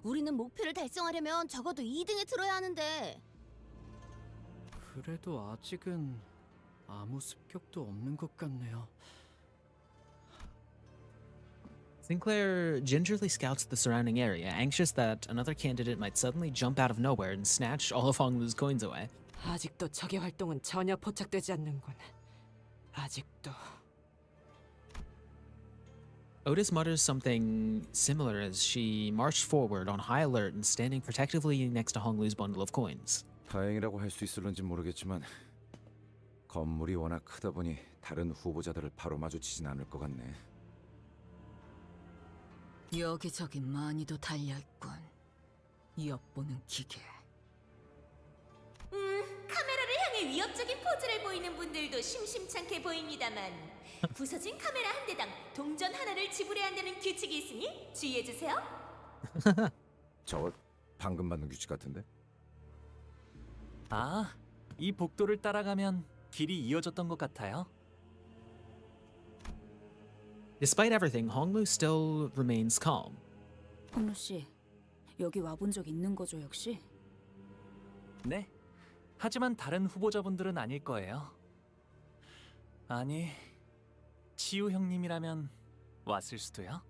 우리는 목표를 달성하려면 적어도 2등에 들어야 하는데. 그래도 아직은 아무 습격도 없는 것 같네요. Sinclair gingerly scouts the surrounding area, anxious that another candidate might suddenly jump out of nowhere and snatch all of Honglu's coins away. 아직도 적의 활동은 전혀 포착되지 않는군. 아직도. Otis mutters something similar as she marched forward on high alert and standing protectively next to Honglu's bundle of coins. 다행이라고 할 수 있을런지 모르겠지만 건물이 워낙 크다 보니 다른 후보자들을 바로 마주치진 않을 것 같네. 여기저기 많이도 달려있군. 엿보는 기계. 카메라를 향해 위협적인 포즈를 보이는 분들도 심심찮게 보입니다만 부서진 카메라 한 대당 동전 하나를 지불해야 한다는 규칙이 있으니 주의해주세요. 저거 방금 받는 규칙 같은데? 아, 이 복도를 따라가면 길이 이어졌던 것 같아요. Despite everything, Honglu still remains calm. 홍루 씨, 여기 와본 적 있는 거죠, 역시? 네. 하지만 다른 후보자분들은 아닐 거예요. 아니, 치유 형님이라면 왔을 수도요.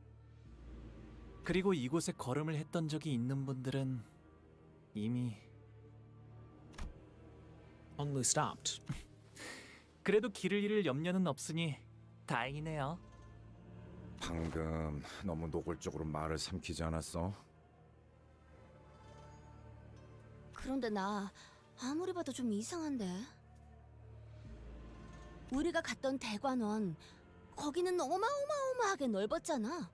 그리고 이곳에 걸음을 했던 적이 있는 분들은 이미 Only stopped. 그래도 길을 잃을 염려는 없으니 다행이네요. 방금 너무 노골적으로 말을 삼키지 않았어? 그런데 나 아무리 봐도 좀 이상한데. 우리가 갔던 대관원 거기는 어마어마하게 넓었잖아.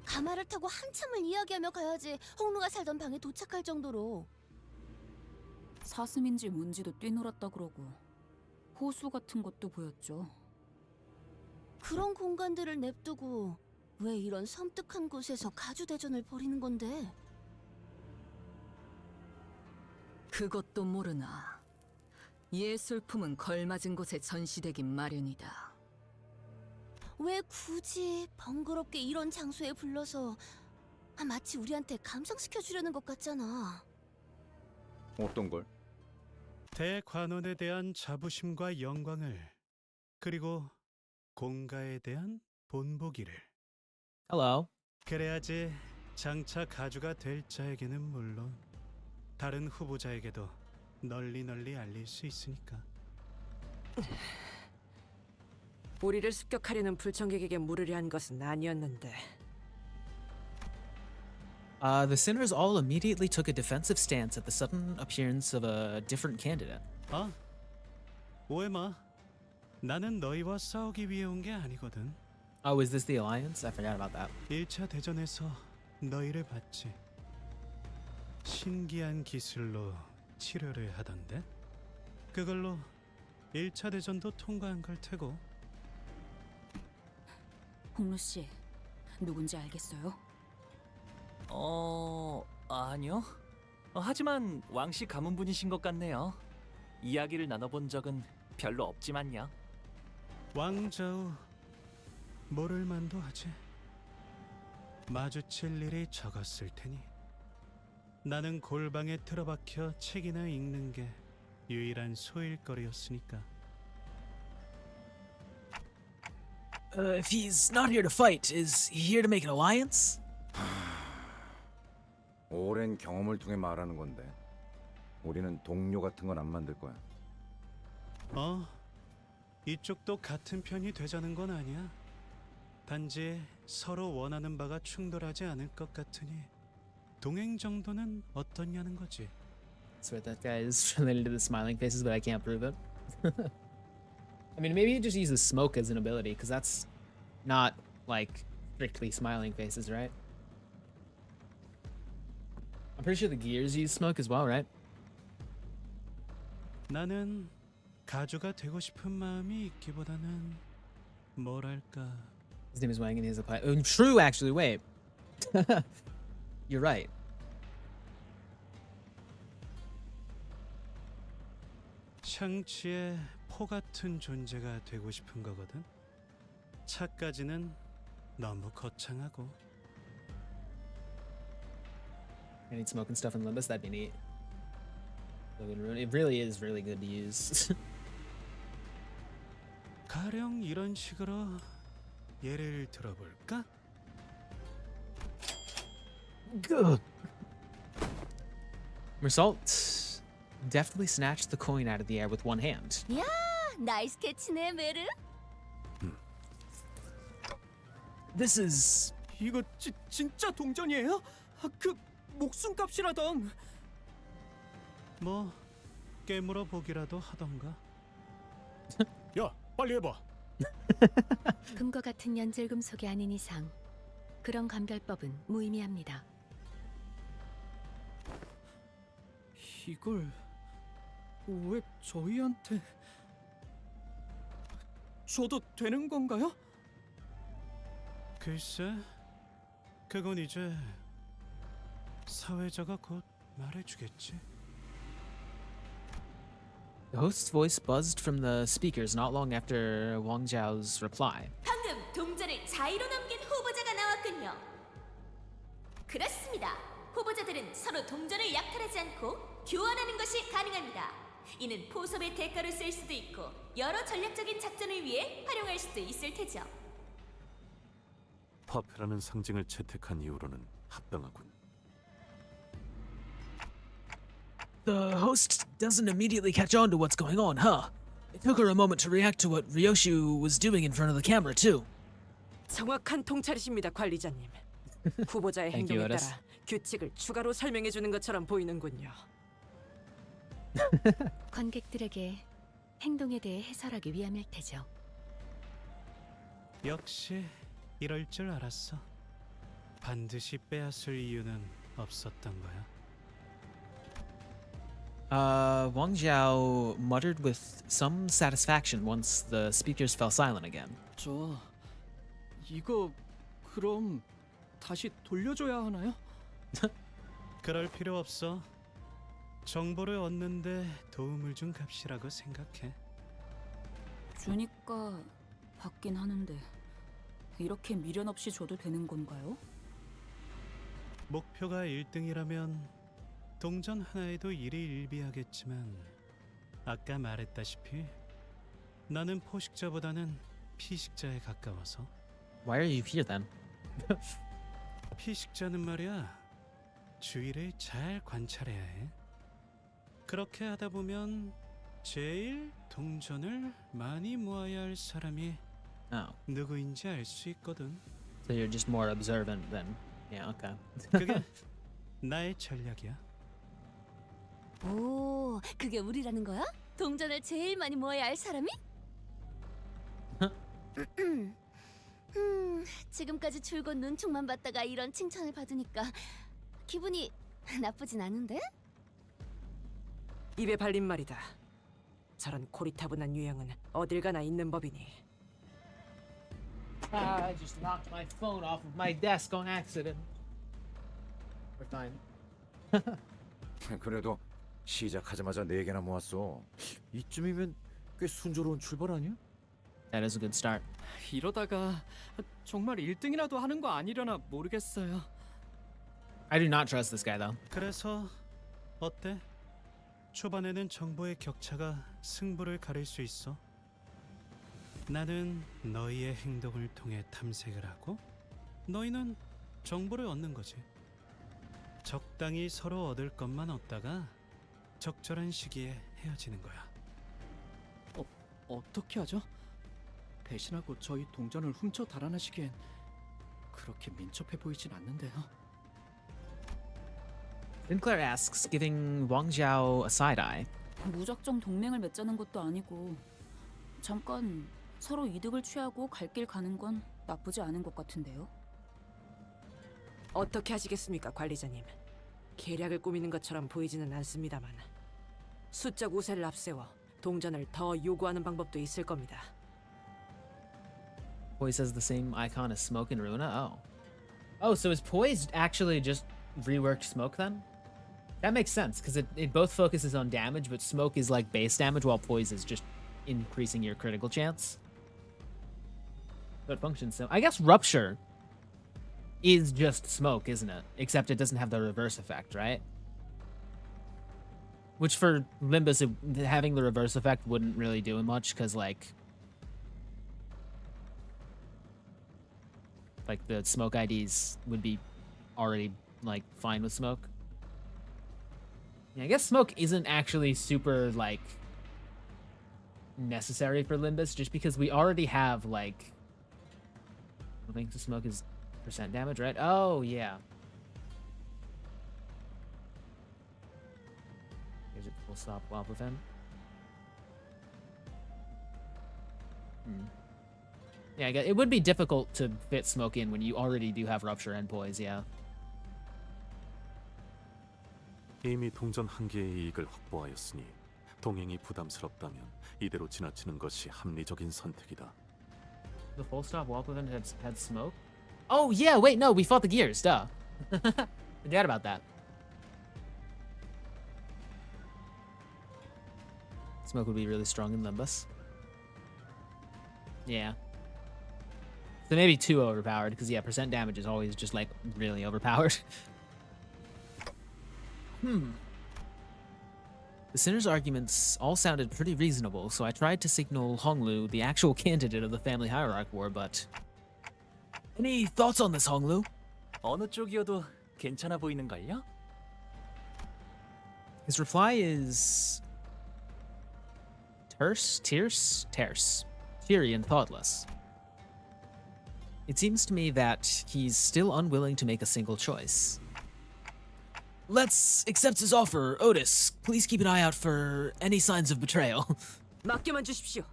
가마를 타고 한참을 이야기하며 가야지 홍루가 살던 방에 도착할 정도로. 사슴인지 뭔지도 뛰놀았다 그러고 호수 같은 것도 보였죠. 그런 공간들을 냅두고 왜 이런 섬뜩한 곳에서 가주대전을 벌이는 건데? 그것도 모르나. 예술품은 걸맞은 곳에 전시되긴 마련이다. 왜 굳이 번거롭게 이런 장소에 불러서 마치 우리한테 감상시켜주려는 것 같잖아. 어떤 걸? 대관원에 대한 자부심과 영광을, 그리고 공가에 대한 본보기를. Hello. 그래야지 장차 가주가 될 자에게는 물론 다른 후보자에게도 널리 알릴 수 있으니까. 우리를 습격하려는 불청객에게 물으려 한 것은 아니었는데. The sinners all immediately took a defensive stance at the sudden appearance of a different candidate. 아, 오해 마. 나는 너희와 싸우기 위해 온 게 아니거든. Oh, is this the alliance? I forgot about that. 1차 대전에서 너희를 봤지. 신기한 기술로 치료를 하던데. 그걸로 1차 대전도 통과한 걸 테고. 홍루 씨, 누군지 알겠어요? 아니요. 하지만 왕씨 가문분이신 것 같네요. 이야기를 나눠본 적은 별로 없지만요. 왕자우 모를 만도 하지. 마주칠 일이 적었을 테니. 나는 골방에 틀어박혀 책이나 읽는 게 유일한 소일거리였으니까. If he's not here to fight, is he here to make an alliance? 오랜 경험을 통해 말하는 건데 우리는 동료 같은 건 안 만들 거야. 이쪽도 같은 편이 되자는 건 아니야. 단지 서로 원하는 바가 충돌하지 않을 것 같으니 동행 정도는 어떻냐는 거지. So that guy is related to the smiling faces, but I can't prove it. I mean, maybe he just uses smoke as an ability, because that's not, like, strictly smiling faces, right? I'm pretty sure the gears use smoke as well, right? 나는 가주가 되고 싶은 마음이 있기보다는 뭐랄까. His name is Wang and he has a pipe. True, actually, wait. You're right. 샹치의 포 같은 존재가 되고 싶은 거거든. 차까지는 너무 거창하고. I need smoke and stuff in Limbus, that'd be neat. It really is really good to use. 가령 이런 식으로 예를 들어볼까? Good. Result deftly snatched the coin out of the air with one hand. 야, 나이스 캐치네, 메르. This is... 이거 진짜 동전이에요? 그 목숨값이라던. 뭐 깨물어 보기라도 하던가. 야, 빨리 해봐. 금과 같은 연질금속이 아닌 이상 그런 감별법은 무의미합니다. 이걸 왜 저희한테 줘도 되는 건가요? 글쎄, 그건 이제 사회자가 곧 말해주겠지. The host's voice buzzed from the speakers not long after Wang Zhao's reply. 방금 동전을 자의로 넘긴 후보자가 나왔군요. 그렇습니다. 후보자들은 서로 동전을 약탈하지 않고 교환하는 것이 가능합니다. 이는 포섭의 대가로 쓸 수도 있고 여러 전략적인 작전을 위해 활용할 수도 있을 테죠. 화폐라는 상징을 채택한 이후로는 합당하군. The host doesn't immediately catch on to what's going on, huh? It took her a moment to react to what Ryoshu was doing in front of the camera, too. 정확한 통찰이십니다, 관리자님. 후보자의 Thank you, 행동에 Otis. 따라 규칙을 추가로 설명해 주는 것처럼 보이는군요. 관객들에게 행동에 대해 해설하기 위함일 테죠. 역시 이럴 줄 알았어. 반드시 빼앗을 이유는 없었던 거야. Wang Jiao muttered with some satisfaction once the speakers fell silent again. 저 이거 그럼 다시 돌려줘야 하나요? 그럴 필요 없어. 정보를 얻는데 도움을 준 값이라고 생각해. 주니까 받긴 하는데 이렇게 미련 없이 줘도 되는 건가요? 목표가 1등이라면 동전 하나에도 일희일비하겠지만 아까 말했다시피 나는 포식자보다는 피식자에 가까워서. Why are you here then? 피식자는 말이야 주위를 잘 관찰해야 해. 그렇게 하다 보면 제일 동전을 많이 모아야 할 사람이 누구인지 알 수 있거든. So you're just more observant than... Yeah, okay. 그게 나의 전략이야. 오, 그게 우리라는 거야? 동전을 제일 많이 모아야 할 사람이? 지금까지 줄곧 눈총만 봤다가 이런 칭찬을 받으니까 기분이 나쁘진 않은데? 입에 발린 말이다. 저런 고리타분한 유형은 어딜 가나 있는 법이니. I just knocked my phone off of my desk on accident. We're fine. 그래도 시작하자마자 4개나 모았어. 이쯤이면 꽤 순조로운 출발 아니야? That is a good start. 이러다가 정말 1등이라도 하는 거 아니려나 모르겠어요. I do not trust this guy though. 그래서 어때? 초반에는 정보의 격차가 승부를 가릴 수 있어. 나는 너희의 행동을 통해 탐색을 하고 너희는 정보를 얻는 거지. 적당히 서로 얻을 것만 얻다가 적절한 시기에 헤어지는 거야. 어떻게 하죠? 배신하고 저희 동전을 훔쳐 달아나시기엔 그렇게 민첩해 보이진 않는데요. Sinclair asks, giving Wang Jiao a side eye. 무작정 동맹을 맺자는 것도 아니고 잠깐 서로 이득을 취하고 갈 길 가는 건 나쁘지 않은 것 같은데요. 어떻게 하시겠습니까, 관리자님? 계략을 꾸미는 것처럼 보이지는 않습니다만 수적 우세를 앞세워 동전을 더 요구하는 방법도 있을 겁니다. Poise has the same icon as Smoke and Runa? Oh. Oh, so is Poise actually just reworked Smoke then? That makes sense, because it both focuses on damage, but Smoke is like base damage, while Poise is just increasing your critical chance. So it functions so... I guess Rupture is just Smoke, isn't it? Except it doesn't have the reverse effect, right? Which for Limbus, having the reverse effect wouldn't really do much, because like the Smoke IDs would be already like fine with Smoke. Yeah, I guess Smoke isn't actually super like necessary for Limbus, just because we already have like, I think the Smoke is % damage, right? Oh yeah. Here's it, full stop while prevent. Yeah, I guess it would be difficult to fit Smoke in when you already do have Rupture and Poise, yeah. 이미 동전 한 개의 이익을 확보하였으니 동행이 부담스럽다면 이대로 지나치는 것이 합리적인 선택이다. The full stop walk event had Smoke? Oh yeah, wait, no, we fought the gears, duh. Forgot about that. Smoke would be really strong in Limbus. Yeah. So maybe too overpowered, because yeah, % damage is always just like really overpowered. The Sinner's arguments all sounded pretty reasonable, so I tried to signal Honglu the actual candidate of the family hierarch war, but Any thoughts on this, Honglu? 어느 쪽이어도 괜찮아 보이는걸요? His reply is terse, cheery and thoughtless. It seems to me that he's still unwilling to make a single choice. Let's accept his offer. Otis, please keep an eye out for any signs of betrayal. 맡겨만 주십시오,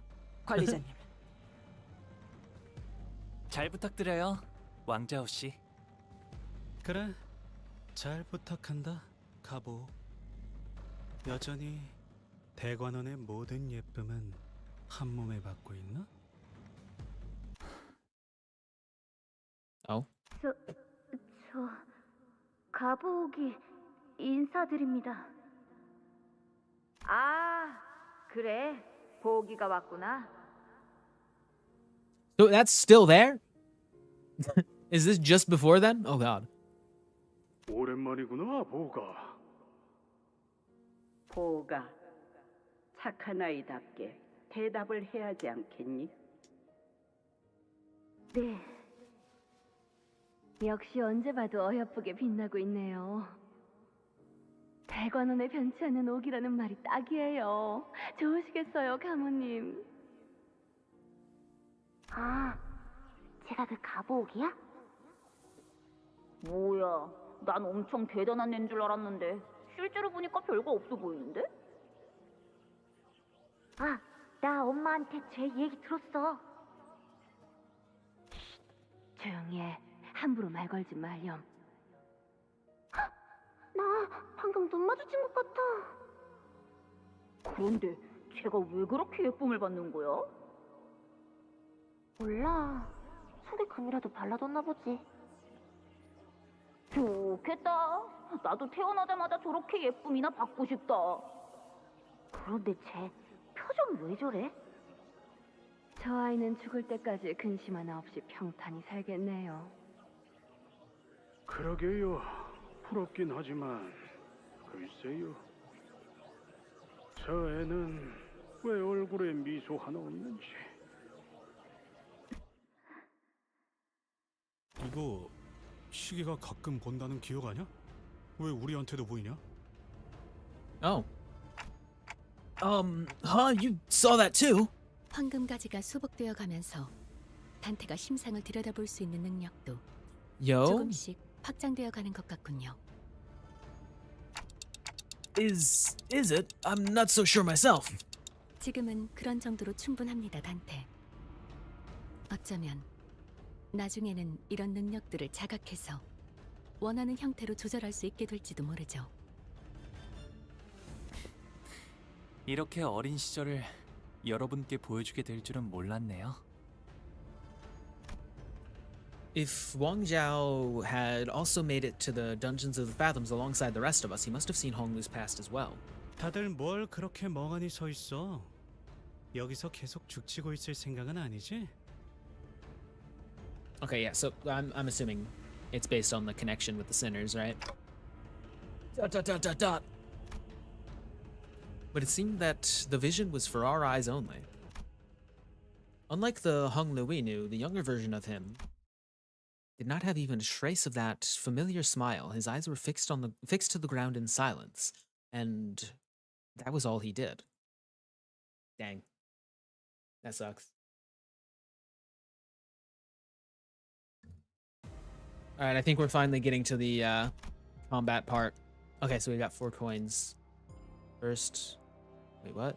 관리자님. 잘 부탁드려요, 왕자오 씨. 그래, 잘 부탁한다, 가보. 여전히 대관원의 모든 예쁨은 한 몸에 받고 있나? Oh. 저 가보기 인사드립니다. 아, 그래. 보기가 왔구나. So that's still there? Is this just before then? Oh god. 오랜만이구나, 보가. 보가 착한 아이답게 대답을 해야 하지 않겠니? 네. 역시 언제 봐도 어여쁘게 빛나고 있네요. 대관원에 변치 않는 옥이라는 말이 딱이에요. 좋으시겠어요, 가모님. 아, 제가 그 가보옥이야? 뭐야, 난 엄청 대단한 애인 줄 알았는데 실제로 보니까 별거 없어 보이는데? 아, 나 엄마한테 제 얘기 들었어. 조용히 해. 함부로 말 걸지 말렴. 나 방금 눈 마주친 것 같아. 그런데 제가 왜 그렇게 예쁨을 받는 거야? 몰라. 속에 금이라도 발라뒀나 보지. 좋겠다. 나도 태어나자마자 저렇게 예쁨이나 받고 싶다. 그런데 쟤 표정 왜 저래? 저 아이는 죽을 때까지 근심 하나 없이 평탄히 살겠네요. 그러게요. 부럽긴 하지만 글쎄요. 저 애는 왜 얼굴에 미소 하나 없는지. 이거 시계가 가끔 본다는 기억 아냐? 왜 우리한테도 보이냐? Oh. You saw that too? 황금가지가 수복되어 가면서 단테가 심상을 들여다볼 수 있는 능력도 Yo? 조금씩 확장되어 가는 것 같군요. Is it? I'm not so sure myself. 지금은 그런 정도로 충분합니다, 단테. 어쩌면 나중에는 이런 능력들을 자각해서 원하는 형태로 조절할 수 있게 될지도 모르죠. 이렇게 어린 시절을 여러분께 보여주게 될 줄은 몰랐네요. If Wang Zhao had also made it to the Dungeons of the Fathoms alongside the rest of us, he must have seen Honglu's past as well. 다들 뭘 그렇게 멍하니 서 있어? 여기서 계속 죽치고 있을 생각은 아니지? Okay, yeah, so I'm assuming it's based on the connection with the sinners, right? ... But it seemed that the vision was for our eyes only. Unlike the Honglu we knew, the younger version of him did not have even a trace of that familiar smile. His eyes were fixed to the ground in silence, and that was all he did. Dang. That sucks. Alright, I think we're finally getting to the combat part. Okay, so we got 4 coins. First... Wait, what?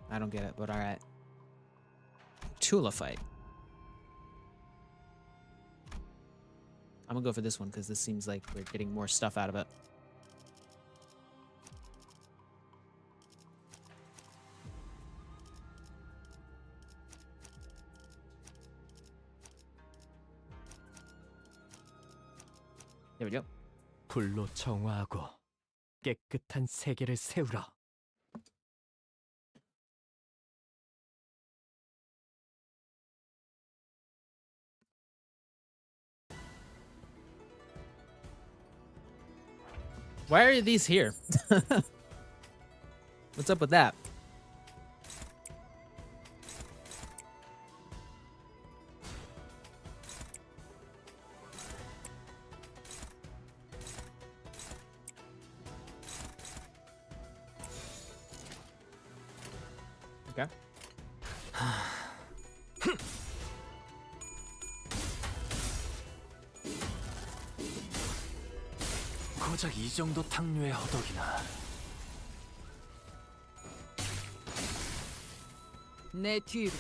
I don't get it, but alright. Tula fight. I'm gonna go for this one because this seems like we're getting more stuff out of it. There we go. 불로 정화하고 깨끗한 세계를 세우라. Why are these here? What's up with that? Okay. 고작 이 정도 탕류의 허덕이나. 내 뒤로.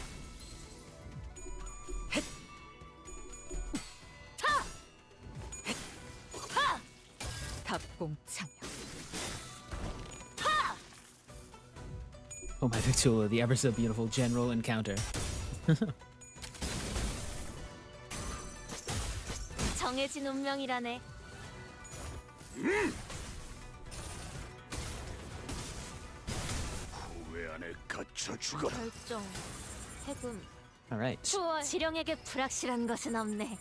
답공창. Oh my Victula, the ever so beautiful general encounter. 정해진 운명이라네. 후회 안에 갇혀 죽어라. 결정, 해금. All right. 초월. 지령에게 불확실한 것은 없네.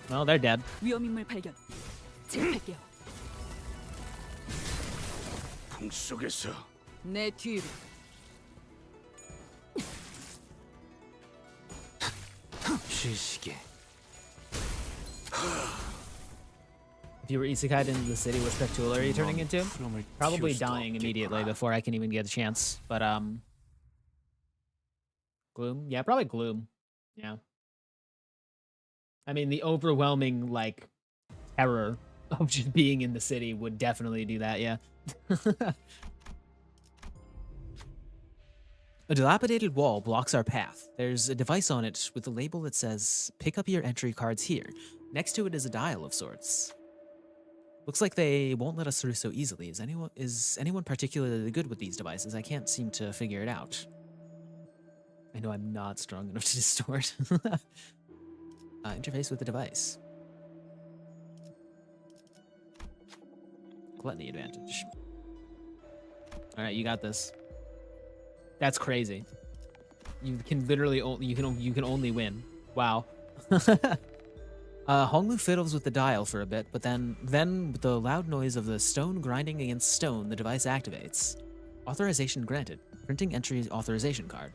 Well, they're dead. 위험인물 발견. 제압할게요. 풍속에서 내 뒤로. 쉬시게. If you were isekai'd into the city, what Spectula are you turning into? Probably dying immediately before I can even get a chance. But Gloom? Yeah, probably Gloom. Yeah. I mean, the overwhelming like terror of just being in the city would definitely do that, yeah. A dilapidated wall blocks our path. There's a device on it with a label that says, pick up your entry cards here. Next to it is a dial of sorts. Looks like they won't let us through so easily. Is anyone particularly good with these devices? I can't seem to figure it out. I know I'm not strong enough to distort. Interface with the device. Gluttony advantage. All right, you got this. That's crazy. You can literally only you can only win. Wow. Honglu fiddles with the dial for a bit, but then with the loud noise of the stone grinding against stone, the device activates. Authorization granted. Printing entry authorization card.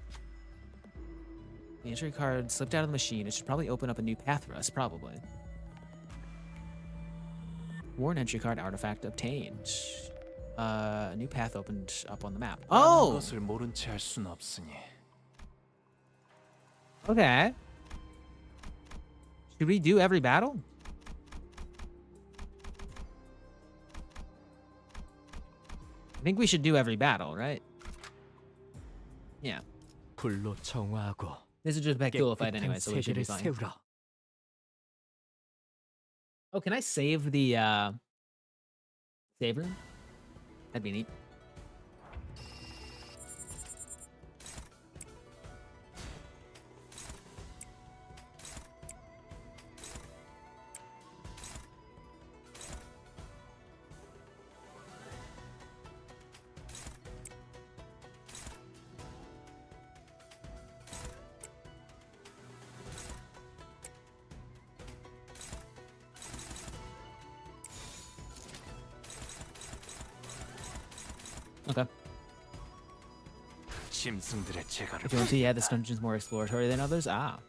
The entry card slipped out of the machine. It should probably open up a new path for us, probably. Worn entry card artifact obtained. A new path opened up on the map. Oh! 것을 모른 채 할 수는 없으니. Okay. Should we do every battle? I think we should do every battle, right? Yeah. 불로 정화하고. This is just Bactula fight anyway, so we should be fine. 세우라. Oh, can I save the save room? That'd be neat. Okay. 짐승들의 재갈을. If you want to, yeah, this dungeon's more exploratory than others. Ah.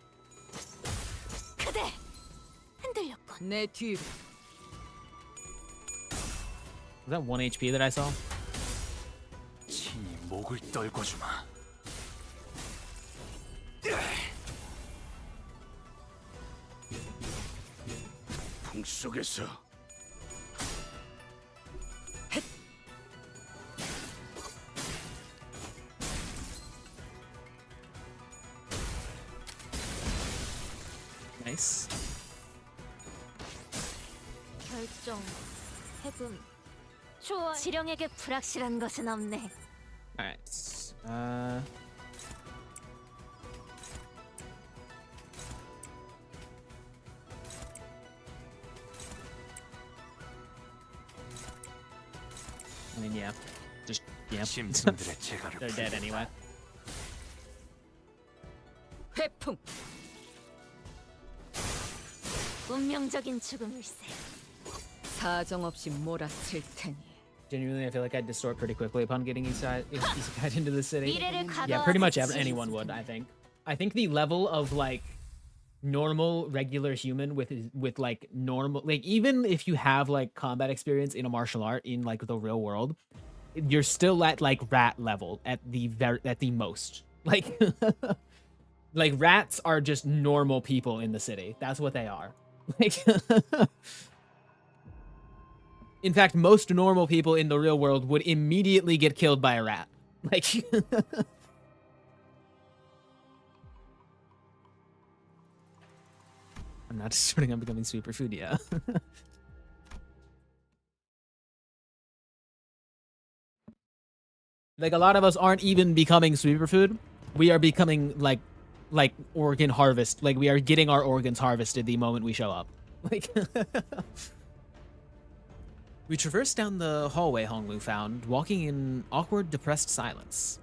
그대 흔들렸군. 내 뒤로. Was that 1 HP that I saw? 친히 목을 떨궈주마. 풍속에서 Nice. 결정, 해금. 초월. 지령에게 불확실한 것은 없네. Alright. I mean, yeah. Just, yeah. 짐승들의 재갈을. They're dead anyway. 회풍. 운명적인 죽음일세. 사정 없이 몰아칠 테니. Genuinely, I feel like I'd distort pretty quickly upon getting isekai'd into the city. 미래를 Yeah, pretty much 가둬야 anyone would, I think. I think the level of like normal regular human with like normal, like even if you have like combat experience in a martial art in like the real world, you're still at like rat level at the most. Like like rats are just normal people in the city. That's what they are. Like in fact, most normal people in the real world would immediately get killed by a rat. Like I'm not starting on becoming superfood, yeah. Like a lot of us aren't even becoming superfood. We are becoming like organ harvest. Like we are getting our organs harvested the moment we show up. Like we traversed down the hallway Honglu found, walking in awkward, depressed silence.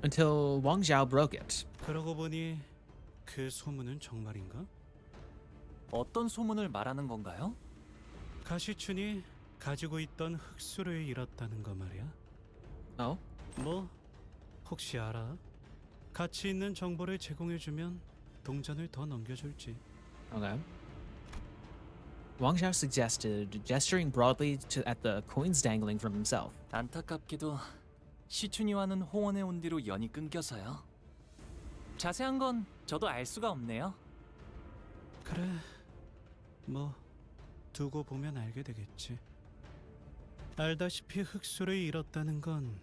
Until Wang Zhao broke it. 그러고 보니 그 소문은 정말인가? 어떤 소문을 말하는 건가요? 가시춘이 가지고 있던 흑수를 잃었다는 거 말이야. 어? 뭐 혹시 알아? 가치 있는 정보를 제공해주면 동전을 더 넘겨줄지. Okay. Wang Zhao suggested, gesturing broadly at the coins dangling from himself. 안타깝게도 시춘이와는 홍원에 온 뒤로 연이 끊겨서요. 자세한 건 저도 알 수가 없네요. 그래, 뭐 두고 보면 알게 되겠지. 알다시피 흑수를 잃었다는 건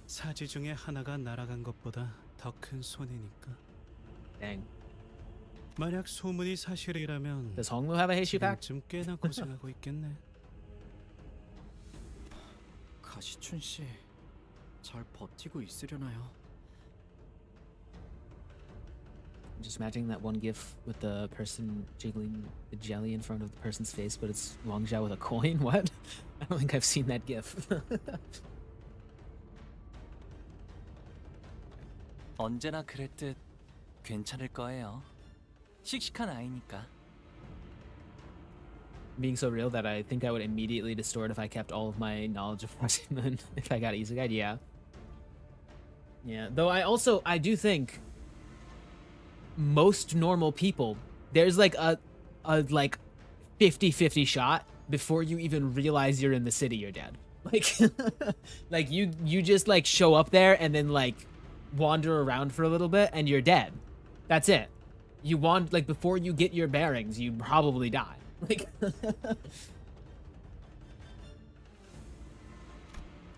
사지 중에 하나가 날아간 것보다 더 큰 손해니까. Dang. 만약 소문이 사실이라면 Does Honglu have a Heishu pack? 지금쯤 꽤나 고생하고 있겠네. 가시춘 씨, 잘 버티고 있으려나요? I'm just imagining that one gif with the person jiggling the jelly in front of the person's face, but it's Wang Zhao with a coin. What? I don't think I've seen that gif. 언제나 그랬듯 괜찮을 거예요. 씩씩한 아이니까. Being so real that I think I would immediately distort if I kept all of my knowledge of Rising Moon if I got Isekai. Yeah. Yeah. Though I do think most normal people, there's like a like 50-50 shot before you even realize you're in the city, you're dead. Like like you just like show up there and then like wander around for a little bit and you're dead. That's it. You want like before you get your bearings, you probably die. Like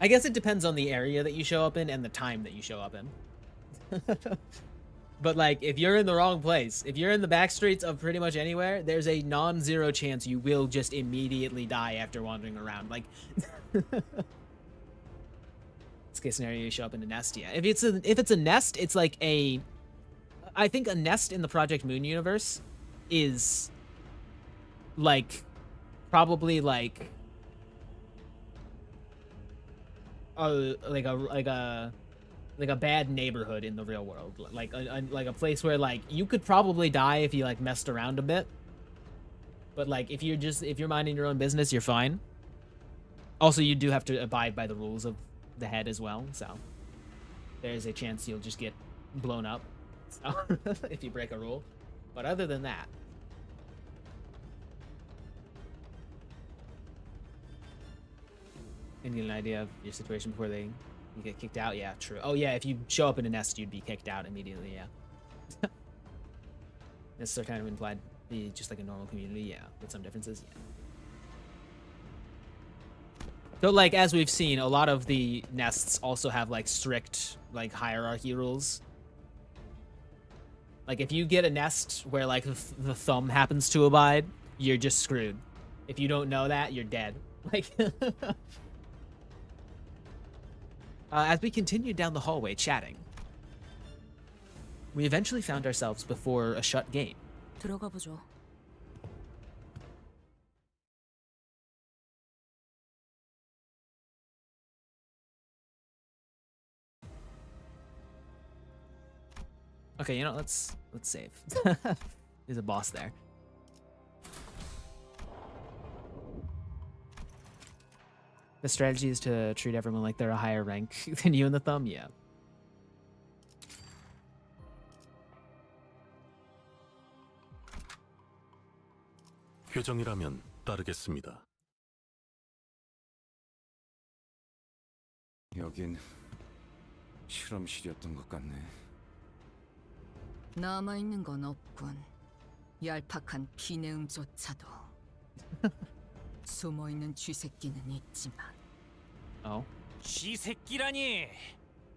I guess it depends on the area that you show up in and the time that you show up in. But like if you're in the wrong place, if you're in the back streets of pretty much anywhere, there's a non-zero chance you will just immediately die after wandering around. Like this case scenario, you show up in a nest. Yeah, if it's a nest, it's like I think a nest in the Project Moon universe is like probably like a bad neighborhood in the real world, like a place where like you could probably die if you like messed around a bit, but like if you're minding your own business, you're fine. Also, you do have to abide by the rules of the head as well, so there's a chance you'll just get blown up if you break a rule. But other than that, and get an idea of your situation before you get kicked out. Yeah, true. Oh yeah, if you show up in a nest, you'd be kicked out immediately. Yeah. Nests are kind of implied to be just like a normal community. Yeah, with some differences. Yeah. So like as we've seen, a lot of the nests also have like strict like hierarchy rules. Like if you get a nest where like the thumb happens to abide, you're just screwed. If you don't know that, you're dead. Like as we continued down the hallway chatting, we eventually found ourselves before a shut gate. 들어가 보죠. Okay, you know, let's save. There's a boss there. The strategy is to treat everyone like they're a higher rank than you in the thumb, yeah. 표정이라면 따르겠습니다. 여긴 실험실이었던 것 같네. 남아있는 건 없군. 얄팍한 비내음조차도. 숨어있는 쥐새끼는 있지만. 쥐새끼라니.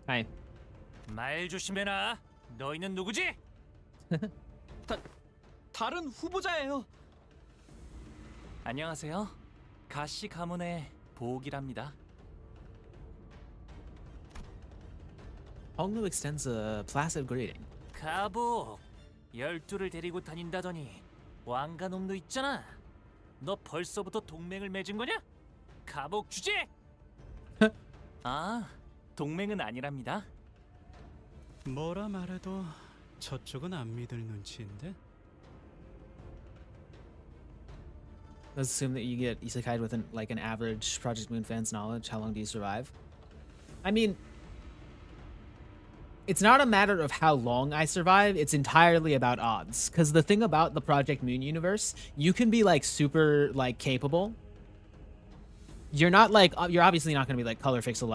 Hi. 말 조심해라. 너희는 누구지? 다른 후보자예요. 안녕하세요. 가시 가문의 보옥이랍니다. Hongnu extends a placid greeting. 가복. 12를 데리고 다닌다더니 왕가놈도 있잖아. 너 벌써부터 동맹을 맺은 거냐? 가복 주제? 아, 동맹은 아니랍니다. 뭐라 말해도 저쪽은 안 믿을 눈치인데. Let's assume that you get isekai'd with an average Project Moon fan's knowledge. How long do you survive? I mean, it's not a matter of how long I survive. It's entirely about odds. Because the thing about the Project Moon universe, you can be like super like capable. You're not like, you're obviously not going to be like color fixer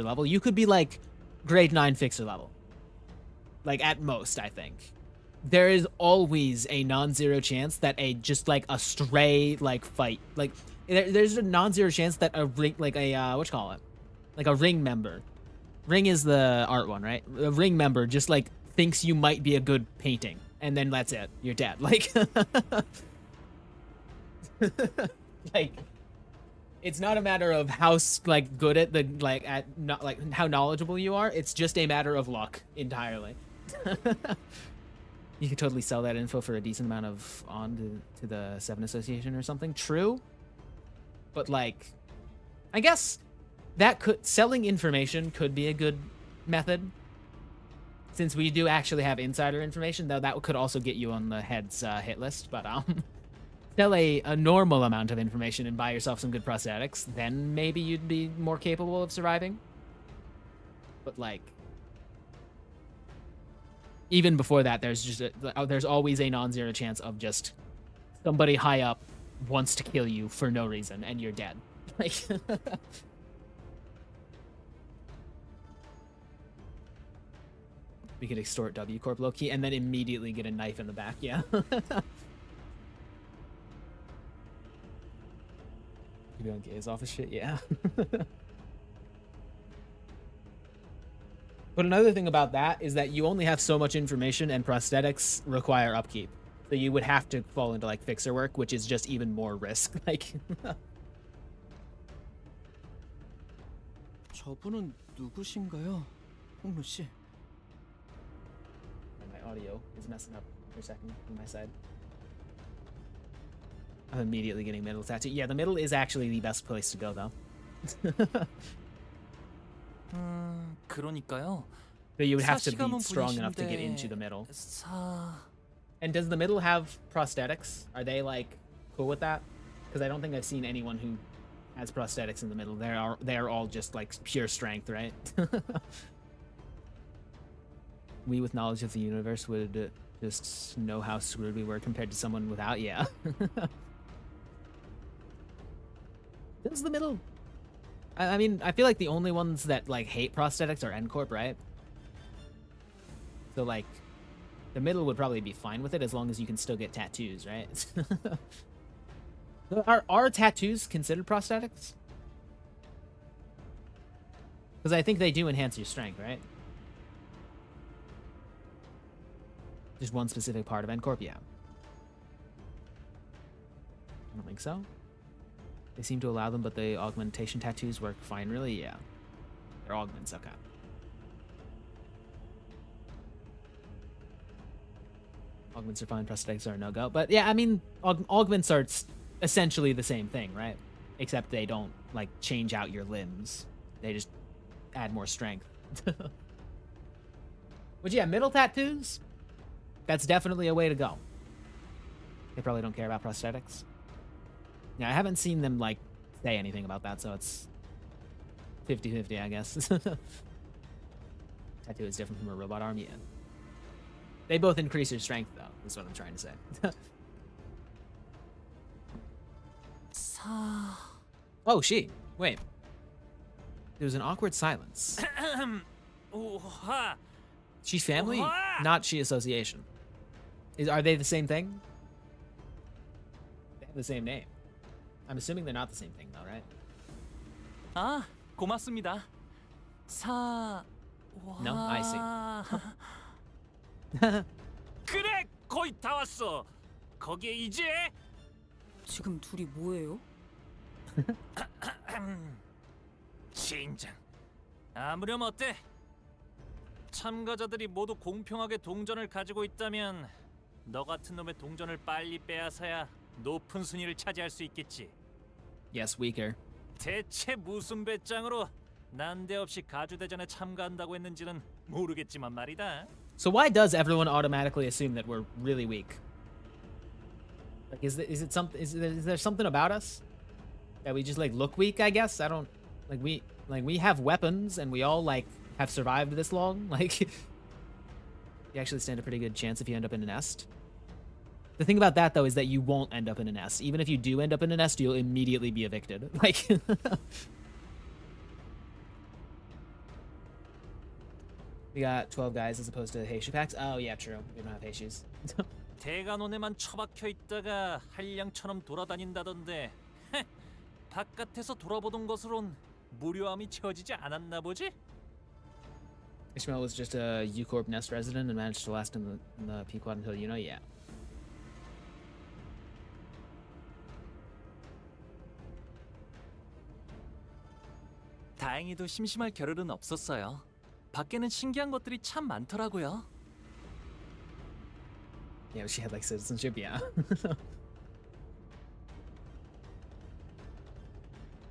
level. You could be like grade 9 fixer level. Like at most, I think. There is always a non-zero chance that just like a stray like fight, like there's a non-zero chance that a ring, like a whatchamacallit, like a ring member. Ring is the art one, right? A ring member just like thinks you might be a good painting, and then that's it. You're dead. Like, like, it's not a matter of how like good at the not like how knowledgeable you are. It's just a matter of luck entirely. You could totally sell that info for a decent amount of to the Seven Association or something. True, but like, I guess that selling information could be a good method, since we do actually have insider information. Though that could also get you on the head's hit list. But sell a normal amount of information and buy yourself some good prosthetics, then maybe you'd be more capable of surviving. But like, even before that, there's always a non-zero chance of just somebody high up wants to kill you for no reason and you're dead. Like, we could extort W Corp low-key and then immediately get a knife in the back. Yeah. You be on Gaze office shit. Yeah. But another thing about that is that you only have so much information, and prosthetics require upkeep. So you would have to fall into like fixer work, which is just even more risk. Like, 저분은 누구신가요, 홍루 씨? my audio is messing up for a second on my side. I'm immediately getting middle tattoo. Yeah, the middle is actually the best place to go, though. 그러니까요. But you would have to be strong enough to get into the middle. And does the middle have prosthetics? Are they like cool with that? Because I don't think I've seen anyone who has prosthetics in the middle. They are all just like pure strength, right? We with knowledge of the universe would just know how screwed we were compared to someone without. Yeah. Does the middle? I mean, I feel like the only ones that like hate prosthetics are N Corp, right? So like, the middle would probably be fine with it as long as you can still get tattoos, right? Are tattoos considered prosthetics? Because I think they do enhance your strength, right? Just one specific part of N Corp, yeah. I don't think so. They seem to allow them, but the augmentation tattoos work fine, really? Yeah. They're augments, okay. Augments are fine, prosthetics are a no-go. But yeah, I mean, augments are essentially the same thing, right? Except they don't, like, change out your limbs. They just add more strength. But yeah, middle tattoos, that's definitely a way to go. They probably don't care about prosthetics. Yeah, I haven't seen them, like, say anything about that, so it's 50-50, I guess. Tattoo is different from a robot arm, yeah. They both increase your strength, though, is what I'm trying to say. Oh, she. Wait. There was an awkward silence. She family, not she association. Are they the same thing? They have the same name. I'm assuming they're not the same thing, though, right? 아, 고맙습니다. 사... No, I see. 그래, 거의 다 왔어. 거기에 이제 지금 둘이 뭐예요? 진장. 아무렴 어때? 참가자들이 모두 공평하게 동전을 가지고 있다면 너 같은 놈의 동전을 빨리 빼앗아야 높은 순위를 차지할 수 있겠지. Yes, weaker. 대체 무슨 배짱으로 난데없이 가주대전에 참가한다고 했는지는 모르겠지만 말이다. So why does everyone automatically assume that we're really weak? Like, is there something about us that we just like look weak? I guess I don't like we have weapons and we all like have survived this long. Like, you actually stand a pretty good chance if you end up in a nest. The thing about that though is that you won't end up in a nest. Even if you do end up in a nest, you'll immediately be evicted. Like. We got 12 guys as opposed to Heishu packs. Oh yeah, true. We don't have Heishus. 대관원에만 처박혀 있다가 한량처럼 돌아다닌다던데. 바깥에서 돌아보던 것으론 무료함이 채워지지 않았나 보지? Ishmael was just a U-Corp nest resident and managed to last in the Pequod until yeah. 다행히도 심심할 겨를은 없었어요. 밖에는 신기한 것들이 참 많더라고요. Yeah, she had like citizenship, yeah.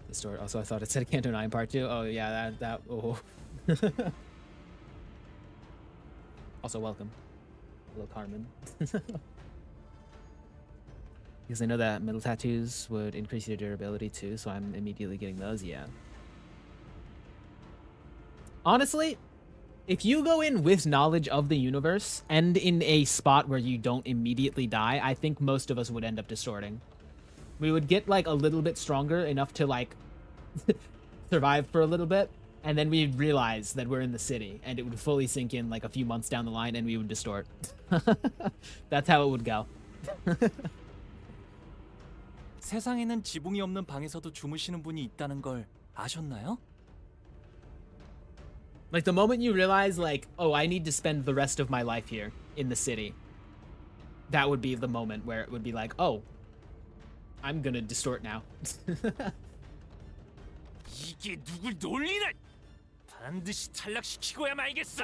The story. Also, I thought it said Canto 9 Part 2. Oh yeah, that. Oh. Also, welcome. Hello, Carmen. Because I know that metal tattoos would increase your durability too, so I'm immediately getting those. Yeah. Honestly, if you go in with knowledge of the universe and in a spot where you don't immediately die, I think most of us would end up distorting. We would get like a little bit stronger enough to like survive for a little bit, and then we'd realize that we're in the city, and it would fully sink in like a few months down the line, and we would distort. That's how it would go. 세상에는 지붕이 없는 방에서도 주무시는 분이 있다는 걸 아셨나요? Like the moment you realize like, oh, I need to spend the rest of my life here in the city, that would be the moment where it would be like, oh, I'm gonna distort now. 이게 누굴 놀리나? 반드시 탈락시키고야 말겠어.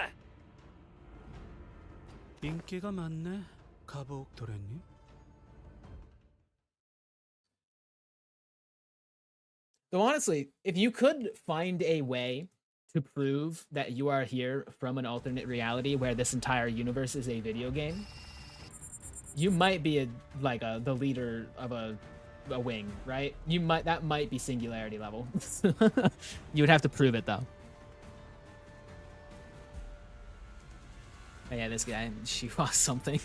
인기가 많네, 가복 도련님. So honestly, if you could find a way to prove that you are here from an alternate reality where this entire universe is a video game, you might be the leader of a wing, right? That might be singularity level. You would have to prove it though. Oh, yeah, this guy, she was something.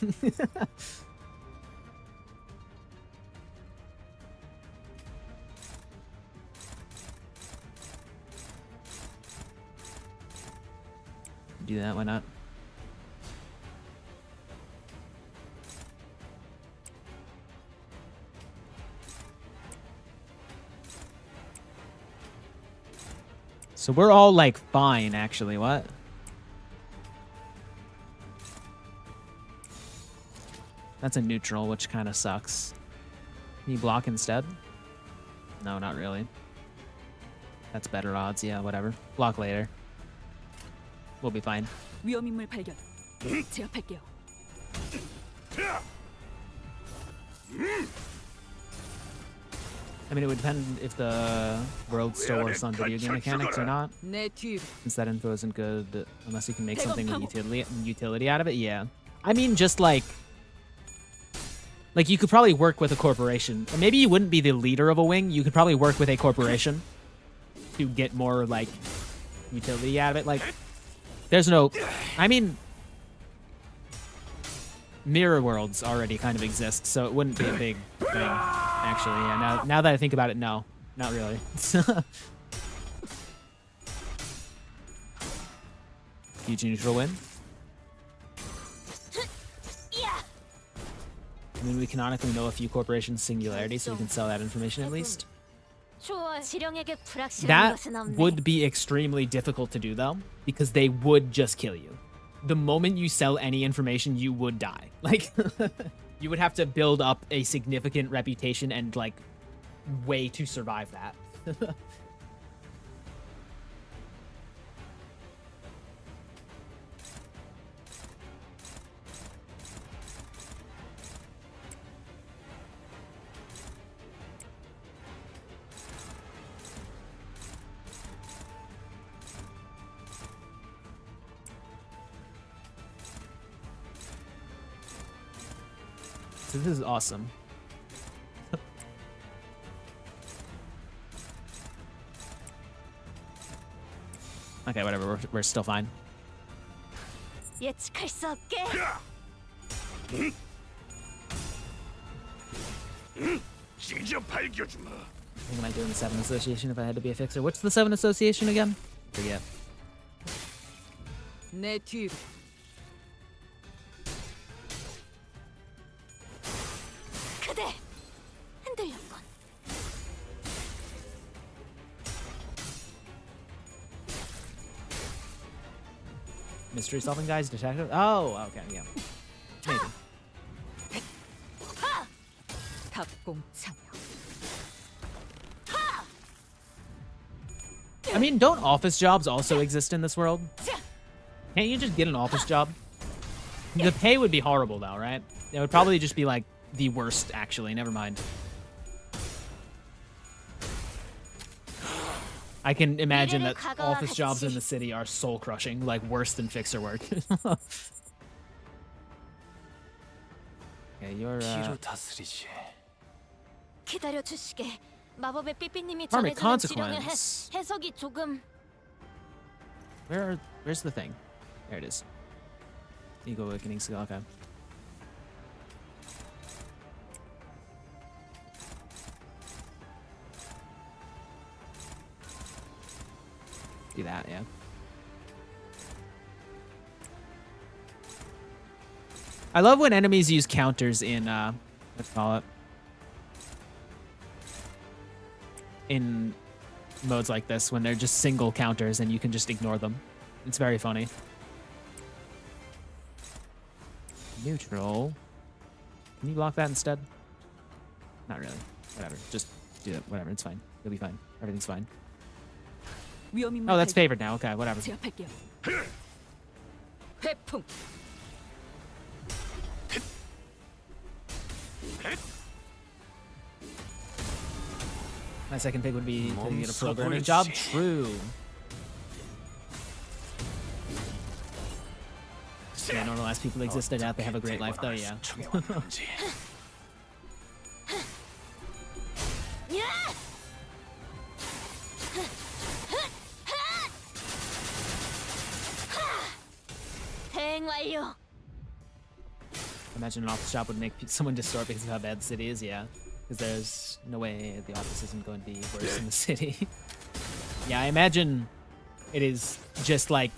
Do that, why not? So we're all like fine, actually. What? That's a neutral, which kind of sucks. Can you block instead? No, not really. That's better odds. Yeah, whatever. Block later. We'll be fine. 위험인물 발견. 제압할게요. I mean, it would depend if the world still works on video game mechanics or not. Since that info isn't good unless you can make something with utility out of it. Yeah. I mean, just like you could probably work with a corporation. Or maybe you wouldn't be the leader of a wing. You could probably work with a corporation to get more like utility out of it. Like, there's no, I mean, mirror worlds already kind of exist, so it wouldn't be a big thing, actually. Yeah, now that I think about it, no. Not really. Huge neutral win. I mean, we canonically know a few corporations' singularity, so we can sell that information at least. That would be extremely difficult to do, though, because they would just kill you. The moment you sell any information, you would die. Like, you would have to build up a significant reputation and, like, way to survive that. So this is awesome. Okay, whatever. We're still fine. 예측할 수 없게. I think I might do in the 7 Association if I had to be a fixer. What's the 7 Association again? Forget. 내 뒤로. 그대 흔들렸군. Mystery solving guys, detective. Oh, okay, yeah. Maybe. I mean, don't office jobs also exist in this world? Can't you just get an office job? The pay would be horrible though, right? It would probably just be like the worst, actually. Never mind. I can imagine that office jobs in the city are soul-crushing, like worse than fixer work. Okay, you're 기다려 주시게. 마법의 삐삐님이 Karmic 전해주는 지령의 consequence. 해석이 조금. Where's the thing? There it is. Ego awakening skill. Okay. Do that, yeah. I love when enemies use counters in let's call it. In modes like this, when they're just single counters and you can just ignore them. It's very funny. Neutral. Can you block that instead? Not really. Whatever. Just do it. Whatever. It's fine. You'll be fine. Everything's fine. Oh, that's favored now. Okay, whatever. 제압할게요. 회풍. My second pick would be to get a programming job. True. Yeah, normal ass people exist. I doubt they have a great life though, yeah. 대행 완료. Imagine an office job would make someone distort because of how bad the city is, yeah. Because there's no way the office isn't going to be worse than the city. Yeah, I imagine it is just like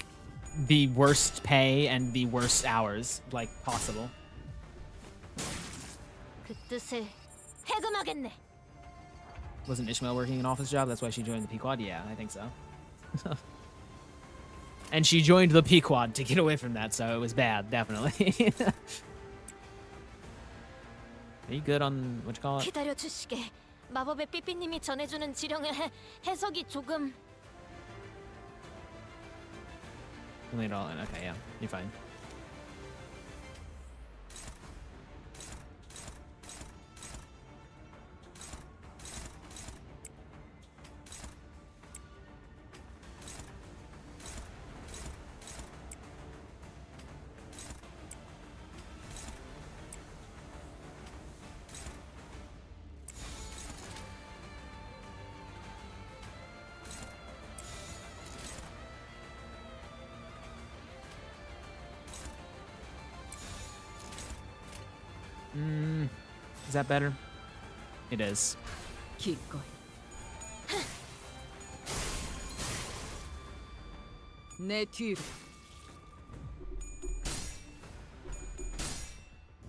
the worst pay and the worst hours, like, possible. 그 뜻을 해금하겠네. Wasn't Ishmael working an office job? That's why she joined the Pequod? Yeah, I think so. And she joined the Pequod to get away from that, so it was bad, definitely. Are you good on what you call it? 기다려 주시게. 마법의 삐삐님이 전해주는 지령의 해석이 조금. Only it all in. Okay, yeah, you're fine. Is that better? It is. 기꺼이. 내 뒤로.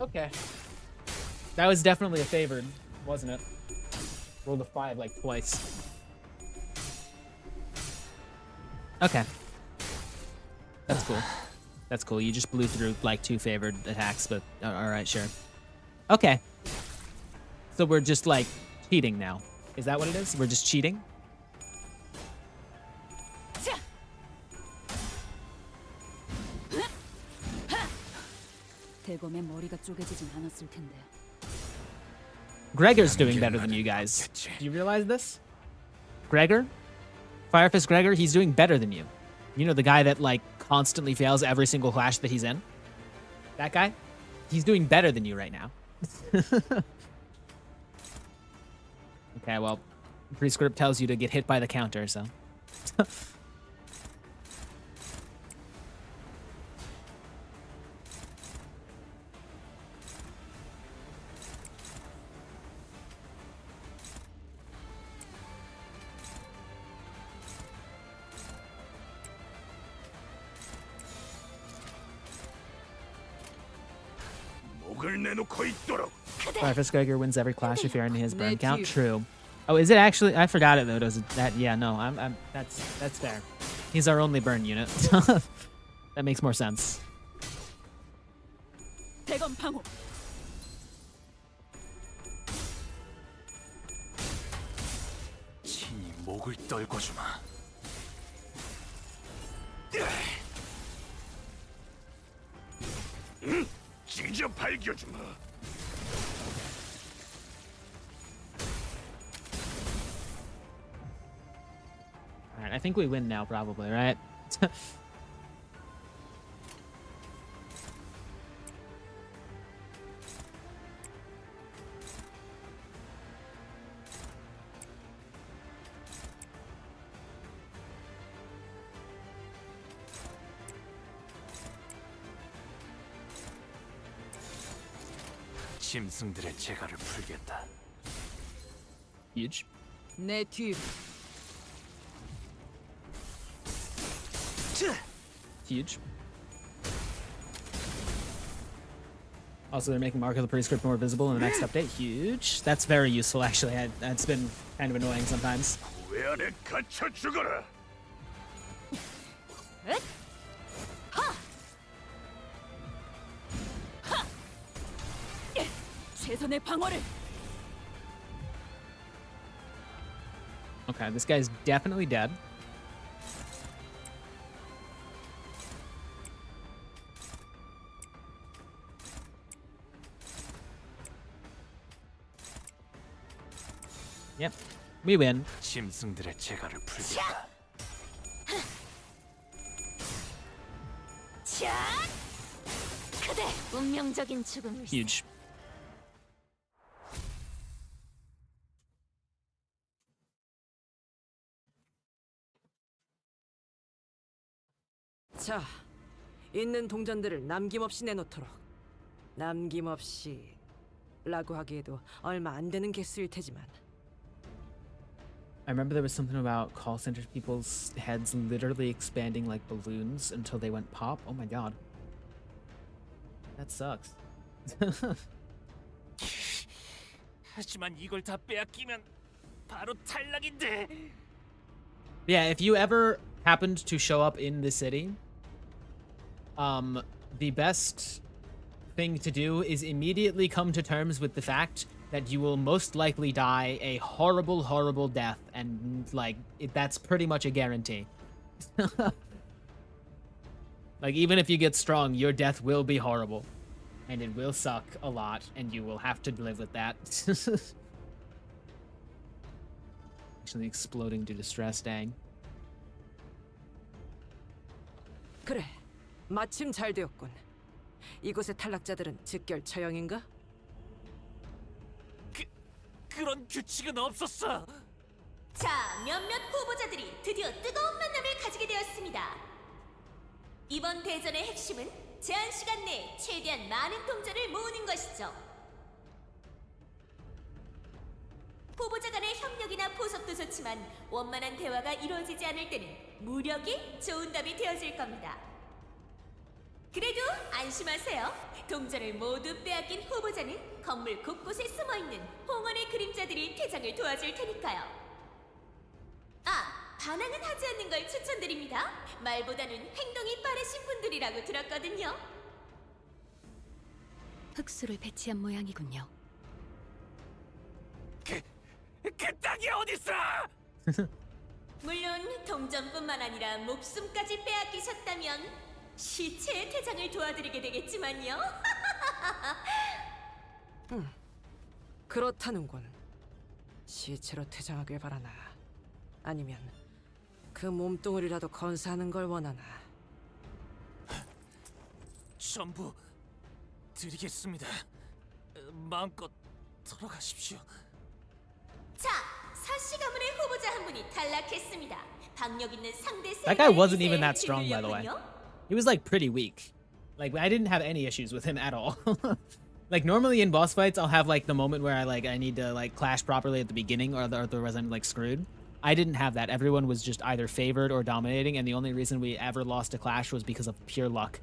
Okay. That was definitely a favored, wasn't it? Rolled a 5 like twice. Okay. That's cool. That's cool. You just blew through like 2 favored attacks, but alright, sure. Okay. So we're just like cheating now. Is that what it is? We're just cheating? 대검의 머리가 쪼개지진 않았을 텐데. Gregor's doing better than you guys. Do you realize this? Gregor? Firefist Gregor, he's doing better than you. You know, the guy that like constantly fails every single clash that he's in? That guy? He's doing better than you right now. Okay, well, prescript tells you to get hit by the counter, so. Firefist Gregor wins every clash if you're in his burn count. True. Oh, is it actually? I forgot it though. Does it that? Yeah, no. That's fair. He's our only burn unit. That makes more sense. 대검 방어. 친히 목을 떨궈주마. 찢어 발겨주마. Alright, I think we win now, probably, right? 짐승들의 재갈을 풀겠다. Huge. 내 뒤로. Huge. Also, they're making Mark of the Prescript more visible in the next update. Huge. That's very useful, actually. That's been kind of annoying sometimes. 왜 안에 갇혀 죽어라. 최선의 방어를. Okay, this guy's definitely dead. Yep, we win. 짐승들의 재갈을 풀겠다. 그대 운명적인 죽음을. Huge. 자, 있는 동전들을 남김없이 내놓도록. 남김없이 라고 하기에도 얼마 안 되는 개수일 테지만. I remember there was something about call center people's heads literally expanding like balloons until they went pop. Oh my god. That sucks. 하지만 이걸 다 빼앗기면 바로 탈락인데. Yeah, if you ever happened to show up in the city, the best thing to do is immediately come to terms with the fact that you will most likely die a horrible, horrible death, and like that's pretty much a guarantee. Like even if you get strong, your death will be horrible, and it will suck a lot, and you will have to live with that. Actually exploding due to stress, dang. 그래, 마침 잘 되었군. 이곳의 탈락자들은 즉결 처형인가? 그런 규칙은 없었어. 자, 몇몇 후보자들이 드디어 뜨거운 만남을 가지게 되었습니다. 이번 대전의 핵심은 제한 시간 내에 최대한 많은 동전을 모으는 것이죠. 후보자 간의 협력이나 포섭도 좋지만 하지만 원만한 대화가 이루어지지 않을 때는 무력이 좋은 답이 되어질 겁니다. 그래도 안심하세요. 동전을 모두 빼앗긴 후보자는 건물 곳곳에 숨어있는 홍원의 그림자들이 퇴장을 도와줄 테니까요. 아, 반항은 하지 않는 걸 추천드립니다. 말보다는 행동이 빠르신 분들이라고 들었거든요. 흑수를 배치한 모양이군요. 그 땅이 어딨어? 물론 동전뿐만 아니라 목숨까지 빼앗기셨다면 시체의 퇴장을 도와드리게 되겠지만요. 그렇다는군. 시체로 퇴장하길 바라나? 아니면 그 몸뚱이라도 건사하는 걸 원하나? 전부 드리겠습니다. 마음껏 들어가십시오. 자, 사시 가문의 후보자 한 분이 탈락했습니다. 박력 있는 상대 세 That guy wasn't 명의 even 기세에 that strong, by the way. 들렸군요. He was like pretty weak. Like I didn't have any issues with him at all. Like normally in boss fights, I'll have like the moment where I need to like clash properly at the beginning, or otherwise I'm like screwed. I didn't have that. Everyone was just either favored or dominating, and the only reason we ever lost a clash was because of pure luck.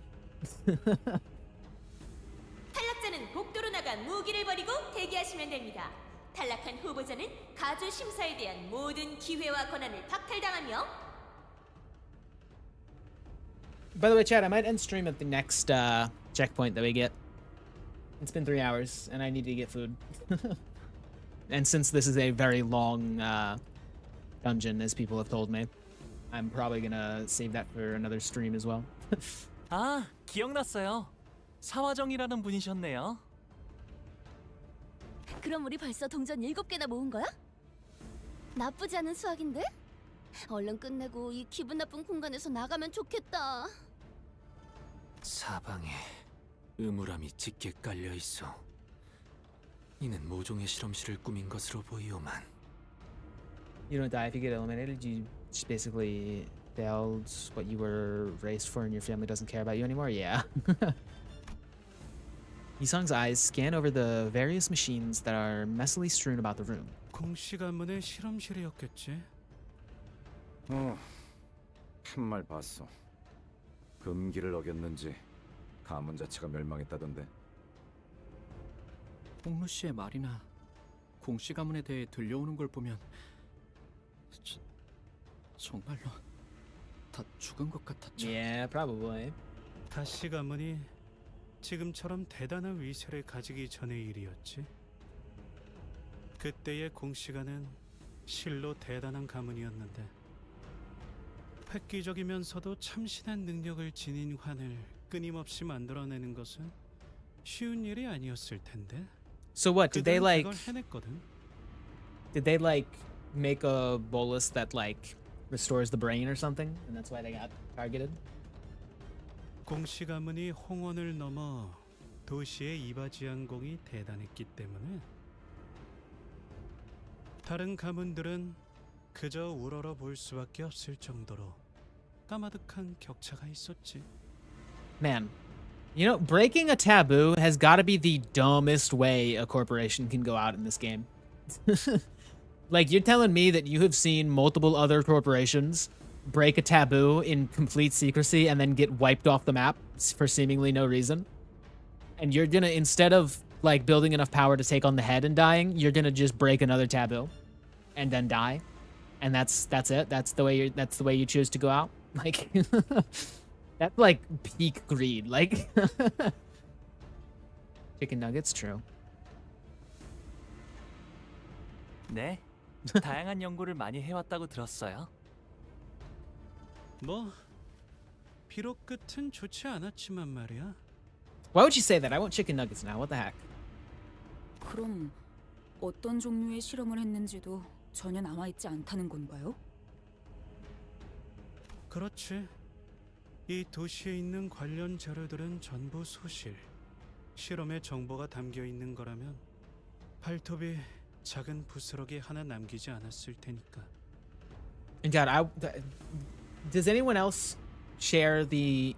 탈락자는 복도로 나가 무기를 버리고 대기하시면 됩니다. 탈락한 후보자는 가주 심사에 대한 모든 기회와 권한을 박탈당하며 By the way, Chad, I might end stream at the next checkpoint that we get. It's been 3 hours, and I need to get food. And since this is a very long dungeon, as people have told me, I'm probably gonna save that for another stream as well. 아, 기억났어요. 사화정이라는 분이셨네요. 그럼 우리 벌써 동전 7개나 모은 거야? 나쁘지 않은 수학인데? 얼른 끝내고 이 기분 나쁜 공간에서 나가면 좋겠다. 사방에 음울함이 짙게 깔려 있어. 이는 모종의 실험실을 꾸민 것으로 보이오만. You don't die if you get eliminated. You just basically failed what you were raised for, and your family doesn't care about you anymore. Yeah. Yisung's eyes scan over the various machines that are messily strewn about the room. 공씨 가문의 실험실이었겠지. 한 말 봤어. 금기를 어겼는지 가문 자체가 멸망했다던데. 홍루 씨의 말이나 공씨 가문에 대해 들려오는 걸 보면 정말로 다 죽은 것 같았죠. Yeah, probably. 다시 가문이 지금처럼 대단한 위세를 가지기 전의 일이었지. 그때의 공시가는 실로 대단한 가문이었는데 획기적이면서도 참신한 능력을 지닌 환을 끊임없이 만들어내는 것은 쉬운 일이 아니었을 텐데. So what did they like? 그걸 해냈거든. Did they like make a bolus that like restores the brain or something, and that's why they got targeted? 공시 가문이 홍원을 넘어 도시의 이바지항공이 대단했기 때문에 다른 가문들은 그저 우러러 볼 수밖에 없을 정도로 까마득한 격차가 있었지. Man, you know, breaking a taboo has got to be the dumbest way a corporation can go out in this game. Like, you're telling me that you have seen multiple other corporations break a taboo in complete secrecy and then get wiped off the map for seemingly no reason? And you're gonna, instead of like building enough power to take on the head and dying, you're gonna just break another taboo and then die? And that's it? That's the way you choose to go out? Like, that's like peak greed. Like, chicken nuggets, true. 네, 다양한 연구를 많이 해왔다고 들었어요. 뭐 비록 끝은 좋지 않았지만 말이야. Why would you say that? I want chicken nuggets now. What the heck? 그럼 어떤 종류의 실험을 했는지도 전혀 남아있지 않다는 건가요? 그렇지. 이 도시에 있는 관련 자료들은 전부 소실. 실험의 정보가 담겨 있는 거라면 발톱이 작은 부스러기 하나 남기지 않았을 테니까. And God, does anyone else share the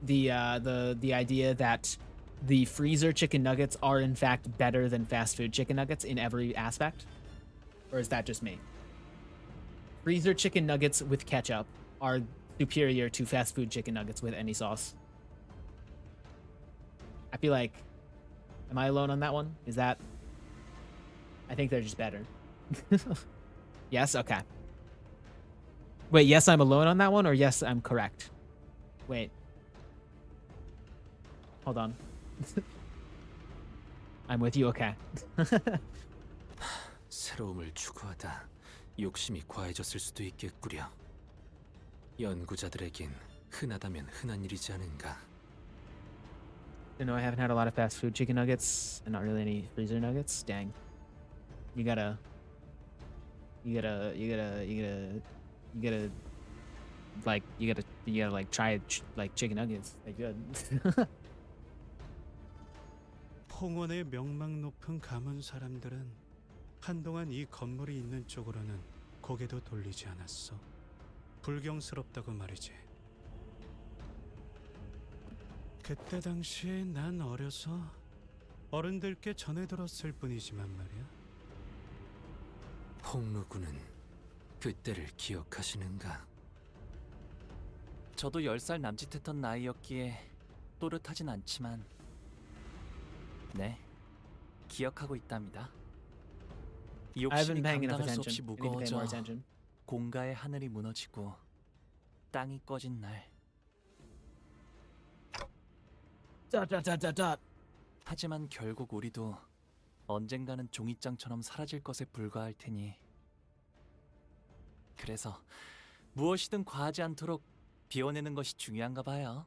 idea that the freezer chicken nuggets are in fact better than fast food chicken nuggets in every aspect? Or is that just me? freezer chicken nuggets with ketchup are superior to fast food chicken nuggets with any sauce. I feel like, am I alone on that one? Is that? I think they're just better. Yes? Okay. Wait, yes, I'm alone on that one, or yes, I'm correct? Wait. Hold on. I'm with you, okay. 새로움을 추구하다 욕심이 과해졌을 수도 있겠구려. 연구자들에겐 흔하다면 흔한 일이지 않은가. You know, I haven't had a lot of fast food chicken nuggets and not really any freezer nuggets. Dang. You gotta like try like chicken nuggets. They're good. 홍원의 명망 높은 가문 사람들은 한동안 이 건물이 있는 쪽으로는 고개도 돌리지 않았어. 불경스럽다고 말이지. 그때 당시에 난 어려서 어른들께 전해 들었을 뿐이지만 말이야. 홍루군은 그때를 기억하시는가? 저도 10살 남짓했던 나이였기에 또렷하진 않지만 네, 기억하고 있답니다. 이 I haven't 욕심이 been paying enough 감당할 수 attention. 없이 I need to pay 무거워져 more attention. 공가의 하늘이 무너지고 땅이 꺼진 날. 하지만 결국 우리도 언젠가는 종이장처럼 사라질 것에 불과할 테니 그래서 무엇이든 과하지 않도록 비워내는 것이 중요한가 봐요.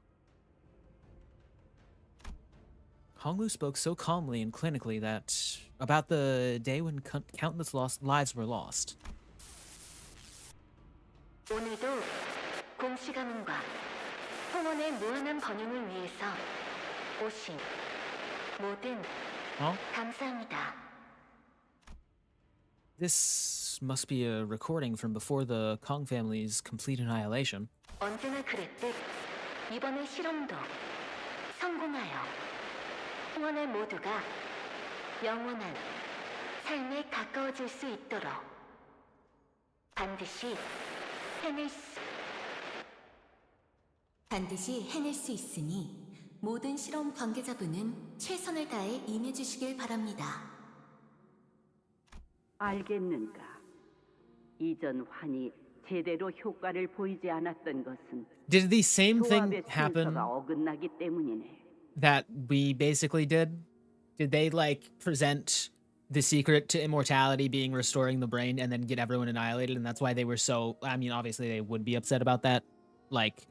Honglu spoke so calmly and clinically that about the day when countless lives were lost. 오늘도 공씨 가문과 홍원의 무한한 번영을 위해서 오신 모든 감사합니다. This must be a recording from before the Kong family's complete annihilation. 언제나 그랬듯 이번의 실험도 성공하여 홍원의 모두가 영원한 삶에 가까워질 수 있도록 반드시 해낼 수 있으니 모든 실험 관계자분은 최선을 다해 임해주시길 바랍니다. 알겠는가? 이전 환이 제대로 효과를 보이지 않았던 것은 Did the same thing 조합의 happen 순서가 어긋나기 때문이네. that we basically did? Did they like present the secret to immortality being restoring the brain and then get everyone annihilated, and that's why they were so, I mean, obviously they would be upset about that, like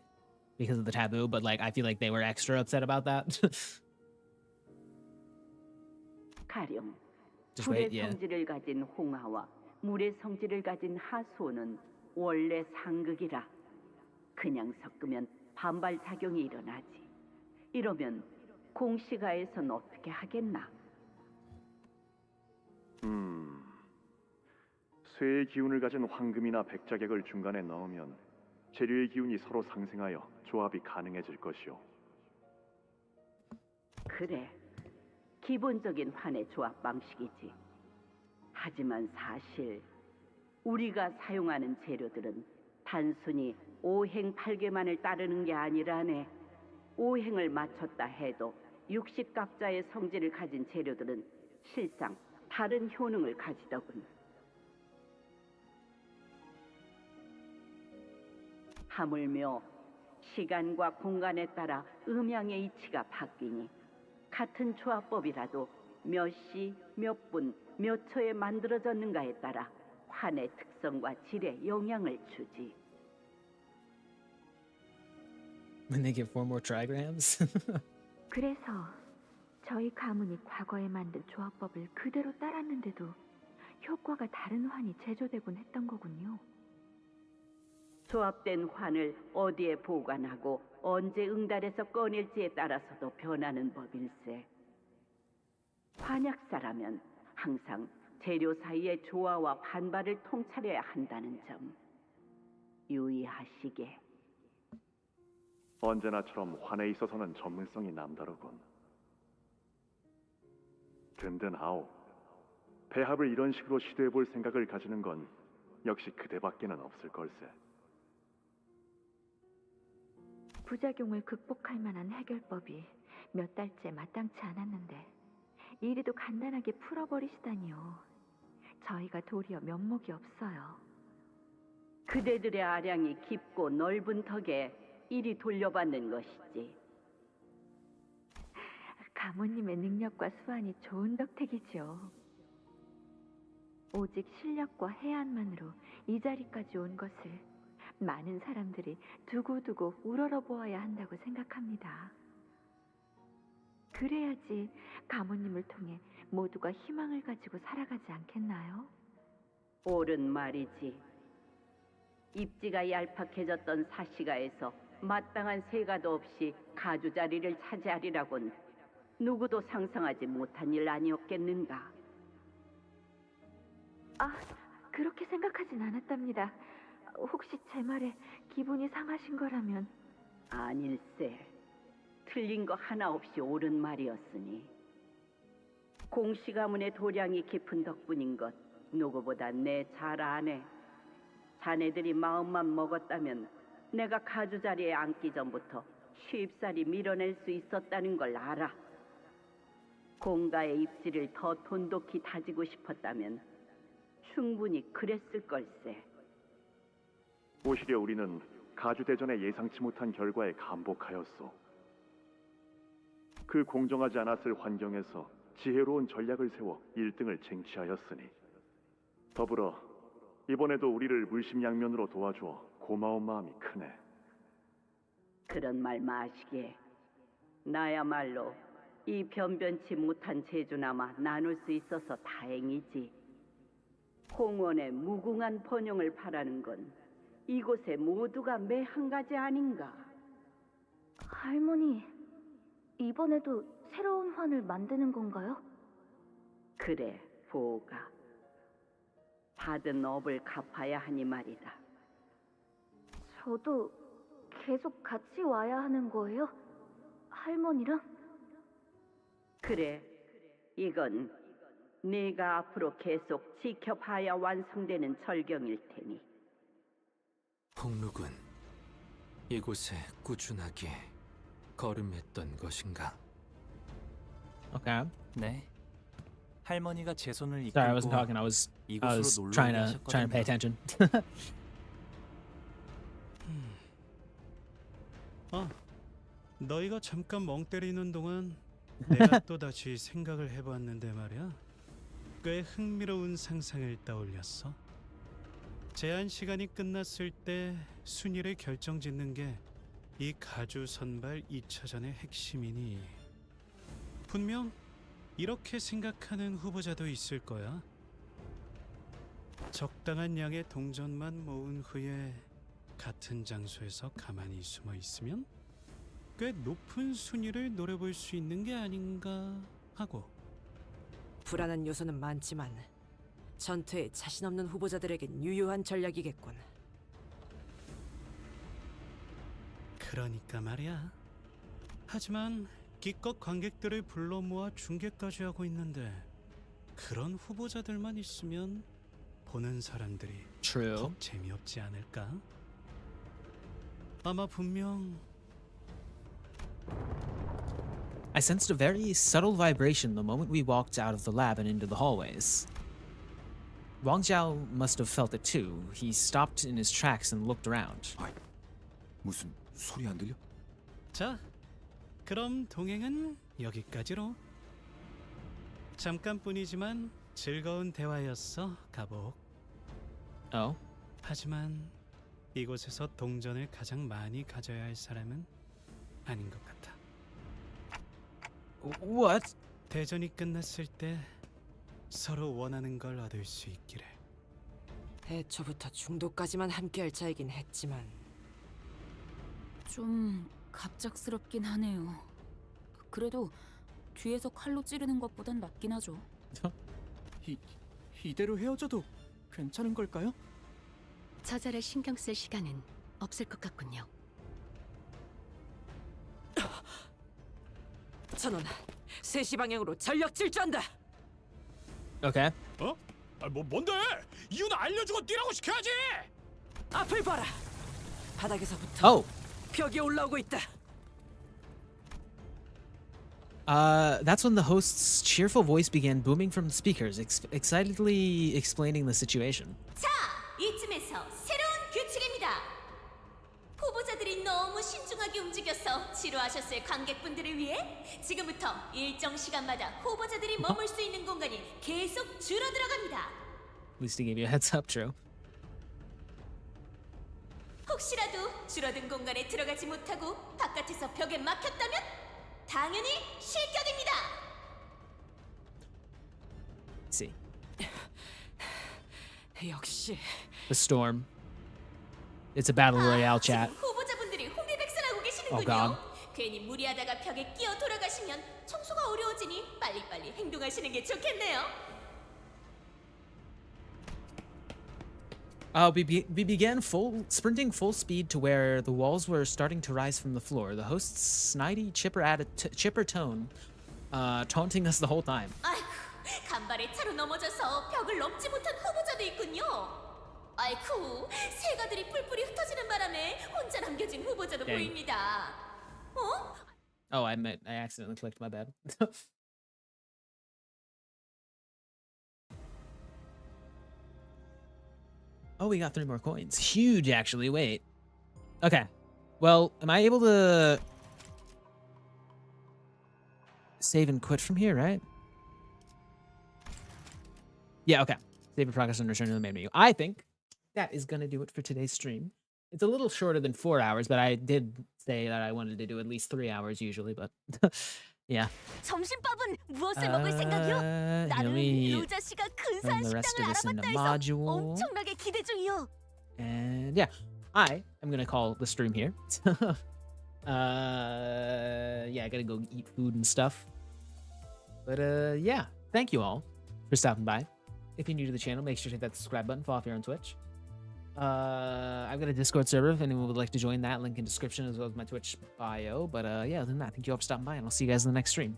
because of the taboo, but like I feel like they were extra upset about that. 가령 Just 불의 wait, yeah. 성질을 가진 홍하와 물의 성질을 가진 하수는 원래 상극이라 그냥 섞으면 반발 작용이 일어나지. 이러면 공시가에선 어떻게 하겠나? 쇠의 기운을 가진 황금이나 백자객을 중간에 넣으면 재료의 기운이 서로 상생하여 조합이 가능해질 것이오. 그래, 기본적인 환의 조합 방식이지. 하지만 사실 우리가 사용하는 재료들은 단순히 오행팔계만을 따르는 게 아니라네. 오행을 맞췄다 해도 육식갑자의 성질을 가진 재료들은 실상 다른 효능을 가지더군. 하물며 시간과 공간에 따라 음양의 이치가 바뀌니 같은 조합법이라도 몇 시, 몇 분, 몇 초에 만들어졌는가에 따라 환의 특성과 질에 영향을 주지. When they get 4 more trigrams? 그래서 저희 가문이 과거에 만든 조합법을 그대로 따랐는데도 효과가 다른 환이 제조되곤 했던 거군요. 조합된 환을 어디에 보관하고 언제 응달해서 꺼낼지에 따라서도 변하는 법일세. 환약사라면 항상 재료 사이의 조화와 반발을 통찰해야 한다는 점 유의하시게. 언제나처럼 환에 있어서는 전문성이 남다르군. 든든하오. 배합을 이런 식으로 시도해볼 생각을 가지는 건 역시 그대밖에는 없을 걸세. 부작용을 극복할 만한 해결법이 몇 달째 마땅치 않았는데 이리도 간단하게 풀어버리시다니요. 저희가 도리어 면목이 없어요. 그대들의 아량이 깊고 넓은 덕에 이리 돌려받는 것이지. 가모님의 능력과 수완이 좋은 덕택이죠. 오직 실력과 해안만으로 이 자리까지 온 것을 많은 사람들이 두고두고 우러러 보아야 한다고 생각합니다. 그래야지 가모님을 통해 모두가 희망을 가지고 살아가지 않겠나요? 옳은 말이지. 입지가 얄팍해졌던 사시가에서 마땅한 세가도 없이 가주 자리를 차지하리라곤 누구도 상상하지 못한 일 아니었겠는가. 아, 그렇게 생각하진 않았답니다. 혹시 제 말에 기분이 상하신 거라면. 아닐세. 틀린 거 하나 없이 옳은 말이었으니. 공씨 가문의 도량이 깊은 덕분인 것 누구보다 내 잘 아네. 자네들이 마음만 먹었다면 내가 가주 자리에 앉기 전부터 쉽사리 밀어낼 수 있었다는 걸 알아. 공가의 입지를 더 돈독히 다지고 싶었다면 충분히 그랬을 걸세. 오히려 우리는 가주대전에 예상치 못한 결과에 감복하였소. 그 공정하지 않았을 환경에서 지혜로운 전략을 세워 1등을 쟁취하였으니 더불어 이번에도 우리를 물심양면으로 도와주어 고마운 마음이 크네. 그런 말 마시게. 나야말로 이 변변치 못한 재주나마 나눌 수 있어서 다행이지. 홍원의 무궁한 번영을 바라는 건 이곳에 모두가 매 한 가지 아닌가. 할머니, 이번에도 새로운 환을 만드는 건가요? 그래, 보가. 받은 업을 갚아야 하니 말이다. 저도 계속 같이 와야 하는 거예요? 할머니랑? 그래, 이건 네가 앞으로 계속 지켜봐야 완성되는 절경일 테니. 폭룩은 이곳에 꾸준하게 걸음했던 것인가? Okay. 네. 할머니가 제 손을 Sorry, I wasn't 이끌고 talking. I was 이곳으로 놀러 trying 오게 to pay 하셨거든요. attention. 너희가 잠깐 멍 때리는 동안 내가 또 다시 생각을 해봤는데 말이야. 꽤 흥미로운 상상을 떠올렸어. 제한 시간이 끝났을 때 순위를 결정짓는 게 이 가주 선발 2차전의 핵심이니 분명 이렇게 생각하는 후보자도 있을 거야. 적당한 양의 동전만 모은 후에 같은 장소에서 가만히 숨어 있으면 꽤 높은 순위를 노려볼 수 있는 게 아닌가 하고. 불안한 요소는 많지만 전투에 자신 없는 후보자들에겐 유효한 전략이겠군. 그러니까 말이야. 하지만 기껏 관객들을 불러 모아 중계까지 하고 있는데 그런 후보자들만 있으면 보는 사람들이 더 재미없지 않을까? 아마 분명 I sensed a very subtle vibration the moment we walked out of the lab and into the hallways. Wang Jiao must have felt it too. He stopped in his tracks and looked around. 무슨 소리 안 들려? 자, 그럼 동행은 여기까지로. 잠깐뿐이지만 즐거운 대화였어, 가복. 하지만 이곳에서 동전을 가장 많이 가져야 할 사람은 아닌 것 같아. What? 대전이 끝났을 때 서로 원하는 걸 얻을 수 있기를. 애초부터 중도까지만 함께할 자이긴 했지만 좀 갑작스럽긴 하네요. 그래도 뒤에서 칼로 찌르는 것보단 낫긴 하죠. 이대로 헤어져도 괜찮은 걸까요? 저절에 신경 쓸 시간은 없을 것 같군요. 전원 3시 방향으로 전력 질주한다. Okay. 뭔데? 이유는 알려주고 뛰라고 시켜야지. 앞을 봐라. 바닥에서부터 Oh. 벽이 올라오고 있다. That's when the host's cheerful voice began booming from the speakers, excitedly explaining the situation. 자, 이쯤에서 새로운 규칙입니다. 후보자들이 너무 신중하게 움직여서 지루하셨을 관객분들을 위해 지금부터 일정 시간마다 후보자들이 머물 수 있는 공간이 계속 줄어들어갑니다. At least he gave you a heads up, true. 혹시라도 줄어든 공간에 들어가지 못하고 바깥에서 벽에 막혔다면 당연히 실격입니다. See. 역시 The storm. It's a battle royale chat. 지금 후보자분들이 혼비백산하고 계시는군요. Oh God. 괜히 무리하다가 벽에 끼어 돌아가시면 청소가 어려워지니 빨리빨리 행동하시는 게 좋겠네요. We began sprinting full speed to where the walls were starting to rise from the floor. The host's snidey, chipper tone, taunting us the whole time. 아이고, 간발의 차로 넘어져서 벽을 넘지 못한 후보자도 있군요. 아이쿠, 새가들이 뿔뿔이 흩어지는 바람에 혼자 남겨진 후보자도 Dang. 보입니다. 어? Oh, I accidentally clicked. My bad. Oh, we got 3 more coins. Huge, actually. Wait. Okay. Well, am I able to save and quit from here, right? Yeah, okay. Save your progress and return to the main menu. I think that is going to do it for today's stream. It's a little shorter than 4 hours, but I did say that I wanted to do at least 3 hours usually, but yeah. 점심밥은 무엇을 먹을 생각이요? 나는 로자 씨가 근사한 the rest 식당을 of this in the 알아봤다 해서 module. 엄청나게 기대 중이요. And yeah, I am going to call the stream here. Yeah, I got to go eat food and stuff. But yeah, thank you all for stopping by. If you're new to the channel, make sure to hit that subscribe button, follow if you're on Twitch. I've got a Discord server if anyone would like to join that. Link in description as well as my Twitch bio. But yeah, other than that, thank you all for stopping by, and I'll see you guys in the next stream.